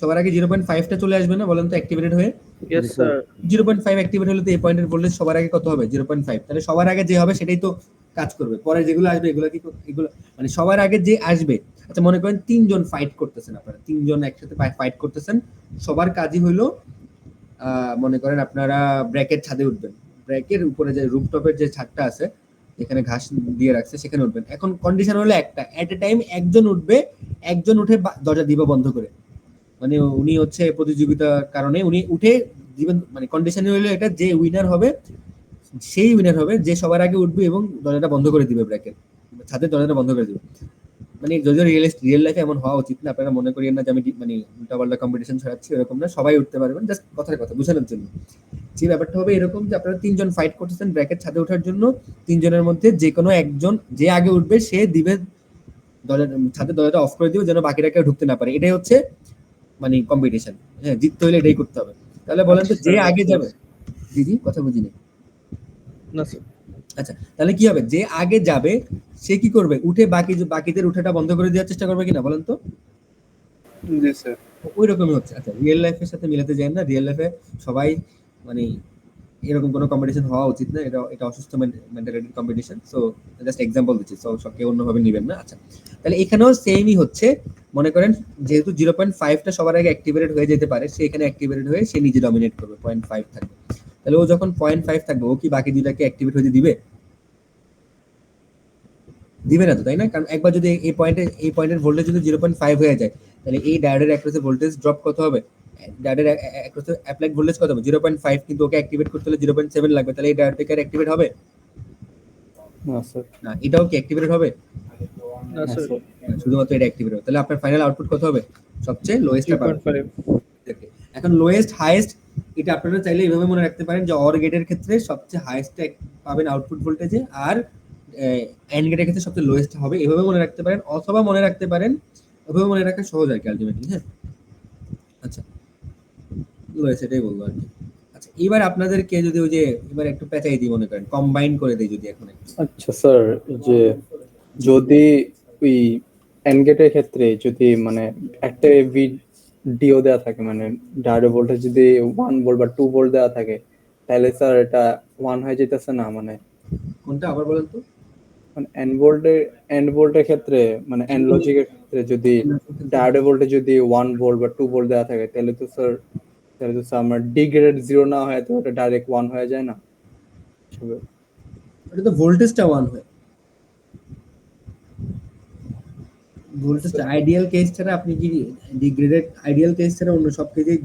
Speaker 1: সবার আগে 0.5টা চলে আসবে না বলেন তো অ্যাক্টিভেটেড হয়ে?
Speaker 7: ইয়েস স্যার
Speaker 1: 0.5 অ্যাক্টিভেট হলে তো এই পয়েন্টের ভোল্টেজ সবার আগে কত হবে? 0.5। তাহলে সবার আগে যে হবে সেটাই তো কাজ করবে, পরে যেগুলো আসবে এগুলো মানে সবার আগে যে আসবে। আচ্ছা মনে করেন তিনজন ফাইট করতেছেন, আপনারা তিনজন একসাথে ফাইট করতেছেন, সবার কাজই হলো মনে করেন আপনারা ব্র্যাকের ছাদে উঠবেন, ব্র্যাকের উপরে যে রুফটপের যে ছাদটা আছে যেখানে ঘাস দিয়ে রাখছে সেখানে উঠবেন। এখন কন্ডিশন হলো একটা, এট এ টাইম একজন উঠবে, একজন উঠে দরজা দিবে বন্ধ করে, মানে উনি হচ্ছে প্রতিযোগিতার কারণে উনি উঠে দিবেন, মানে কন্ডিশন হলো এটা, যে উইনার হবে সেই উইনার হবে যে সবার আগে উঠবে এবং দরজাটা বন্ধ করে দিবে, ব্র্যাকেট ছাদের দরজাটা বন্ধ করে দিবে। মানে যদিও রিয়েল লাইফে এমন হওয়া উচিত না, আপনারা মনে করিয়েন না যে আমি মানে উল্টাপাল্টা কম্পিটিশন ছড়াচ্ছি, এরকম না, সবাই উঠতে পারবেন, জাস্ট কথার কথা বোঝানোর জন্য। যে ব্যাপারটা হবে এরকম যে আপনারা তিনজন ফাইট করতেছেন ব্র্যাকেট ছাদে ওঠার জন্য, তিনজনের মধ্যে যে কোনো একজন যে আগে উঠবে সে দিবে ছাদের দরজাটা অফ করে দিবে যেন বাকিরা কেউ ঢুকতে না পারে। এটাই হচ্ছে মানে কম্পিটিশন, হ্যাঁ, জিততে হলে এটাই করতে হবে। তাহলে বলেন তো যে আগে যাবে, জি কথা বুঝিনি।
Speaker 7: না স্যার
Speaker 1: আচ্ছা তাহলে কি হবে, যে আগে যাবে সে কি করবে, উঠে বাকিদের উঠাটা বন্ধ করে দেওয়ার চেষ্টা করবে কিনা বলেন তো?
Speaker 3: জি স্যার।
Speaker 1: ওই রকমই হচ্ছে। আচ্ছা রিয়েল লাইফের সাথে মিলাতে যায় না, রিয়েল লাইফে সবাই মানে এরকম কোনো কম্পিটিশন হওয়া উচিত না, এটা অসুস্থ মেন্টালিটির কম্পিটিশন। সো জাস্ট এক্সাম্পল দিচ্ছি, সো সবকে অন্যভাবে নেবেন না। আচ্ছা তাহলে এখানেও সেমই হচ্ছে, মনে করেন যেহেতু 0.5টা সবার আগে অ্যাক্টিভেটেড হয়ে যেতে পারে, সে এখানে অ্যাক্টিভেটেড হয়ে সে নিজে ডমিনেট করবে, 0.5 থাকবে। তাহলে ও যখন 0.5 থাকবে, ও কি বাকি দুইটাকে অ্যাক্টিভেট হতে দিবে? দিবে না তো, তাই না? কারণ একবার যদি এই পয়েন্টের ভোল্টেজ যদি 0.5 হয়ে যায়, তাহলে এই ডায়োডের অ্যাক্রসে ভোল্টেজ ড্রপ কত হবে? ডায়োডের অ্যাক্রসে অ্যাপ্লাইড ভোল্টেজ কত হবে? 0.5, কিন্তু ওকে অ্যাক্টিভেট করতে হলে 0.7 লাগবে। তাহলে এই ডায়োডটা অ্যাক্টিভেট হবে
Speaker 2: না স্যার।
Speaker 1: না, এটাও কি অ্যাক্টিভেট হবে?
Speaker 7: না স্যার
Speaker 1: শুধুমাত্র এটা অ্যাক্টিভেট হবে। তাহলে আপনার ফাইনাল আউটপুট কত হবে? সবচেয়ে লোয়েস্টটা পাবেন।
Speaker 7: 0.5
Speaker 1: এখন লোয়েস্ট হাইয়েস্ট এটা আপনারা চাইলে এইভাবে মনে রাখতে পারেন যে অর গেটের ক্ষেত্রে সবচেয়ে হাইয়েস্ট পাবেন আউটপুট ভোল্টেজে, আর এন্ড গেটের ক্ষেত্রে সবচেয়ে লোয়েস্ট হবে, এভাবে মনে রাখতে পারেন। অথবা মনে রাখতে পারেন, ওভাবে মনে রাখা সহজ আর কি আলটিমেটলি, হ্যাঁ। আচ্ছা লোয়েস্ট এটাই বলবো আর কি। আচ্ছা এবার আপনাদেরকে যদি ওই যে এবার একটু পেঁচাই দিই, মনে করেন কম্বাইন করে দেই যদি এখন একটু।
Speaker 2: আচ্ছা স্যার, যে যদি ওই এন্ড গেটের ক্ষেত্রে যদি মানে একটা ডিও দেওয়া থাকে, মানে ডায়োড ভোল্টেজ যদি 1 ভোল্ট বা 2 ভোল্ট দেওয়া থাকে, তাহলে স্যার এটা 1 হয়ে যেতেছে না? মানে
Speaker 1: কোনটা আবার বলেন তো?
Speaker 2: মানে এন্ড ভোল্টের ক্ষেত্রে, মানে এন্ড লজিকের ক্ষেত্রে যদি ডায়োড ভোল্টেজ যদি 1 ভোল্ট বা 2 ভোল্ট দেওয়া থাকে, তাহলে তো স্যার আমার ডি গ্রেড 0 না হয় তো ওটা ডাইরেক্ট 1 হয়ে যায় না?
Speaker 1: এটা তো ভোল্টেজটা 1 হয়, ভোল্টেজটা আইডিয়াল কেস ছাড়া আপনি কি ডিগ্রেডেড, আইডিয়াল কেস ছাড়া অন্য সব কেসেই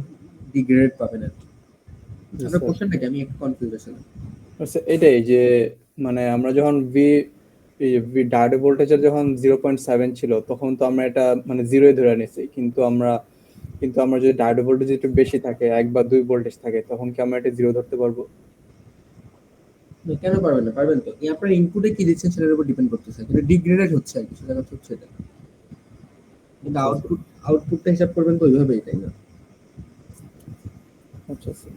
Speaker 1: ডিগ্রেডেড পাবেন আর কি। আপনার কোশ্চেনটা কি, আমি একটু কনফিউজ আসলে।
Speaker 2: আচ্ছা, এটাই যে মানে আমরা যখন ডায়োড ভোল্টেজের যখন 0.7 ছিল তখন তো আমরা এটা মানে জিরোই ধরে নিছি, কিন্তু আমরা যদি ডায়োড ভোল্টেজ একটু বেশি থাকে, 1 বা 2 ভোল্টেজ থাকে, তখন কি আমরা এটা জিরো ধরতে পারবো?
Speaker 1: কেন পারবেন না? পারবেন তো। এই আপনার ইনপুটে কি দিচ্ছেন সেটার উপর ডিপেন্ড করতেছে, কিন্তু ডিগ্রেডেড হচ্ছে আর কি, সেটা হচ্ছে এটা। কিন্তু আউটপুটটা হিসাব করবেন তো ওইভাবেই, তাই না?
Speaker 2: আচ্ছা আচ্ছা।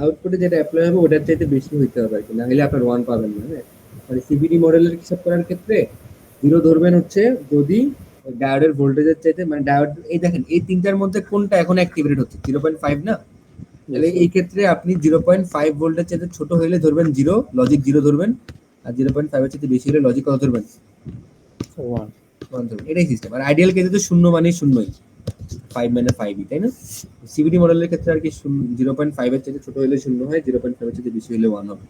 Speaker 1: আউটপুটে যেটা অ্যাপ্লাই হবে ওটার চাইতে বেশি হইতে হবে আর কি, না হলে আপনার 1 পাবেন না। হ্যাঁ, মানে সিবিডি মডেলের হিসাব করার ক্ষেত্রে জিরো ধরবেন হচ্ছে যদি ডায়োডের ভোল্টেজের চাইতে, মানে ডায়োড, এই দেখেন এই তিনটার মধ্যে কোনটা এখন অ্যাক্টিভেটেড হচ্ছে, 0.5 না? তাহলে এই ক্ষেত্রে আপনি 0.5 ভোল্টের চাইতে ছোট হইলে ধরবেন জিরো, লজিক জিরো ধরবেন। আর 0.5 এর চাইতে বেশি হলে লজিক কত ধরবেন?
Speaker 2: 1।
Speaker 1: 1 ধরবেন। এটাই সিস্টেম। আর আইডিয়াল কেসে তো শূন্য মানে শূন্যই, 5 মানে 5ই, তাই না? সিবিডি মডেলের ক্ষেত্রে আর কি 0.5 এর চাইতে ছোট হলে শূন্য হয়, 0.5 এর চাইতে বেশি হলে 1 হবে।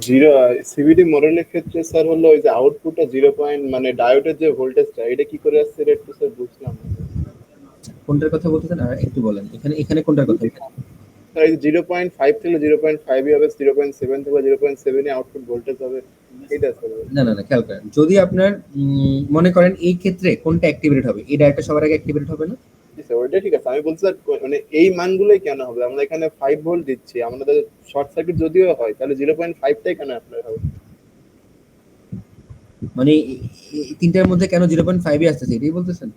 Speaker 3: জিরো সিভিডি মডেলের ক্ষেত্রে স্যার হলো ওই যে আউটপুটটা 0 পয়েন্ট মানে ডায়োডের যে ভোল্টেজটা এটা কি করে আসছে এটা একটু স্যার বুঝলাম না।
Speaker 1: কোনটার কথা বলতেছেন আর একটু বলেন, এখানে কোনটার কথা?
Speaker 3: স্যার এই 0.5 থেকে 0.5 হবে, 0.7 থেকে 0.7 এ আউটপুট ভোল্টেজ হবে, এটা স্যার।
Speaker 1: না, খেয়াল করেন, যদি আপনার মনে করেন এই ক্ষেত্রে কোনটা অ্যাক্টিভেটেড হবে, এই ডায়োডটা সবার আগে অ্যাক্টিভেটেড হবে না?
Speaker 3: ওইটা ঠিক আছে, আমি বলছি স্যার মানে এই মানগুলোই কেন হবে? আমরা এখানে 5 ভোল্ট দিচ্ছি, আমাদের শর্ট সার্কিট যদিও হয় তাহলে 0.5টাই কেন অ্যাপ্লাই হবে?
Speaker 1: মানে এই তিনটার মধ্যে কেন 0.5 আসতেছে এটাই বলতেছেন?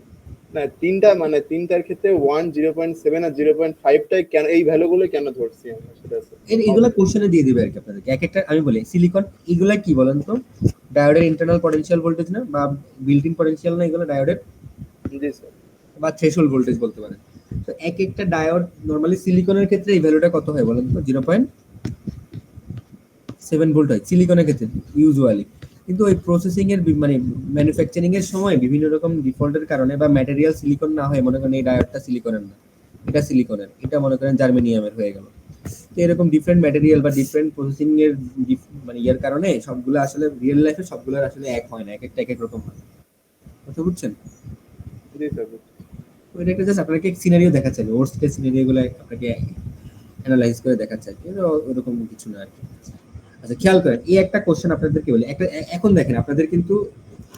Speaker 3: না তিনটার ক্ষেত্রে 1, 0.7 আর 0.5টাই কেন, এই ভ্যালুগুলো কেন ধরছি আমরা সেটা আছে।
Speaker 1: এগুলা কোশ্চেনে দিয়ে দিবে আর কি আপনাদেরকে এক একটা। আমি বলি সিলিকন, এগুলা কি বলেন তো? ডায়োডের ইন্টারনাল পটেনশিয়াল ভোল্টেজ না, বা বিল্ট ইন পটেনশিয়াল না এগুলো ডায়োডের?
Speaker 3: জি স্যার।
Speaker 1: বা থ্রেশহোল্ড ভোল্টেজ বলতে পারেন। তো এক একটা ডায়োড নরমালি সিলিকনের ক্ষেত্রে এই ভ্যালুটা কত হয় বলেন তো? 0.7 ভোল্ট হয় সিলিকনের ক্ষেত্রে ইউজুয়ালি। কিন্তু ওই প্রসেসিং এর মানে ম্যানুফ্যাকচারিং এর সময় বিভিন্ন রকম ডিফল্টের কারণে বা ম্যাটেরিয়াল সিলিকন না হয়, মনে করেন এই ডায়োডটা সিলিকনের না, এটা সিলিকনের, এটা মনে করেন জার্মেনিয়ামের হয়ে গেল। তো এরকম ডিফারেন্ট ম্যাটেরিয়াল বা ডিফারেন্ট প্রসেসিং এর মানে ইয়ার কারণে সবগুলো আসলে রিয়েল লাইফে সবগুলোর আসলে এক হয় না, এক একটা এক এক রকম হয়। কথা বুঝছেন?
Speaker 3: জি স্যার।
Speaker 1: ওইটা একটা জাস্ট আপনাকে সিনারিও দেখাচ্ছে, ওয়ার্স্ট কেস সিনারিওগুলো আপনাকে অ্যানালাইজ করে দেখাচ্ছে আর কি, ওরকম কিছু না আর কি। আচ্ছা, খেয়াল করেন এই একটা কোশ্চেন আপনাদেরকে বলি। এখন দেখেন আপনাদের কিন্তু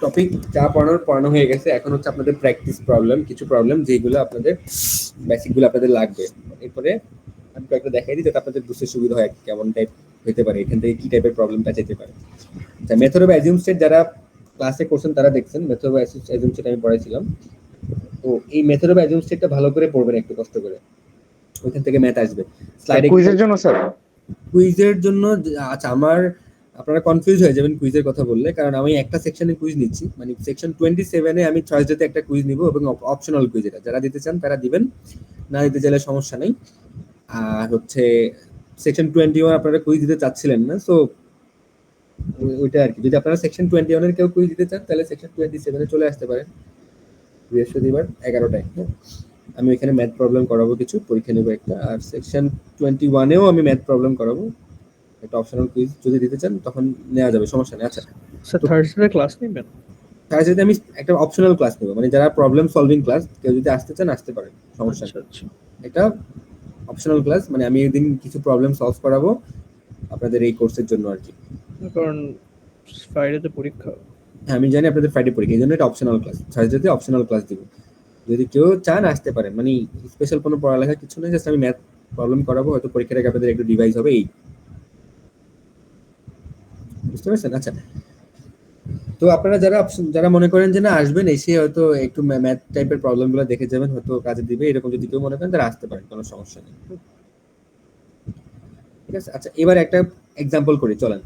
Speaker 1: টপিক যা পড়ানো হয়ে গেছে, এখন হচ্ছে আপনাদের প্র্যাকটিস প্রবলেম, কিছু প্রবলেম যেগুলো আপনাদের বেসিকগুলো আপনাদের লাগবে। এরপরে আমি কয়েকটা দেখাই দিই যাতে আপনাদের বুঝতে সুবিধা হয় কেমন টাইপ হতে পারে, এখান থেকে কি টাইপের প্রবলেমটা চাইতে পারে। আচ্ছা, মেথড অফ অ্যাজিউম স্টেট যারা ক্লাসে করছেন তারা দেখছেন, মেথড অফ অ্যাজিউম স্টেট আমি পড়াইছিলাম। তো এই মেথড অফ অ্যাজিউম স্টেটটা ভালো করে পড়বেন একটু কষ্ট করে, ওইখান থেকে ম্যাথ আসবে। স্লাইডে
Speaker 9: কুইজের জন্য স্যার?
Speaker 1: কুইজের জন্য? আচ্ছা, আপনারা কনফিউজ হয়ে যাবেন কুইজের কথা বললে, কারণ আমি একটা সেকশনে কুইজ নিচ্ছি, মানে সেকশন 27 এ আমি থার্সডেতে একটা কুইজ নিব, এবং অপশনাল কুইজ, এটা যারা দিতে চান তারা দিবেন, না দিতে চাইলে সমস্যা নেই। আর হচ্ছে সেকশন 21 আপনারা কুইজ দিতে চাচ্ছিলেন না, সো ওইটা আর কি। যদি আপনারা সেকশন 21 এর কেউ কুইজ দিতে চান তাহলে সেকশন 27 এ চলে আসতে পারেন বৃহস্পতিবার 11টায়। আমি এখানে ম্যাথ প্রবলেম করাবো, কিছু পরীক্ষা নেবো একটা, আর সেকশন 21-এও আমি ম্যাথ প্রবলেম করাবো, একটা অপশনাল কুইজ যদি দিতে চান তখন নেওয়া যাবে, সমস্যা নেই। আচ্ছা,
Speaker 7: স্যার থার্সডে ক্লাস নেবেন?
Speaker 1: তার যদি আমি একটা অপশনাল ক্লাস নেবো, মানে যারা প্রবলেম সলভিং ক্লাস, কেউ যদি আসতে চান আসতে পারেন, সমস্যা নেই।
Speaker 7: আচ্ছা,
Speaker 1: এটা অপশনাল ক্লাস, মানে আমি একদিন কিছু প্রবলেম সলভ করাবো আপনাদের এই কোর্সের জন্য আর কি।
Speaker 7: কারণ ফ্রাইডেতে পরীক্ষা।
Speaker 1: হ্যাঁ, আমি জানি আপনাদের ফ্রাইডে পরীক্ষা, এই জন্য এটা অপশনাল ক্লাস, থার্সডেতে অপশনাল ক্লাস দিব। যদি কেউ চান আসতে পারেন, মানে স্পেশাল কোনো পড়ালেখা কিছু নেই, জাস্ট আমি ম্যাথ প্রবলেম করাবো, হয়তো পরীক্ষার আগে আপনাদের একটু ডিভাইস হবে, এই বুঝতে পারছেন? আচ্ছা, তো আপনারা যারা মনে করেন যে না আসবেন, এসে হয়তো একটু ম্যাথ টাইপের প্রবলেমগুলো দেখে যাবেন, হয়তো কাজে দিবে, এরকম যদি কেউ মনে করেন তারা আসতে পারেন, কোনো সমস্যা নেই, ঠিক আছে? আচ্ছা, এবার একটা এক্সাম্পল করি, চলেন।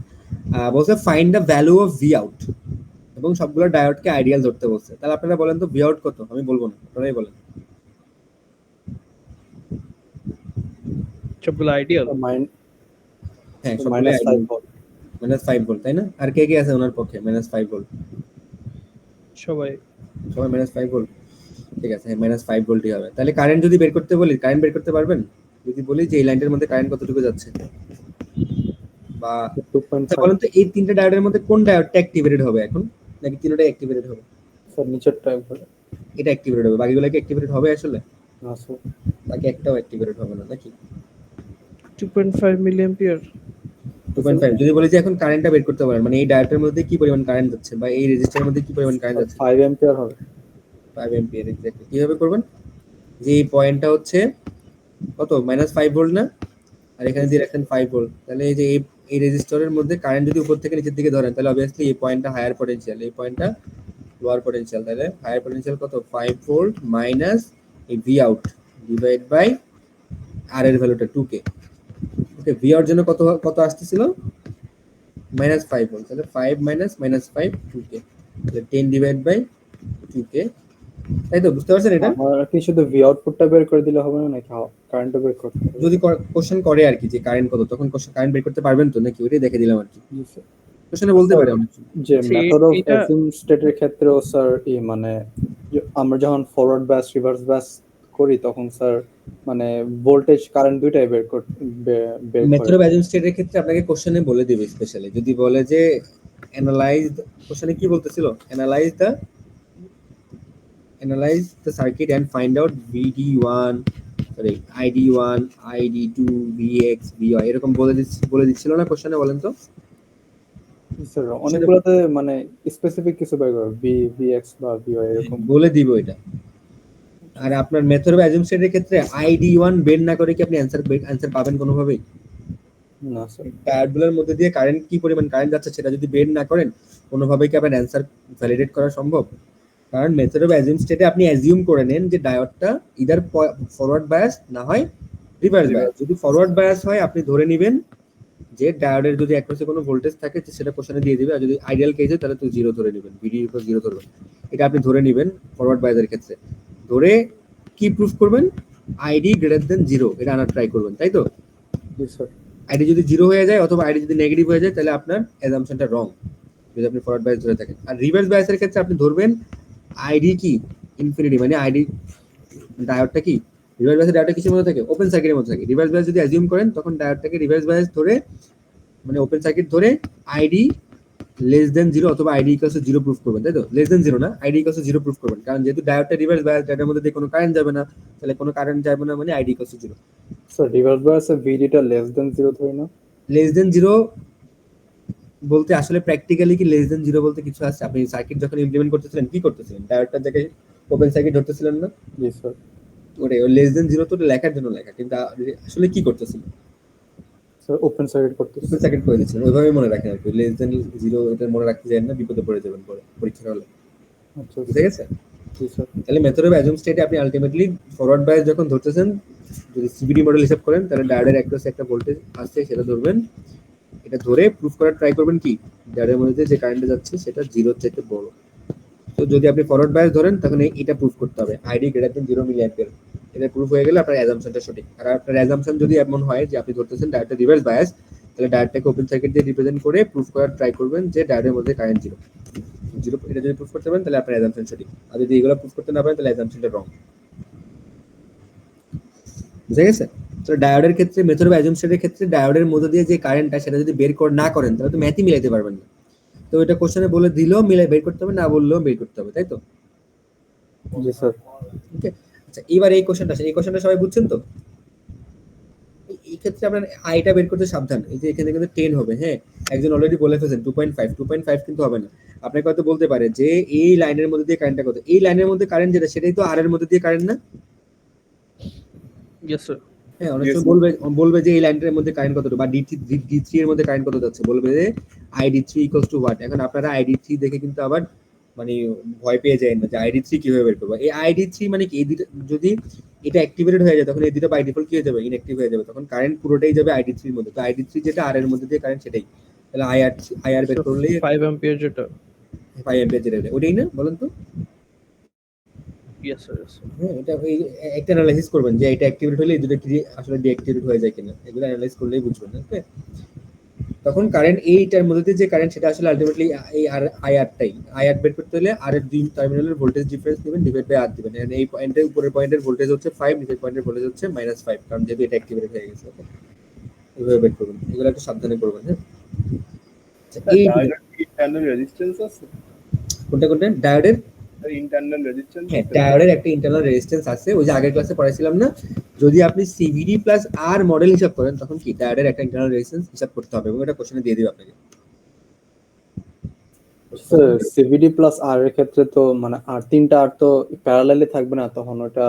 Speaker 1: বলছে find the value of V out, এবং সবগুলো ডায়োডকে আইডিয়াল ধরতে বলছে। তাহলে আপনারা বলেন তো ভি আউট কত? আমি বলবো না, আপনারাই বলেন।
Speaker 7: সবগুলো আইডিয়াল?
Speaker 1: হ্যাঁ, সবগুলো
Speaker 2: -5 ভোল্ট।
Speaker 1: -5 ভোল্ট, তাই না? আর কে কে আছে ওনার পক্ষে -5 ভোল্ট?
Speaker 7: সবাই
Speaker 1: -5 ভোল্ট, ঠিক আছে, -5 ভোল্টই হবে। তাহলে কারেন্ট যদি বের করতে বলি, কারেন্ট বের করতে পারবেন? যদি বলি যে এই লাইনটার মধ্যে কারেন্ট কতটুকু যাচ্ছে, বা
Speaker 2: 2.5
Speaker 1: বলেন তো এই তিনটা ডায়োডের মধ্যে কোন ডায়োডটা অ্যাক্টিভেটেড হবে এখন, নাকি তিনটাই অ্যাক্টিভেটেড হবে?
Speaker 2: স্যার নিচেরটা একবার
Speaker 1: এটা অ্যাক্টিভেটেড হবে, বাকিগুলো কি অ্যাক্টিভেটেড হবে আসলে?
Speaker 2: না স্যার।
Speaker 1: বাকি একটাও অ্যাক্টিভেটেড হবে না নাকি?
Speaker 7: 2.5 মিলিঅ্যাম্পিয়ার।
Speaker 1: 2.5 যদি বলি যে এখন কারেন্টটা বের করতে পারেন, মানে এই ডায়োডের মধ্যে কি পরিমাণ কারেন্ট যাচ্ছে বা এই রেজিস্টারের মধ্যে কি পরিমাণ কারেন্ট যাচ্ছে?
Speaker 2: 5 অ্যাম্পিয়ার হবে।
Speaker 1: 5 অ্যাম্পিয়ার এক্স্যাক্টলি। কিভাবে করবেন? যে এই পয়েন্টটা হচ্ছে কত, -5 ভোল্ট না, আর এখানে দিয়ে রাখেন 5 ভোল্ট, তাহলে এই যে এই রেজিস্টরের মধ্যে কারেন্ট যদি উপর থেকে নিচের দিকে ধরেন তাহলে অবভিয়াসলি এই পয়েন্টটা হায়ার পটেনশিয়াল, এই পয়েন্টটা লোয়ার পটেনশিয়াল, তাহলে হায়ার পটেনশিয়াল কত, 5 ভোল্ট মাইনাস এই ভি আউট ডিভাইড বাই আর এর ভ্যালুটা 2k। ওকে, ভি আউট জন্য কত কত আসতেছিল, -5 ভোল্ট, তাহলে 5 মাইনাস -5 2k, তাহলে 10 ডিভাইড বাই 2k, তাই তো? বুঝতে পারছেন এটা?
Speaker 2: আমার কি শুধু ভি আউটপুটটা বের করে দিলে হবে না নাকি কারেন্টও বের করতে হবে?
Speaker 1: যদি কোশ্চেন করে আর কি যে কারেন্ট কত, তখন কারেন্ট বের করতে পারবেন তো নাকি, ওইটাই দেখে দিলাম আর কি।
Speaker 2: জি স্যার।
Speaker 1: কোশ্চেনে বলতে পারে অনেক সময়।
Speaker 2: যে
Speaker 7: সে
Speaker 2: মেথড অফ
Speaker 7: এটা-
Speaker 2: অ্যাজিউম স্টেটের ক্ষেত্রেও স্যার মানে আমরা যখন ফরওয়ার্ড ব্যাস রিভার্স ব্যাস করি তখন স্যার মানে ভোল্টেজ কারেন্ট দুইটাই বের
Speaker 1: মেথড অফ অ্যাজিউম স্টেটের ক্ষেত্রে আপনাকে কোশ্চেনে বলে দিবে স্পেশালি, যদি বলে যে অ্যানালাইজ, কোশ্চেনে কি বলতেছিল, analyse the circuit and find out VD1 sorry ID1 ID2 VX VY এরকম বলে দিচ্ছিল না কোশ্চেনে, বলেন তো?
Speaker 2: স্যার অনেকগুলোতে মানে স্পেসিফিক কিছু বের করে ভিএক্স বা ভিওয়াই এরকম
Speaker 1: বলে দিব এটা। আর আপনার মেথড অফ অ্যাজিউম স্টেটের ক্ষেত্রে ID1 বের না করে কি আপনি অ্যান্সার পাবেন কোনোভাবেই?
Speaker 2: না স্যার।
Speaker 1: ডায়োডগুলোর মধ্যে দিয়ে কারেন্ট কি পরিমাণ কারেন্ট যাচ্ছে সেটা যদি বের না করেন কোনোভাবেই কি আপনার অ্যান্সার ভ্যালিডেট করা সম্ভব? কারণ মেথড অফ অ্যাজিউম স্টেটে আপনি অ্যাজিউম করে নেন যে ডায়োডটা ইদার ফরওয়ার্ড বায়াস না হয় রিভার্স বায়াস। যদি ফরওয়ার্ড বায়াস হয় আপনি ধরে নেবেন যে ডায়োডের যদি অ্যাক্রসে কোনো ভোল্টেজ থাকে সেটা কোশ্চেনে দিয়ে দিবে, আর যদি আইডিয়াল কেস হয় তাহলে তো জিরো ধরে নেবেন, ভিডি ইকুয়াল জিরো ধরবেন। এটা আপনি ধরে নেবেন ফরওয়ার্ড বায়াসের ক্ষেত্রে। ধরে কি প্রুফ করবেন? আইডি গ্রেটার দেন জিরো, এটা আনার ট্রাই করবেন, তাই তো?
Speaker 2: জি স্যার।
Speaker 1: আইডি যদি জিরো হয়ে যায় অথবা আইডি যদি নেগেটিভ হয়ে যায় তাহলে আপনার অ্যাজাম্পশনটা রং, যদি আপনি ফরওয়ার্ড বায়াস ধরে থাকেন। আর রিভার্স বায়াসের ক্ষেত্রে আপনি ধরবেন আইডি কি ইনফিনিটি, মানে আইডি ডায়োডটা কি রিভার্স বায়াসের ডায়োডটা কিসের মধ্যে থাকে, ওপেন সার্কিটের মধ্যে থাকে। রিভার্স বায়াস যদি অ্যাজিউম করেন তখন ডায়োডটাকে রিভার্স বায়াস ধরে মানে ওপেন সার্কিট ধরে আইডি লেস দেন জিরো অথবা ID equals to zero proof করবেন, তাই তো? লেস দেন জিরো না, ID equals to zero proof করবেন, কারণ যেহেতু ডায়োডটা রিভার্স বায়াস, ডায়োডের মধ্যে দিয়ে কোনো কারেন্ট যাবে না, তাহলে কোনো কারেন্ট যাবে না মানে ID equals to zero.
Speaker 2: Sir reverse বায়াসে ভিডিটা লেস দেন জিরো ধরি না?
Speaker 1: লেস দেন জিরো বলতে আসলে প্র্যাকটিক্যালি কি লেস দেন জিরো বলতে কিছু আছে? আপনি সার্কিট যখন ইমপ্লিমেন্ট করতেছিলেন কি করতেছিলেন? ডায়োডটার জায়গায় ওপেন সার্কিট ধরতেছিলেন না?
Speaker 2: জি স্যার।
Speaker 1: ওটাই, ওই লেস দেন জিরো তো লেখার জন্য লেখা, কিন্তু আসলে কি করতেছিলেন?
Speaker 2: স্যার ওপেন সার্কিট করতেছি।
Speaker 1: ওপেন সার্কিট করে দিচ্ছেন, ওইভাবে মনে রাখেন আর কি। লেস দেন জিরো এটা মনে রাখতে যাবেন না, বিপদে পড়ে যাবেন পরে পরীক্ষার হলে,
Speaker 2: আচ্ছা
Speaker 1: বুঝে গেছে?
Speaker 2: জি স্যার।
Speaker 1: তাহলে মেথড অফ অ্যাজিউম স্টেটে আপনি আলটিমেটলি ফরওয়ার্ড বায়াস যখন ধরতেছেন, যদি সিবিডি মডেল হিসাব করেন তাহলে ডায়োডের অ্যাক্রসে একটা ভোল্টেজ আসছে সেটা ধরবেন, এটা ধরে প্রুফ করার ট্রাই করবেন কি ডায়োডের মধ্যে যে কারেন্টটা যাচ্ছে সেটা জিরোর চাইতে বড়। তো যদি আপনি ফরওয়ার্ড বায়াস ধরেন তখন এটা প্রুফ করতে হবে ID greater than 0 milli ampere. এটা প্রুফ হয়ে গেলে আপনার অ্যাজাম্পশনটা সঠিক। আর আপনার অ্যাজাম্পশন যদি এমন হয় যে আপনি ধরতেছেন ডায়োডটা রিভার্স বায়াস, তাহলে ডায়োডটাকে ওপেন সার্কিট দিয়ে রিপ্রেজেন্ট করে প্রুফ করার ট্রাই করবেন যে ডায়োডের মধ্যে কারেন্ট জিরো। এটা যদি প্রুফ করতে পারেন তাহলে আপনার অ্যাজাম্পশন সঠিক, আর যদি এগুলো প্রুফ করতে না পারেন তাহলে অ্যাজাম্পশনটা রং। বুঝে গেছে? তো ডায়োডের ক্ষেত্রে মেথড অফ অ্যাজিউম স্টেটের ক্ষেত্রে ডায়োডের মধ্যে দিয়ে যে কারেন্টটা সেটা যদি বের না করেন তাহলে তো ম্যাথই মিলাইতে পারবেন না। তো এটা কোশ্চেনে বলে দিলেও মিলাই বের করতে হবে, না বললেও বের করতে হবে, তাই তো?
Speaker 2: জি স্যার।
Speaker 1: ওকে, আচ্ছা এবার এই কোশ্চেনটা সবাই বুঝছেন তো? এই ক্ষেত্রে আপনার আইটা বের করতে সাবধান, এই যে এখানে কিন্তু 10 হবে। হ্যাঁ, একজন অলরেডি বলে ফেলেছেন 2.5 কিন্তু হবে না। আপনাকে হয়তো বলতে পারে যে এই লাইনের মধ্যে দিয়ে কারেন্টটা কত, এই লাইনের মধ্যে কারেন্ট যেটা সেটাই তো আর এর মধ্যে দিয়ে কারেন্ট না?
Speaker 7: Yes sir.
Speaker 1: হ্যাঁ, অনেক সময় বলবে যে এই লাইনটার মধ্যে কারেন্ট কত, বা D3 এর মধ্যে কারেন্ট কত যাচ্ছে, বলবে যে ID3 ইকুয়ালস টু হোয়াট। এখন আপনারা ID3 দেখে কিন্তু আবার মানে ভয় পেয়ে যায় না যে ID3 কিভাবে বের করবো। এই ID3 মানে কি, এই দুটো যদি এটা অ্যাক্টিভেটেড হয়ে যায় তখন এই দুটো বাই ডিফল্ট কি হয়ে যাবে, ইনঅ্যাক্টিভ হয়ে যাবে, তখন কারেন্ট পুরোটাই যাবে ID3 এর মধ্যে। তো ID3 যেটা আর এর মধ্যে দিয়ে কারেন্ট সেটাই, তাহলে IR বের করলে
Speaker 7: 5 অ্যাম্পিয়ার যেটা।
Speaker 1: 5 অ্যাম্পিয়ার যেটা ওটাই না, বলেন তো?
Speaker 7: Yes sir.
Speaker 1: হ্যাঁ, এটা একটা অ্যানালাইসিস করবেন যে এটা অ্যাক্টিভেট হলে এই দুটো কি আসলে ডিঅ্যাক্টিভেট হয়ে যায় কিনা, এগুলো অ্যানালাইজ করলেই বুঝবেন। ওকে, তখন কারেন্ট এইটার মধ্যে যে কারেন্ট সেটা আসলে আলটিমেটলি এই আইআরটাই। আইআর বের করতে হলে আর এর দুই টার্মিনালের ভোল্টেজ ডিফারেন্স নেবেন, ডিভাইড বাই আর দিবেন। এন্ড এই পয়েন্টের উপরের পয়েন্টের ভোল্টেজ হচ্ছে 5, নিচের পয়েন্টের ভোল্টেজ হচ্ছে -5, কারণ যেহেতু এটা অ্যাক্টিভেট হয়ে গেছে। ওকে, এইভাবে বের করবেন, এগুলো একটু সাবধানে করবেন। হ্যাঁ, আচ্ছা, এই
Speaker 3: ডায়োডের কি প্যারালাল রেজিস্ট্যান্স আছে?
Speaker 1: কোনটা ডায়োডের
Speaker 3: ইন্টারনাল রেজিস্ট্যান্স
Speaker 1: হ্যাঁ, ডায়োডের একটা ইন্টারনাল রেজিস্ট্যান্স আছে, ওই যে আগের ক্লাসে পড়াইছিলাম না, যদি আপনি সিভিডি প্লাস আর মডেল হিসাব করেন তখন কি ডায়োডের একটা ইন্টারনাল রেজিস্ট্যান্স হিসাব করতে হবে, এবং এটা কোশ্চেনে দিয়ে দিবে আপনাকে।
Speaker 2: স্যার সিভিডি প্লাস আর এর ক্ষেত্রে তো মানে আর তিনটা আর তো প্যারালালি থাকবে না, তখন ওটা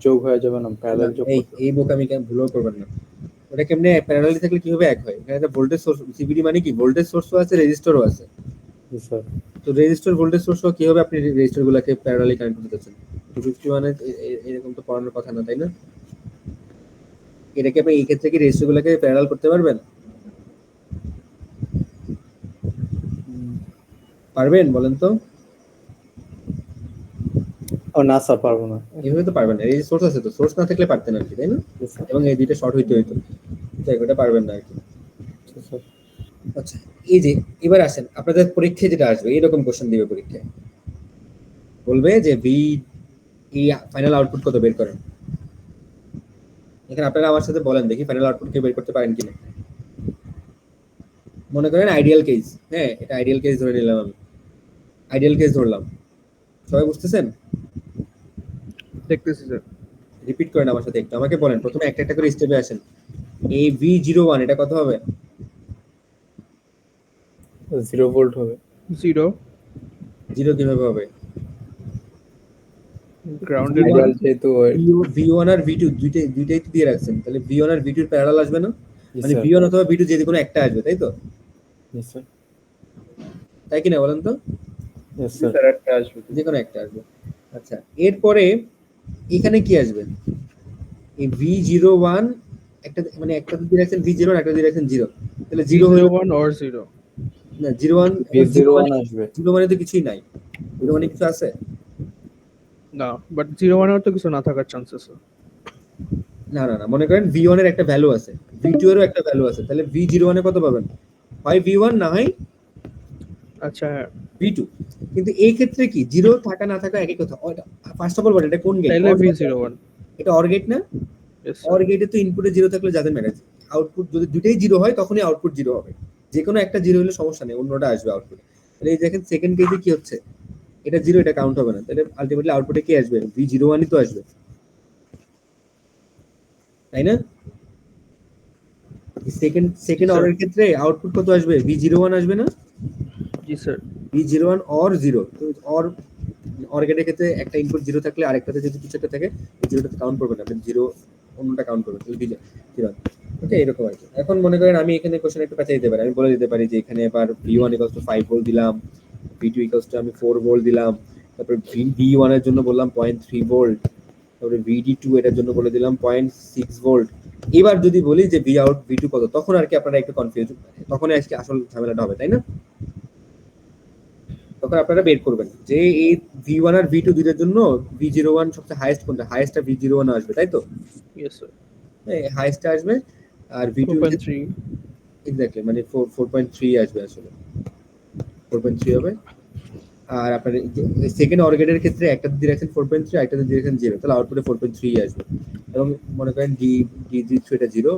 Speaker 2: যোগ হয়ে যাবে না, প্যারালাল যোগ
Speaker 1: এই
Speaker 2: করতে
Speaker 1: এই বোকামি কেন ভুলও করবেন না, ওটা কেমনে প্যারালালি থাকলে কিভাবে এক হয়? এখানে একটা ভোল্টেজ সোর্স, সিভিডি মানে কি ভোল্টেজ সোর্সও আছে রেজিস্টরও আছে,
Speaker 2: জি স্যার।
Speaker 1: তো রেজিস্টর ভোল্টেজ সোর্সও কিভাবে আপনি রেজিস্টর গুলাকে প্যারালালি কানেক্ট করতে চাচ্ছেন? 250 মানে এরকম তো পড়ানোর কথা না, তাই না? এটাকে আপনি এই ক্ষেত্রে কি রেজিস্টর গুলাকে প্যারালাল করতে পারবেন? পারবেন বলেন তো?
Speaker 2: ও না স্যার, পারবো না।
Speaker 1: এইভাবে তো পারবেন না, এই সোর্স আছে তো, সোর্স না থাকলে পারতেন আর কি, তাই না?
Speaker 2: জি স্যার।
Speaker 1: এবং এই দুইটা শর্ট হইতে হইতো, তাই ওটা পারবেন না আর কি।
Speaker 2: জি স্যার।
Speaker 1: আচ্ছা, এই যে এবার আসেন আপনাদের পরীক্ষায় যেটা আসবে এরকম কোশ্চেন দিবে পরীক্ষায়, বলবে যে ভি এই ফাইনাল আউটপুট কত বের করেন। এখানে আপনারা আমার সাথে বলেন দেখি ফাইনাল আউটপুট কে বের করতে পারেন কিনা। মনে করেন আইডিয়াল কেস, হ্যাঁ এটা আইডিয়াল কেস ধরে নিলাম, আমি আইডিয়াল কেস ধরলাম, সবাই বুঝতেছেন?
Speaker 7: দেখতেছি স্যার।
Speaker 1: রিপিট করেন আমার সাথে একটু, আমাকে বলেন প্রথমে একটা একটা করে স্টেপে আসেন। এই V01 এটা কত হবে?
Speaker 2: 0 ভোল্ট হবে।
Speaker 7: 0
Speaker 1: জিরো কিভাবে হবে?
Speaker 7: গ্রাউন্ডেড
Speaker 2: আইডিয়াল যেহেতু
Speaker 1: V1 আর V2 দুইটাই তো দিয়ে রাখছেন, তাহলে V1 আর V2 এর প্যারালাল আসবে না?
Speaker 2: জি
Speaker 1: মানে
Speaker 2: স্যার।
Speaker 1: V1 অথবা V2 যে কোনো একটা আসবে, তাই তো?
Speaker 2: জি স্যার।
Speaker 1: তাই কিনা বলেন তো?
Speaker 2: Yes sir.
Speaker 3: স্যার একটা আসবে।
Speaker 1: যে কোনো একটা আসবে। আচ্ছা, এরপরে এখানে কি আসবে? এই V01 একটা মানে একটা দিয়ে রাখছেন V0 আর একটা দিয়ে রাখছেন 0, তাহলে 0 হয়ে
Speaker 7: 01 or 0
Speaker 1: না 01
Speaker 2: V01 আসবে।
Speaker 1: 0 মানে তো কিছুই নাই, 0 মানে কিছু আছে
Speaker 7: না, বাট 01 এর তো কিছু না থাকার চান্স আছে।
Speaker 1: না না না, মনে করেন V1 এর একটা ভ্যালু আছে, V2 এরও একটা ভ্যালু আছে, তাহলে V01 এ কত পাবেন? হয় V1 না হয়
Speaker 7: আচ্ছা
Speaker 1: V2। কিন্তু এই ক্ষেত্রে কি 0 থাকা না থাকা একই কথা। ফার্স্ট অফ অল বলেন এটা কোন গেট?
Speaker 7: তাহলে V01
Speaker 1: এটা অর গেট না?
Speaker 7: yes
Speaker 1: অর
Speaker 7: sir
Speaker 1: গেটে তো ইনপুটে 0 থাকলে যাদের ম্যাটার, আউটপুট যদি দুটেই 0 হয় তখনই আউটপুট 0 হবে, যে কোনো একটা 0 হলে সমস্যা নেই, অন্যটা আসবে আউটপুট। তাহলে এই দেখেন সেকেন্ড কেসে কি হচ্ছে, এটা 0 এটা কাউন্ট হবে না, তাহলে আলটিমেটলি আউটপুটে কি আসবে? V01ই তো আসবে, তাই না? সেকেন্ড অর্ডারের ক্ষেত্রে আউটপুট কত আসবে? V01 আসবে না?
Speaker 7: জি স্যার
Speaker 1: V01 অর 0, তো অর গেটের ক্ষেত্রে একটা ইনপুট 0 থাকলে আরেকটাতে যদি কিছু একটা থাকে 0টাতে কাউন্ট করবে না, 0 অন্যটা কাউন্ট করবে, তাহলে V0। ওকে, এরকম আর কি। এখন মনে করেন আমি এখানে কোশ্চেন একটু পেঁচাই দিতে পারি, আমি বলে দিতে পারি যে এখানে এবার V1 = 5 ভোল্ট দিলাম, V2 = আমি 4 ভোল্ট দিলাম, তারপর V1 এর জন্য বললাম 0.3 ভোল্ট, তারপরে VD2 এটার জন্য বলে দিলাম 0.6 ভোল্ট। এবার যদি বলি যে ভি আউট V2 কত, তখন আর কি আপনারা একটু কনফিউজ, তখনই আজকে আসল ঝামেলাটা হবে, তাই না? তখন আপনারা বের করবেন যে এই V1 আর V2 দুইটার জন্য V01 সবচেয়ে হাইয়েস্ট কোনটা, হাইয়েস্টটা V01 আসবে, তাই তো?
Speaker 7: yes sir
Speaker 1: হ্যাঁ, হাইয়েস্টটা আসবে, আর V2
Speaker 7: 4.3
Speaker 1: এক্স্যাক্টলি মানে 4.3 আসবে, আসলে 4.3 হবে। আর আপনার সেকেন্ড অর গেটের ক্ষেত্রে একটা ডিরেকশন 4.3 আর একটা ডিরেকশন 0, তাহলে আউটপুটে 4.3 আসবে। এবং মনে করেন D3 এটা 0,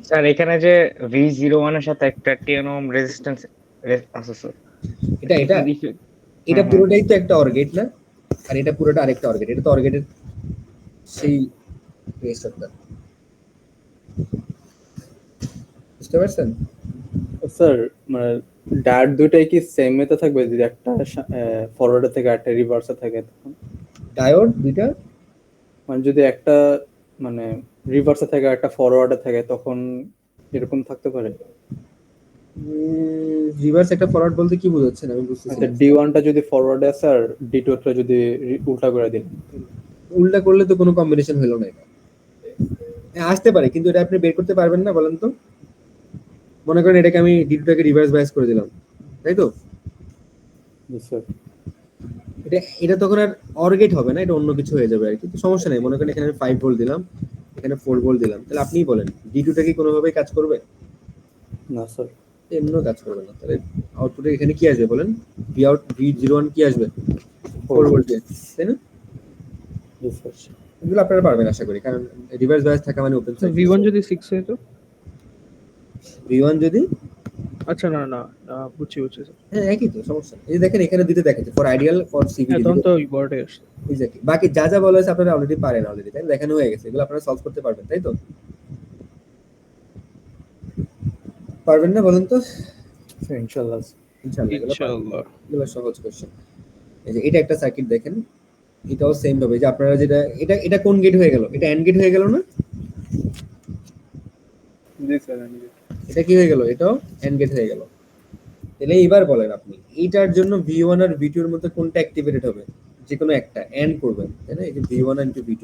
Speaker 9: স্যার এখানে যে V01 এর সাথে একটা 10 ওহম রেজিস্ট্যান্স আছে স্যার,
Speaker 1: এটা এটা এটা পুরোটাই তো একটা অর গেট না? আর এটা পুরোটা আরেকটা অর গেট, এটা তো অর গেটের সেই রেজিস্টারটা, বুঝতে পারছেন?
Speaker 2: স্যার মানে ডায়োড দুইটাই কি সেম এতে থাকবে, যদি একটা ফরওয়ার্ডে থেকে একটা রিভার্সে থাকে তখন?
Speaker 1: ডায়োড দুইটা
Speaker 2: মানে যদি একটা মানে রিভার্সে থাকে একটা ফরওয়ার্ডে থাকে তখন এরকম থাকতে পারে?
Speaker 1: রিভার্স একটা ফরওয়ার্ড বলতে কি বোঝাচ্ছেন? আমি বুঝতেছি
Speaker 2: আচ্ছা,
Speaker 1: না।
Speaker 2: D1 টা যদি ফরওয়ার্ডে আছে আর D2 টা যদি উল্টা করে দিন?
Speaker 1: উল্টা করলে তো কোনো কম্বিনেশন হলো না, এটা আসতে পারে কিন্তু এটা আপনি বের করতে পারবেন না, বলেন তো? মনে করেন এটাকে আমি D2 টাকে রিভার্স বায়াস করে দিলাম, তাই তো?
Speaker 2: জি স্যার।
Speaker 1: এটা তখন আর অর গেট হবে না, এটা অন্য কিছু হয়ে যাবে আর কি, তো সমস্যা নেই। মনে করেন এখানে আমি 5 ভোল্ট দিলাম, এখানে 4 ভোল্ট দিলাম, তাহলে আপনিই বলেন D2 টা কি কোনোভাবেই কাজ করবে?
Speaker 2: না স্যার।
Speaker 1: এমনিও কাজ করবে না। তাহলে আউটপুটে এখানে কি আসবে বলেন? V01 কি আসবে? 4 ভোল্ট, তাই না?
Speaker 2: জি স্যার।
Speaker 1: এগুলো আপনারা পারবেন আশা করি, কারণ রিভার্স বায়াস থাকা মানে ওপেন সার্কিট।
Speaker 7: V1 যদি 6 হয় তো
Speaker 1: V1 যদি
Speaker 7: আচ্ছা, না না না, বুঝছি বুঝছি স্যার।
Speaker 1: হ্যাঁ একই তো, সমস্যা নেই। এই যে দেখেন এখানে দুটো দেখাচ্ছে, ফর আইডিয়াল, ফর
Speaker 7: হ্যাঁ,
Speaker 1: সিবিডি।
Speaker 7: তখন তো ওই বড়টাই আসছে।
Speaker 1: এক্স্যাক্টলি, বাকি যা যা বলা হয়েছে আপনারা অলরেডি পারেন, অলরেডি তাই না? দেখানো হয়ে গেছে, এগুলো আপনারা সলভ করতে পারবেন, তাই তো? পারবেন না বলেন তো?
Speaker 2: ইনশাআল্লাহ।
Speaker 1: ইনশাআল্লাহ এগুলো পারবেন।
Speaker 7: ইনশাআল্লাহ।
Speaker 1: এগুলো সহজ কোশ্চেন। এই যে এটা একটা সার্কিট দেখেন, এটাও সেম ভাবে যে আপনারা যেটা, এটা এটা কোন গেট হয়ে গেল? এটা এন্ড গেট হয়ে গেল না?
Speaker 3: জি স্যার।
Speaker 1: এটা কি হয়ে গেল? এটাও এন্ড গেট হয়ে গেল। তাহলে এইবার বলেন আপনি এইটার জন্য V1 আর V2 এর মধ্যে কোনটা অ্যাক্টিভেটেড হবে? যে কোনো একটা এন্ড করবেন, তাই না? এই যে V1 ইনটু V2।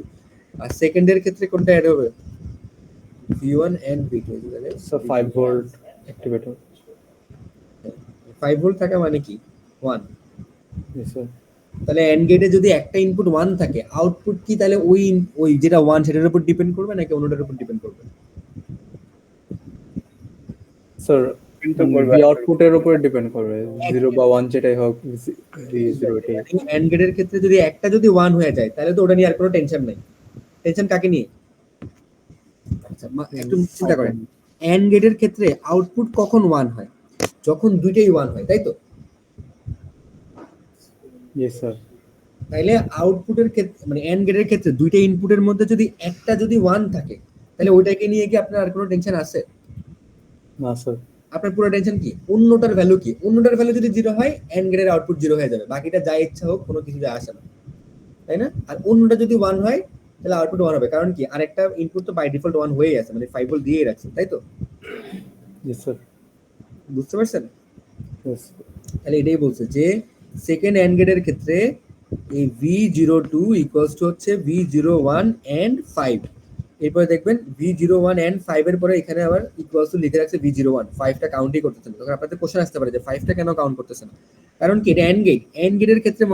Speaker 1: আর সেকেন্ডের ক্ষেত্রে কোনটা অ্যাড হবে? V1 and V2।
Speaker 2: So 5 volt activator.
Speaker 1: 5 volt থাকা মানে কি? 1।
Speaker 2: জি স্যার।
Speaker 1: তাহলে এন্ড গেটে যদি একটা ইনপুট 1 থাকে, আউটপুট কি তাহলে ওই ওই যেটা 1 সেটার উপর ডিপেন্ড করবে নাকি অন্যটার উপর ডিপেন্ড করবে?
Speaker 2: স্যার
Speaker 3: কিন্তু করবে
Speaker 2: ভি আউটপুটের উপর ডিপেন্ড করবে, 0 বা 1 যেটাই হোক, V0 এটাই।
Speaker 1: এন্ড গেটের ক্ষেত্রে যদি একটা যদি 1 হয়ে যায় তাহলে তো ওটা নিয়ে আর কোনো টেনশন নাই। টেনশন কাকে নিয়ে? আচ্ছা একটু চিন্তা করেন, এন্ড গেটের ক্ষেত্রে আউটপুট কখন 1 হয়? যখন দুইটাই 1 হয়, তাই তো?
Speaker 2: জি স্যার।
Speaker 1: তাইলে আউটপুটের ক্ষেত্রে মানে এন্ড গেটের ক্ষেত্রে দুইটা ইনপুটের মধ্যে যদি একটা যদি 1 থাকে, তাহলে ওইটাকে নিয়ে কি আপনার আর কোনো টেনশন আছে?
Speaker 2: না স্যার।
Speaker 1: আপনার পুরো টেনশন কি অন্যটার ভ্যালু কি? অন্যটার ভ্যালু যদি 0 হয়, এন্ড গেটের আউটপুট 0 হয়ে যাবে, বাকিটা যা ইচ্ছা হোক, কোনো কিছু যায় আসে না, তাই না? আর অন্যটা যদি 1 হয় তাহলে আউটপুট 1 হবে, কারণ কি আরেকটা ইনপুট তো বাই ডিফল্ট 1 হয়েই আছে, মানে 5 ভোল্ট দিয়েই রাখছে, তাই তো?
Speaker 2: জি স্যার।
Speaker 1: বুঝতে পারছেন?
Speaker 2: Yes.
Speaker 1: তাহলে এটাই বলছে যে সেকেন্ড এন্ড গেটের ক্ষেত্রে এই V02 ইকুয়ালস টু হচ্ছে V01 এন্ড 5। এরপরে দেখবেন V01 এন্ড 5 এর পরে এখানে আবার ইকুয়ালস টু লিখে রাখছে V01, 5টা কাউন্টই করতেছে না। তখন আপনাদের কোশ্চেন আসতে পারে যে 5টা কেন কাউন্ট করতেছে না? কারণ কি এটা এন্ড গেট। এন্ড গেটের ক্ষেত্রে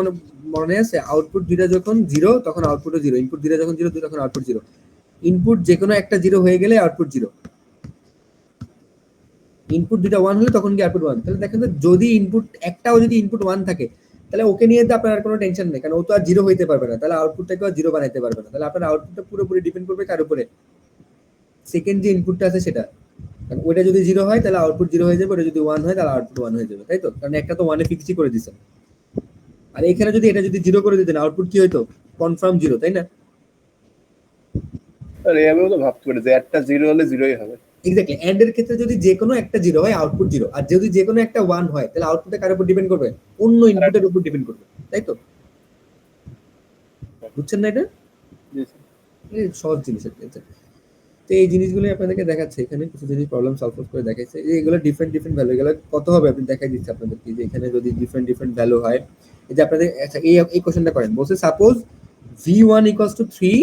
Speaker 1: মনে আছে আউটপুট দুইটা যখন 0 তখন আউটপুটও 0, ইনপুট দুইটা যখন 0 তখন আউটপুট 0। ইনপুট যে কোনো একটা 0 হয়ে গেলে আউটপুট 0, ইনপুট দুইটা 1 হলে তখন কি আউটপুট 1। তাহলে দেখেন তো যদি ইনপুট একটাও যদি ইনপুট 1 থাকে তাহলে ওকে নিয়ে তো আপনার আর কোনো টেনশন নেই, কারণ ও তো আর 0 হইতে পারবে না, তাহলে আউটপুটটাকে আর 0 বানাইতে পারবে না। তাহলে আপনার আউটপুটটা পুরোপুরি ডিপেন্ড করবে কার উপরে? সেকেন্ড যে ইনপুটটা আছে সেটা। কারণ ওইটা যদি 0 হয় তাহলে আউটপুট 0 হয়ে যাবে, ওটা যদি 1 হয় তাহলে আউটপুট 1 হয়ে যাবে, তাই তো? কারণ একটা তো 1 এ ফিক্সই করে দিয়েছেন। আর এখানে যদি এটা যদি 0 করে দিতেন আউটপুট কি হইতো? কনফার্ম 0, তাই না?
Speaker 3: আর এভাবেও তো ভাবতে পারি যে একটা 0 হলে 0ই হবে।
Speaker 1: এক্স্যাক্টলি, এন্ড এর ক্ষেত্রে যদি যে কোনো একটা 0 হয় আউটপুট 0, আর যদি যে কোনো একটা 1 হয় তাহলে আউটপুটটা কার উপর ডিপেন্ড করবে? অন্য ইনপুটের উপর ডিপেন্ড করবে, তাই তো? বুঝছেন না এটা?
Speaker 3: জি স্যার।
Speaker 1: এই সহজ জিনিস আর কি। তো এই জিনিসগুলো আপনাদেরকে দেখাচ্ছে, এখানে কিছু জিনিস প্রবলেম সলভ করে দেখাইছে। এই এগুলো ডিফারেন্ট ডিফারেন্ট ভ্যালু, এগুলো কত হবে আপনি দেখাই দিচ্ছে আপনাদেরকে যে এখানে যদি ডিফারেন্ট ডিফারেন্ট ভ্যালু হয়। এই যে আপনাদের আচ্ছা এই কোশ্চেনটা করেন, বলছে সাপোজ V1 ইকুয়ালস টু 3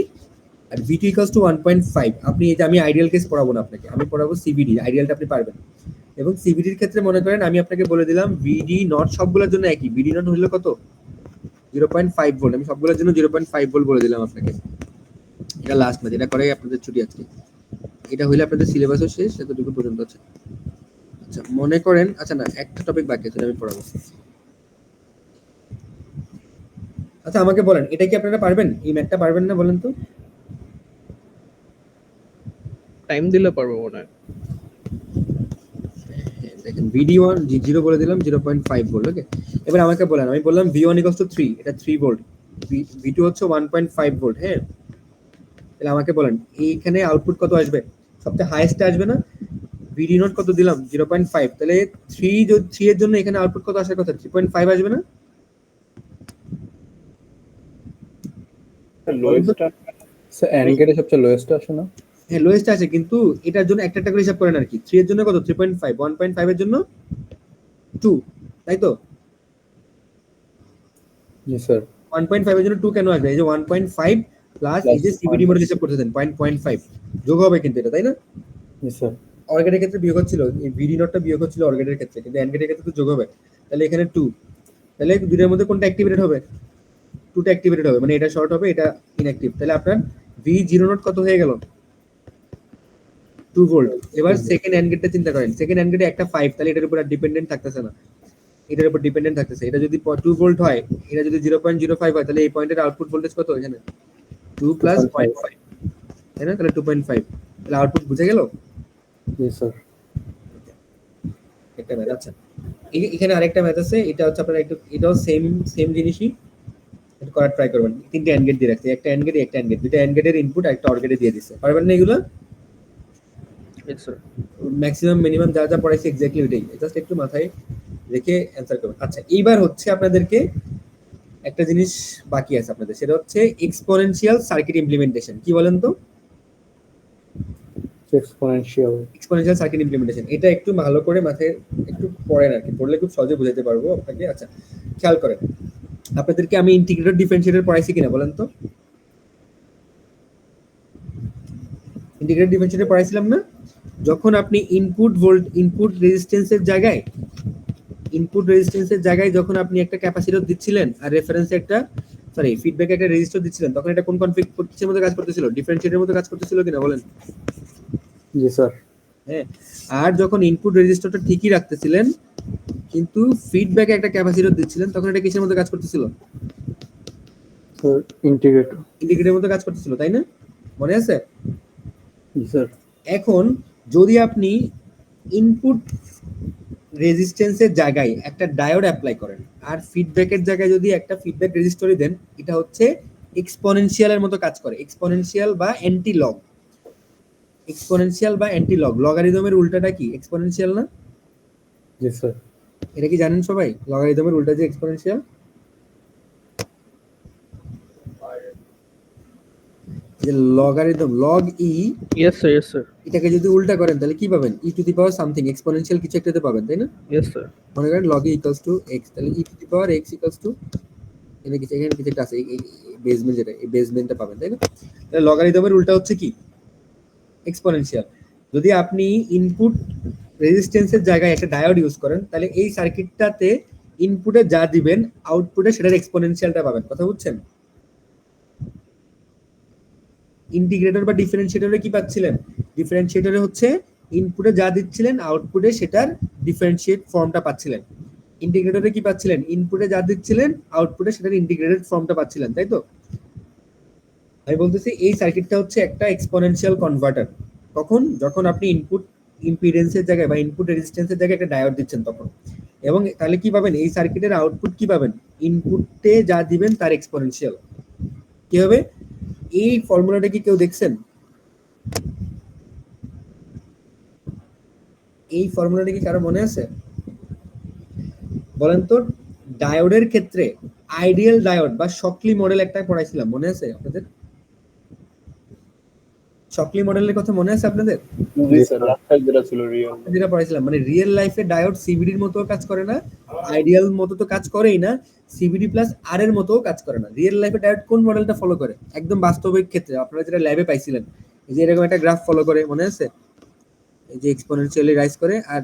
Speaker 1: আর V2 ইকুয়ালস টু 1.5। আপনি এই যে আমি আইডিয়াল কেস পড়াবো না আপনাকে, আমি পড়াবো সিবিডি, আইডিয়ালটা আপনি পারবেন। এবং সিবিডির ক্ষেত্রে মনে করেন আমি আপনাকে বলে দিলাম ভিডি নট সবগুলোর জন্য একই, ভিডি নট হলো কত? 0.5 ভোল্ট। আমি সবগুলোর জন্য 0.5 ভোল্ট বলে দিলাম আপনাকে। এটা লাস্ট ম্যাচ, এটা করেই আপনাদের ছুটি আজকে। এটা হইলে আপনাদের সিলেবাসও শেষ, এতটুকু পর্যন্ত আছে। আচ্ছা মনে করেন, আচ্ছা না একটা টপিক বাকি আছে আমি পড়াবো। আচ্ছা আমাকে বলেন এটা কি আপনারা পারবেন? এই ম্যাথটা পারবেন না বলেন তো?
Speaker 7: টাইম দিলে পারবো মনে হয়।
Speaker 1: দেখেন VD1 0 বলে দিলাম, 0.5 ভোল্ট। ওকে, এবার আমাকে বলেন, আমি বললাম V1 = 3, এটা 3 ভোল্ট, V2 হচ্ছে 1.5 ভোল্ট। হ্যাঁ, তাহলে আমাকে বলেন এইখানে আউটপুট কত আসবে? সবচেয়ে হাইয়েস্ট আসবে না? VD নট কত দিলাম? 0.5। তাহলে 3 এর জন্য এখানে আউটপুট কত আসার কথা? 3.5 আসবে না?
Speaker 3: লোয়েস্টটা
Speaker 2: স্যার এন্ড গেটে সবচেয়ে লোয়েস্ট আসে না?
Speaker 1: হ্যাঁ লোয়েস্ট আছে, কিন্তু এটার জন্য একটা একটা করে হিসাব করেন আর কি। 3 এর জন্য কত? 3.5, 1.5 এর জন্য 2, তাই তো?
Speaker 2: জি স্যার।
Speaker 1: 1.5 এর জন্য 2 কেন আসবে? এই যে 1.5 প্লাস এই যে সিবিডি মোডে হিসাব করতেছেন 0.5 যোগ হবে কিন্তু এটা, তাই না?
Speaker 2: জি স্যার।
Speaker 1: অর্গেটের ক্ষেত্রে বিয়োগ হচ্ছিল, এই ভিডি নটটা বিয়োগ হচ্ছিল অর্গেটের ক্ষেত্রে, কিন্তু এন্ড গেটের ক্ষেত্রে তো যোগ হবে। তাহলে এখানে 2, তাহলে দুইটার মধ্যে কোনটা অ্যাক্টিভেটেড হবে? 2টা অ্যাক্টিভেটেড হবে, মানে এটা শর্ট হবে, এটা ইনঅ্যাক্টিভ। তাহলে আপনার V0 নট কত হয়ে গেল? 2 ভোল্ট। এবার সেকেন্ড এন্ড গেটটা চিন্তা করেন, সেকেন্ড এন্ড গেটে একটা 5, তাহলে এটার উপর আর ডিপেন্ডেন্ট থাকতেছে না, এটার উপর ডিপেন্ডেন্ট থাকতেছে। এটা যদি 2 ভোল্ট হয়, এটা যদি 0.05 হয়, তাহলে এই পয়েন্টের আউটপুট ভোল্টেজ কত এখানে? 2 প্লাস 0.5, তাই না? তাহলে 2.5, তাহলে আউটপুট বুঝে গেল?
Speaker 2: জি স্যার।
Speaker 1: একটা ম্যাথ। আচ্ছা, এখানে আরেকটা ম্যাথ আছে, এটা হচ্ছে আপনারা একটু, এটাও সেম সেম জিনিসই এটা করার ট্রাই করবেন। তিনটে এন্ড গেট দিয়ে রাখছে, একটা এন্ড গেট একটা এন্ড গেট, দুটো এন্ড গেটের ইনপুট আর একটা অর গেটে দিয়ে দিচ্ছে। পারবেন না এগুলো?
Speaker 7: Yes, sir.
Speaker 1: ম্যাক্সিমাম মিনিমাম যা যা পড়াইছে এক্স্যাক্টলি ওইটাই, জাস্ট একটু মাথায় রেখে অ্যান্সার করবেন। আচ্ছা, এইবার হচ্ছে আপনাদেরকে একটা জিনিস বাকি আছে আপনাদের, সেটা হচ্ছে এক্সপোনেনশিয়াল সার্কিট ইমপ্লিমেন্টেশন। কি বলেন তো?
Speaker 2: এক্সপোনেনশিয়াল।
Speaker 1: এক্সপোনেনশিয়াল সার্কিট ইমপ্লিমেন্টেশন, এটা একটু ভালো করে মাথায় একটু পড়েন আর কি, পড়লে খুব সহজে বুঝাতে পারবো আপনাকে। আচ্ছা, খেয়াল করেন, আপনাদেরকে আমি ইন্টিগ্রেটর ডিফারেন্সিয়েটর পড়াইছি কিনা বলেন তো? ইন্টিগ্রেটর ডিফারেন্সিয়েটর পড়াইছিলাম না? যখন আপনি ইনপুট রেজিস্ট্যান্সের জায়গায় যখন আপনি একটা ক্যাপাসিটর দিচ্ছিলেন আর রেফারেন্সে একটা ফিডব্যাকে একটা রেজিস্টার দিচ্ছিলেন, তখন এটা কোন কনফিগারেশনের মধ্যে কাজ করতেছিল? ডিফারেন্সিয়েটরের মধ্যে কাজ করতেছিল কিনা বলেন?
Speaker 2: জি স্যার।
Speaker 1: হ্যাঁ। আর যখন ইনপুট রেজিস্টারটা ঠিকই রাখতেছিলেন কিন্তু ফিডব্যাকে একটা ক্যাপাসিটর দিচ্ছিলেন, তখন এটা কিসের মধ্যে কাজ করতেছিল?
Speaker 2: স্যার
Speaker 1: ইন্টিগ্রেটরের মধ্যে কাজ করতেছিল, তাই না? মনে আছে?
Speaker 2: জি স্যার।
Speaker 1: এখন যদি আপনি ইনপুট রেজিস্ট্যান্সের জায়গায় একটা ডায়োড অ্যাপ্লাই করেন আর ফিডব্যাকের জায়গায় যদি একটা ফিডব্যাক রেজিস্টরই দেন, এটা হচ্ছে এক্সপোনেনশিয়ালের মতো কাজ করে। এক্সপোনেনশিয়াল বা অ্যান্টি লগ। লগারিদমের উল্টাটা কি? এক্সপোনেনশিয়াল না?
Speaker 2: জি স্যার।
Speaker 1: এটা কি জানেন সবাই? লগারিদমের উল্টা যে এক্সপোনেনশিয়াল। যে লগারিদম লগ ই,
Speaker 7: Yes, sir. Yes, sir.
Speaker 1: এটাকে যদি উল্টা করেন তাহলে কি পাবেন? E to the power something exponential কিছু একটাতে পাবেন, তাই না?
Speaker 7: Yes, sir.
Speaker 1: মনে করেন log e equals to x, তাহলে e to the power x equals to এখানে কিছু একটা আছে, এই বেসমেন্ট, যেটা এই বেসমেন্টটা পাবেন, তাই না? তাহলে লগারিদমের উল্টা হচ্ছে কি? এক্সপোনেনশিয়াল। যদি আপনি ইনপুট রেজিস্ট্যান্সের জায়গায় একটা ডায়োড ইউজ করেন, তাহলে এই সার্কিটটাতে ইনপুটে যা দিবেন আউটপুটে সেটার এক্সপোনেনশিয়ালটা পাবেন। কথা বুঝছেন? ইন্টিগ্রেটর বা ডিফারেন্সিয়েটরে কি পাচ্ছিলেন? ডিফারেন্সিয়েটরে হচ্ছে ইনপুটে যা দিচ্ছিলেন আউটপুটে সেটার ডিফারেন্সিয়েট ফর্মটা পাচ্ছিলেন। ইন্টিগ্রেটরে কি পাচ্ছিলেন? ইনপুটে যা দিচ্ছিলেন আউটপুটে সেটার ইন্টিগ্রেটেড ফর্মটা পাচ্ছিলেন, তাই তো? আমি বলতেছি এই সার্কিটটা হচ্ছে একটা এক্সপোনেনশিয়াল কনভার্টার। কখন? যখন আপনি ইনপুট ইম্পিডেন্সের জায়গায় বা ইনপুট রেজিস্ট্যান্সের জায়গায় একটা ডায়োড দিচ্ছেন তখন। এবং তাহলে কি পাবেন? এই সার্কিটের আউটপুট কি পাবেন? ইনপুটে যা দিবেন তার এক্সপোনেনশিয়াল। কি হবে? এই ফর্মুলাটা কি কেউ দেখছেন? এই ফর্মুলাটা কি কারো মনে আছে? বলেন তো। ডায়োডের ক্ষেত্রে আইডিয়াল ডায়োড বা শকলি মডেল একটা পড়াইছিলাম, মনে আছে আপনাদের? শকলি মডেলের কথা মনে আছে আপনাদের?
Speaker 3: জি স্যার, রাস্তায় যেটা ছিল রিয়েল।
Speaker 1: যেটা পড়াইছিলাম, মানে রিয়েল লাইফে ডায়োড সিবিডির মতো কাজ করে না, আইডিয়াল মতো তো কাজ করেই না, সিবিডি প্লাস আর এর মতো কাজ করে না। রিয়েল লাইফে ডায়োড কোন মডেলটা ফলো করে? একদম বাস্তবিক ক্ষেত্রে আপনারা যেটা ল্যাবে পাইছিলেন, এই যে এরকম একটা গ্রাফ ফলো করে, মনে আছে? এই যে এক্সপোনেনশিয়ালি রাইজ করে আর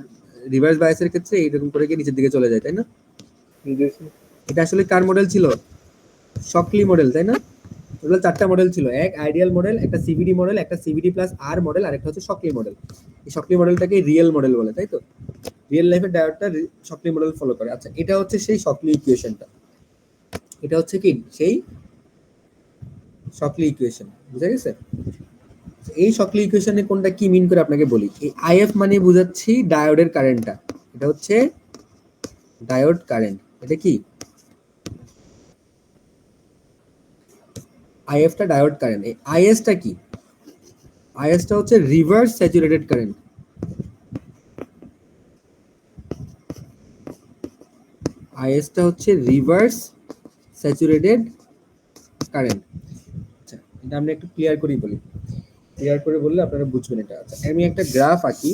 Speaker 1: রিভার্স বায়াসের ক্ষেত্রে এইরকম করে গিয়ে নিচের দিকে চলে যায়, তাই না?
Speaker 3: জি স্যার।
Speaker 1: এটা আসলে কার মডেল ছিল? শকলি মডেল, তাই না? টোটাল 4টা মডেল ছিল, এক আইডিয়াল মডেল, একটা সিবিডি মডেল, একটা সিবিডি প্লাস আর মডেল, আর একটা হচ্ছে শকলি মডেল। এই শকলি মডেলটাকে রিয়েল মডেল বলে, তাই তো? রিয়েল লাইফের ডায়োডটা শকলি মডেল ফলো করে। আচ্ছা, এটা হচ্ছে সেই শকলি ইকুয়েশনটা। এটা হচ্ছে কি সেই শকলি ইকুয়েশন, বুঝা গেছে? এই শকলি ইকুয়েশনে কোনটা কি মিন করে আপনাকে বলি। এই আইএফ মানে বুঝাচ্ছি ডায়োডের কারেন্টটা, এটা হচ্ছে ডায়োড কারেন্ট। এটা কি? আইএফটা ডায়োড কারেন্ট। এই আইএসটা কি? আইএসটা হচ্ছে রিভার্স স্যাচুরেটেড কারেন্ট। আইএসটা হচ্ছে রিভার্স স্যাচুরেটেড কারেন্ট। আচ্ছা, এটা আমরা একটু ক্লিয়ার করে বলি, ক্লিয়ার করে বললে আপনারা বুঝবেন এটা। আচ্ছা, আমি একটা গ্রাফ আঁকি,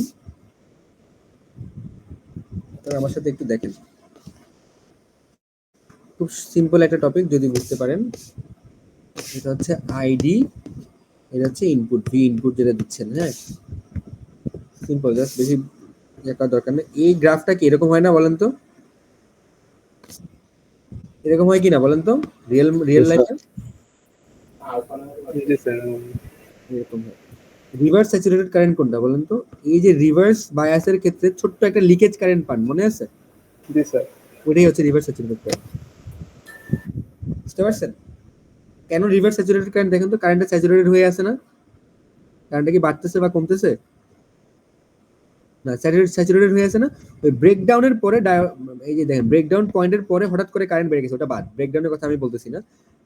Speaker 1: আপনারা আমার সাথে একটু দেখেন। খুব সিম্পল একটা টপিক, যদি বুঝতে পারেন। এটা হচ্ছে আইডি, এটা হচ্ছে ইনপুট, ভি ইনপুট যেটা দিচ্ছেন। হ্যাঁ, সিম্পল, জাস্ট বেশি ইয়ে করার দরকার নেই। এই গ্রাফটা কি এরকম হয় না বলেন তো? এরকম হয় কি না বলেন তো? রিয়েল লাইফে
Speaker 3: জি স্যার।
Speaker 1: এরকম হয়। রিভার্স স্যাচুরেটেড কারেন্ট কোনটা বলেন তো? এই যে রিভার্স বায়াসের ক্ষেত্রে ছোট্ট একটা লিকেজ কারেন্ট পান, মনে আছে?
Speaker 3: জি স্যার।
Speaker 1: ওইটাই হচ্ছে রিভার্স স্যাচুরেটেড কারেন্ট। বুঝতে পারছেন? কেন রিভার্স স্যাচুরেটেড কারেন্ট? দেখেন তো, কারেন্টটা স্যাচুরেটেড হয়ে আছে না? কারেন্টটা কি বাড়তেছে বা কমতেছে? না স্যাচুরেটেড হয়ে আছে না, ওই ব্রেকডাউনের পরে এই যে দেখেন ব্রেকডাউন পয়েন্টের পরে হঠাৎ করে কারেন্ট বেড়ে গেছে, ওটা বাদ, ব্রেকডাউনের কথা আমি বলতেছি না।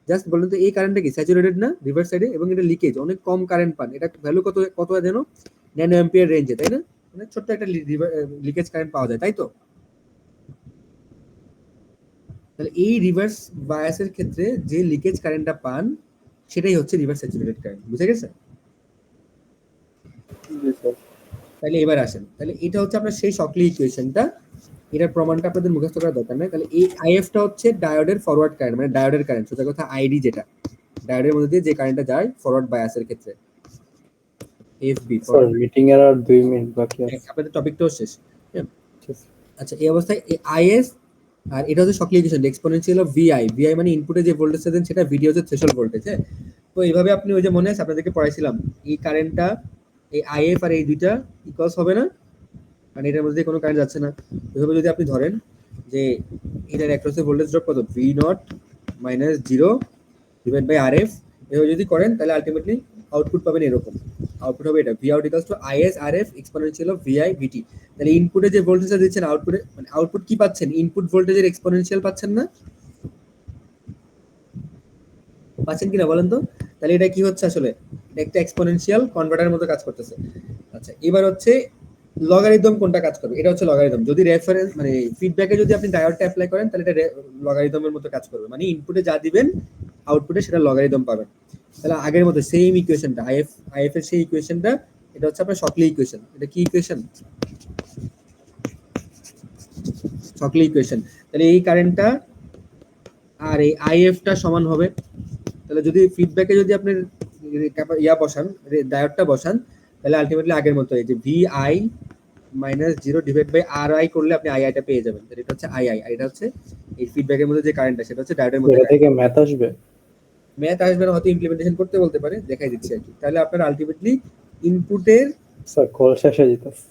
Speaker 1: জাস্ট বলুন তো এই কারেন্টটা কি স্যাচুরেটেড না রিভার্স সাইডে, এবং এটা লিকেজ, অনেক কম কারেন্ট পান, এটা ভ্যালু কত কত যেন ন্যানো অ্যাম্পিয়ার রেঞ্জে, তাই না? মানে ছোট্ট একটা লিকেজ কারেন্ট পাওয়া যায়, তাই তো? তাহলে এই রিভার্স বায়াসের ক্ষেত্রে যে লিকেজ কারেন্টটা পান সেটাই হচ্ছে রিভার্স স্যাচুরেটেড কারেন্ট, বুঝে গেছে?
Speaker 2: জি স্যার।
Speaker 1: তাহলে এবার আসেন, তাহলে এটা হচ্ছে আপনার সেই শকলি ইকুয়েশনটা, এটার প্রমাণটা আপনাদের মুখস্থ করার দরকার নেই। তাহলে এই আইএফটা হচ্ছে ডায়োডের ফরওয়ার্ড কারেন্ট, মানে ডায়োডের কারেন্ট, সোজা কথা আইডি, যেটা ডায়োডের মধ্যে দিয়ে যে কারেন্টটা যায় ফরওয়ার্ড বায়াসের ক্ষেত্রে, এফবি।
Speaker 2: স্যার মিটিং এর আর 2 মিনিট বাকি আছে।
Speaker 1: আপনাদের টপিকটাও শেষ। হ্যাঁ?
Speaker 2: ঠিক আছে।
Speaker 1: আচ্ছা, এই অবস্থায় আইএস, আর এটা হচ্ছে Shockley equation, exponential of VI. VI মানে ইনপুটে যে ভোল্টেজটা দেন সেটা, ভিডি হচ্ছে থ্রেশহোল্ড ভোল্টেজ। হ্যাঁ, তো এইভাবে আপনি ওই যে মনে আছে আপনাদেরকে পড়াইছিলাম, এই কারেন্টটা এই আইএফ আর এই দুইটা ইকুয়ালস হবে না, মানে এটার মধ্যে কোনো কারেন্ট যাচ্ছে না। এভাবে যদি আপনি ধরেন যে এটার অ্যাক্রসে ভোল্টেজ ড্রপ কত, V naught minus 0 divide by R F, এভাবে যদি করেন তাহলে আলটিমেটলি আউটপুট পাবেন এরকম। আউটপুট হবে এটা, V out equals to IS R F exponential of VI VT. তাহলে ইনপুটে যে ভোল্টেজটা দিচ্ছেন আউটপুটে, মানে আউটপুট কি পাচ্ছেন, ইনপুট ভোল্টেজের এক্সপোনেনশিয়াল পাচ্ছেন না, পাচ্ছেন কিনা বলেন তো? তাহলে এটা কি হচ্ছে আসলে, এটা একটা এক্সপোনেনশিয়াল কনভার্টারের মতো কাজ করতেছে। আচ্ছা, এবার হচ্ছে লগারিদম কোনটা কাজ করবে, এটা হচ্ছে লগারিদম। যদি রেফারেন্স মানে ফিডব্যাকে যদি আপনি ডায়োডটা অ্যাপ্লাই করেন তাহলে এটা লগারিদমের মতো কাজ করবে, মানে ইনপুটে যা দিবেন আউটপুটে সেটা লগারিদম পাবেন। তাহলে আগের মতো সেম ইকুয়েশনটা, আইএফ এর সেই ইকুয়েশনটা, এটা হচ্ছে আপনার শকলি ইকুয়েশন। এটা কি ইকুয়েশন? শকলি ইকুয়েশন। তাহলে এই কারেন্টটা আর এই আইএফটা সমান হবে। তাহলে যদি ফিডব্যাকে যদি আপনি ইয়া বসান, ডায়োডটা বসান, তাহলে আলটিমেটলি আগের মতো এই যে V I minus 0 divide by R I করলে আপনি আইআইটা পেয়ে যাবেন। এটা হচ্ছে আইআই, আর এটা হচ্ছে এই ফিডব্যাকের মধ্যে যে কারেন্টটা সেটা হচ্ছে ডায়োডের মধ্যে।
Speaker 2: এটা থেকে ম্যাথ আসবে,
Speaker 1: ম্যাথ আসবে না, হয়তো ইমপ্লিমেন্টেশন করতে বলতে পারে, দেখাই দিচ্ছি আর কি। তাহলে আপনার আলটিমেটলি ইনপুটের
Speaker 2: স্যার কল শেষ হয়ে যেতেছে।